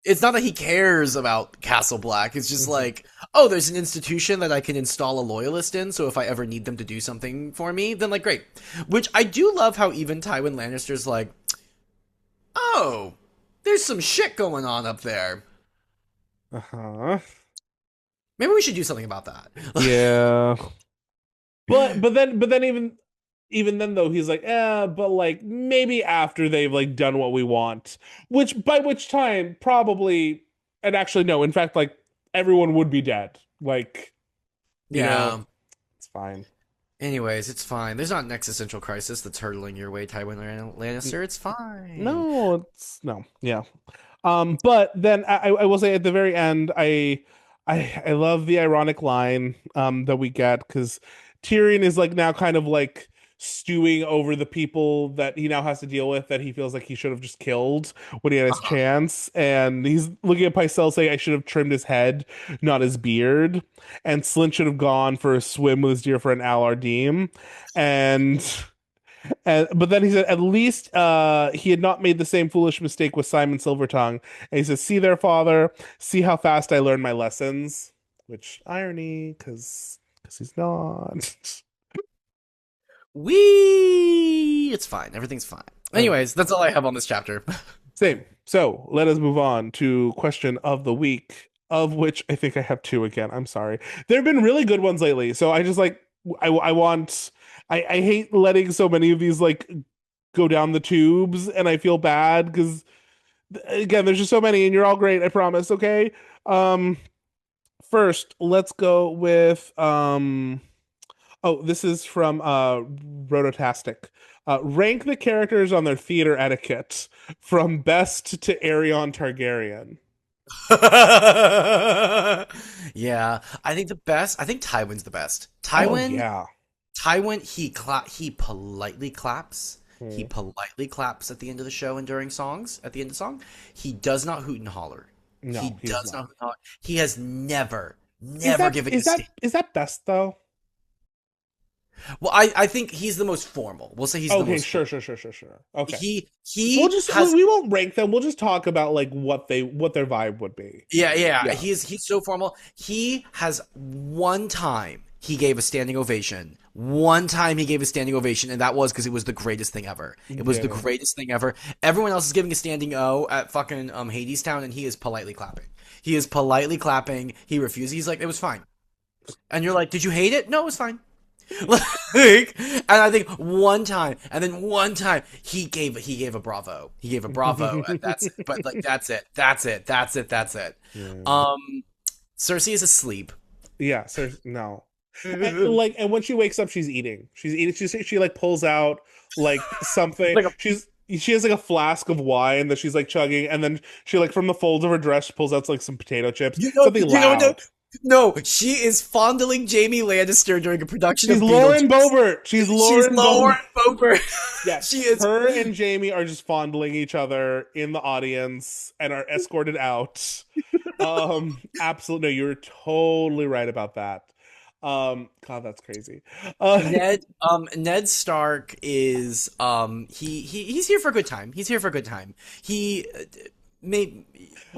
It's not that he cares about Castle Black. It's just Mhm. like, oh, there's an institution that I can install a loyalist in. So if I ever need them to do something for me, then like, great. Which I do love how even Tywin Lannister's like, oh, there's some shit going on up there. Uh-huh. Maybe we should do something about that. Yeah. But then even then though he's like, but like maybe after they've like done what we want, which by which time probably, and actually no, in fact, like everyone would be dead. Like, you know, Yeah. it's fine. Anyways, it's fine. There's not an existential crisis that's hurtling your way, Tywin N- Lannister. It's fine. No, it's no, yeah. But then I will say at the very end, I love the ironic line that we get because Tyrion is like now kind of like stewing over the people that he now has to deal with that he feels like he should have just killed when he had his Uh-huh. chance. And he's looking at Pycelle saying, I should have trimmed his head, not his beard. And Slint should have gone for a swim with his dear friend Al-Ardim. And but then he said, at least he had not made the same foolish mistake with Simon Silvertongue. And he says, see there, father, see how fast I learned my lessons. Which irony, because he's not. It's fine. Everything's fine. Okay, Anyways, that's all I have on this chapter. same. So let us move on to question of the week, of which I think I have two again. I'm sorry. There have been really good ones lately. So I just like, I want, I hate letting so many of these like go down the tubes and I feel bad because again, there's just so many, and you're all great. I promise. Okay. Um, First, let's go with Oh, this is from Rototastic. Rank the characters on their theater etiquette from best to Aerion Targaryen. Yeah, I think the best. I think Tywin's the best. Oh Tywin, yeah. Tywin, he politely claps. He Hmm. politely claps at the end of the show and during songs, at the end of the song. He does not hoot and holler. He No, he does does not not. hoot and holler. He has never, Is never that given is a that stand. is that best though? Well, I think he's the most formal. We'll say he's the Okay, most sure, formal. sure, sure, sure, sure. Okay. He has We won't rank them. We'll just talk about like what their vibe would be. yeah, yeah. Yeah. He's so formal. He has one time he gave a standing ovation. One time he gave a standing ovation, and that was because it was the greatest thing ever. It was the Yeah. greatest thing ever. Everyone else is giving a standing O at fucking Hades Town, and he is politely clapping. He is politely clapping. He refuses. He's like, it was fine. And you're like, did you hate it? No, it was fine. Like, and I think one time, and then one time he gave a bravo. He gave a bravo, and that's it. But like that's it. That's it. That's it. That's it. Yeah. Um, Cersei is asleep. Yeah, so no. And when she wakes up, she's eating. She's eating. She like pulls out like something. Like a She has like a flask of wine that she's like chugging, and then she like from the folds of her dress she pulls out like some potato chips, something no, loud. no, she is fondling Jaime Lannister during a production She's of Lauren Beetlejuice. Boebert. She's She's Lauren Lauren Boebert. Boebert. Yes, She is. her and Jamie are just fondling each other in the audience and are escorted out. Absolutely, no, you're totally right about that. God, that's crazy. Uh, Ned Stark is he's here for a good time. He's here for a good time. He may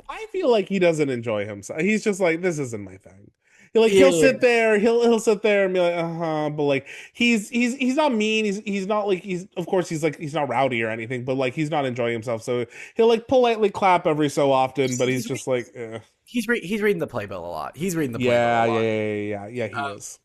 I feel like he doesn't enjoy himself. He's just like, this isn't my thing. He'll yeah. sit there, he'll sit there and be like, but like he's not mean. He's not like he's of course he's like he's not rowdy or anything, but like he's not enjoying himself. So he'll like politely clap every so often, but he's just like, eh. He's reading the playbill a lot. He's reading the playbill a Yeah, yeah, lot. yeah, yeah, yeah, yeah, he is.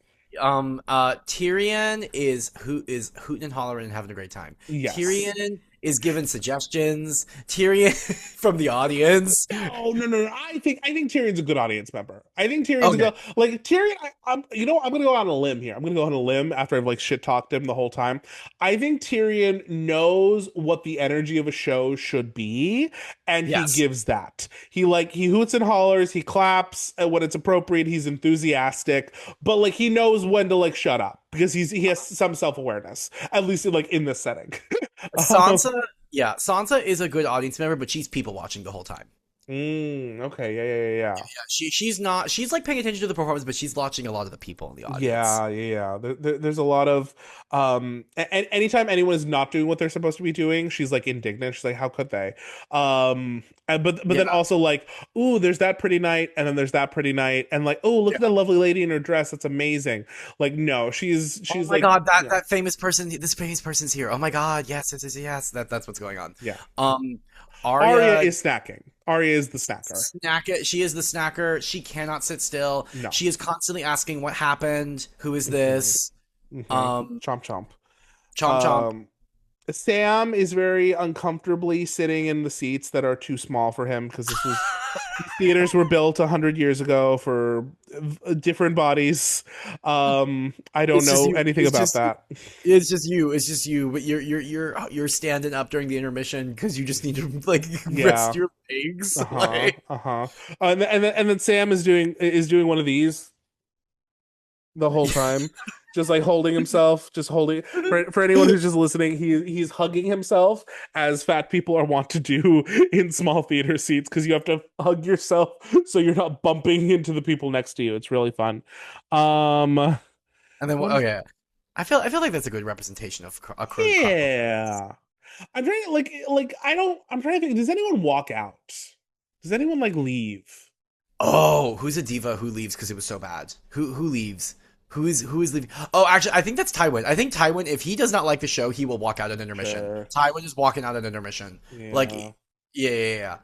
Tyrion is hooting and hollering and having a great time. Yes. Tyrion is giving suggestions. Tyrion from the audience. No, no, no, no. I think Tyrion's a good audience member. I think Tyrion's a Okay. good like Tyrion. I'm gonna go on a limb here. I'm gonna go on a limb after I've like shit talked him the whole time. I think Tyrion knows what the energy of a show should be, and he Yes. gives that. He hoots and hollers, he claps when it's appropriate. He's enthusiastic, but like he knows when to like shut up because he has some self awareness, at least in this setting. Um, Sansa, yeah, Sansa is a good audience member, but she's people watching the whole time. okay, yeah, yeah, yeah. Yeah, she's not she's like paying attention to the performance, but she's watching a lot of the people in the audience. Yeah, yeah. There's a lot of anytime anyone is not doing what they're supposed to be doing, she's like indignant. She's like, how could they? But then Yeah. also like, ooh, there's that pretty night, and then there's that pretty night, and like, oh, look Yeah. at that lovely lady in her dress. That's amazing. Like, no, Oh she's my like, God, yeah, that famous person, this famous person's here. Oh my God, yes, yes, yes, yes. That's what's going on. yeah. Um, Arya Arya is snacking. Arya is the snacker. She is the snacker. She cannot sit still. No. She is constantly asking what happened. Who is Hmm. this? Hmm. Um, Chomp chomp. chomp chomp. Um, Sam is very uncomfortably sitting in the seats that are too small for him because these theaters were built 100 years ago for different bodies. I don't It's just know you. anything about that. It's just you. It's just you. But you're standing up during the intermission because you just need to like rest Yeah. your legs. Uh-huh. Like Uh-huh. And then Sam is doing one of these the whole time, just like holding himself, just holding for anyone who's just listening, he's hugging himself as fat people are wont to do in small theater seats because you have to hug yourself so you're not bumping into the people next to you. It's really fun. Um, and then what is, okay, I feel like that's a good representation of a current crop of fans. yeah. I'm trying to I'm trying to think, does anyone walk out? Does anyone like leave? Oh, who's a diva who leaves because it was so bad? Who leaves? Who is leaving? Oh, actually, I think that's Tywin. I think Tywin, if he does not like the show, he will walk out at intermission. Sure. Tywin is walking out at intermission. Like, Yeah. yeah.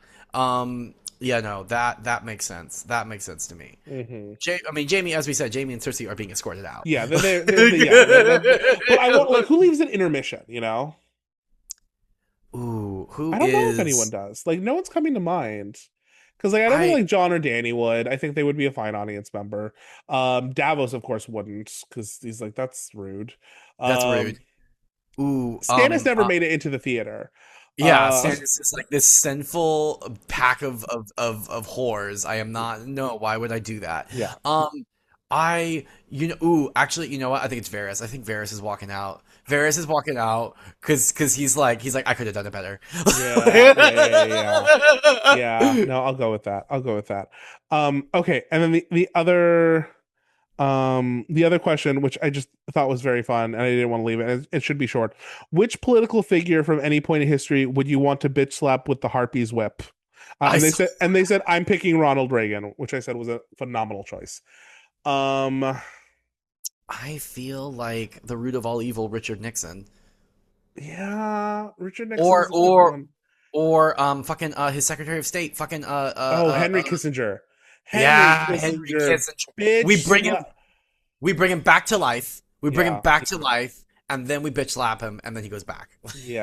Yeah, no, that makes sense. That makes sense to me. Hmm. I mean, Jamie, as we said, Jamie and Cersei are being escorted out. Yeah, yeah. But I want like who leaves at intermission, you know? Ooh, who I don't know if anyone is does. Like, no one's coming to mind. Because like I don't think I? like John or Danny would. I think they would be a fine audience member. Davos, of course, wouldn't, because he's like, that's rude. That's rude. Um Ooh, Stannis never made it into the theater. yeah, Uh Stannis is like this sinful pack of whores. I am not. No, why would I do that? yeah. Um, Actually, you know what? I think it's Varys. I think Varys is walking out. Varys is walking out because he's like, I could have done it better. Yeah. No, I'll go with that. I'll go with that. Okay, and then the other question, which I just thought was very fun, and I didn't want to leave it. And it should be short. Which political figure from any point in history would you want to bitch slap with the Harpy's whip? And they said I'm picking Ronald Reagan, which I said was a phenomenal choice. I feel like the root of all evil, Richard Nixon, Yeah, Richard or Nixon's a good or one. or fucking his Secretary of State, fucking Oh, Henry Kissinger. Henry yeah, Henry Kissinger, Kissinger. We bitch. bring him we bring him back to life. We bring him Yeah, back to life, and then we bitch slap him, and then he goes back. yeah.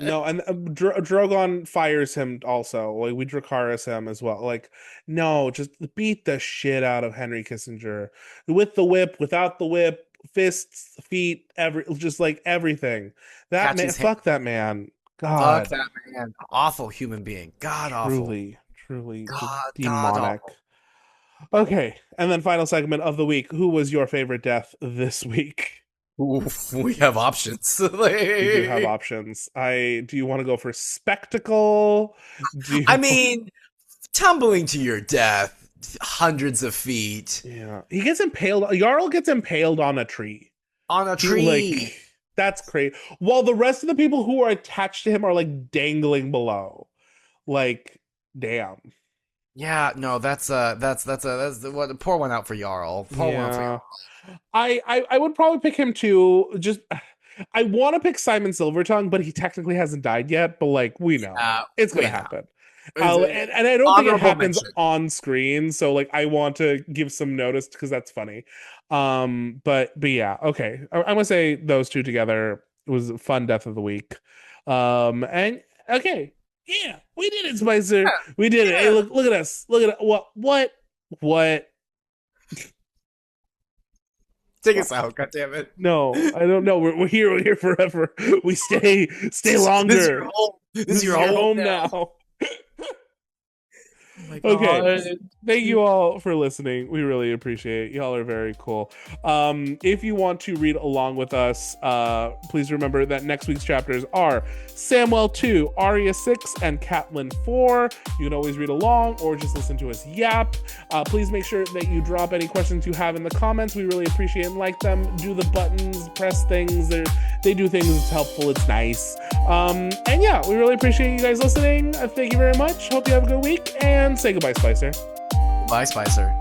No, and Drogon fires him also. Like we Dracarys him as well. Like no, just beat the shit out of Henry Kissinger with the whip, without the whip, fists, feet, just like everything. That Catch man, his hand. fuck that man. Fuck God, that man. Awful human being. God awful. truly, just God demonic. awful. Okay, and then final segment of the week. Who was your favorite death this week? Oof, we have options. We do have options. Do you want to go for spectacle? Do you I mean, tumbling to your death, hundreds of feet Yeah. He gets impaled. Jarl gets impaled on a tree. on a tree. Like that's crazy. While the rest of the people who are attached to him are like dangling below. Like, damn. Yeah, no, that's what pour one out for Jarl. Pour one out for Yeah. Jarl. I would probably pick him too. Just I want to pick Simon Silvertongue, but he technically hasn't died yet. But like we know, it's gonna We know. happen. Is it And I don't think it honorable happens mention? on screen, so like I want to give some notice because that's funny. But yeah, okay. I'm gonna say those two together. It was a fun death of the week. And okay, yeah, we did it, Spicer. Yeah, We did it. Hey, yeah. look at us. Look at what? Take us out, God damn it. No, I don't know. We're here. We're here forever. We stay This is your longer. home. This is your Your home home now. now. Oh my Okay. God. Thank you all for listening. We really appreciate it. Y'all are very cool. If you want to read along with us, please remember that next week's chapters are Samwell II, Arya VI, and Catelyn IV. You can always read along or just listen to us yap. Please make sure that you drop any questions you have in the comments. We really appreciate and like them. Do the buttons, press things. They do things. It's helpful. It's nice. And yeah, we really appreciate you guys listening. Thank you very much. Hope you have a good week and say goodbye, Spicer. Bye, Spicer.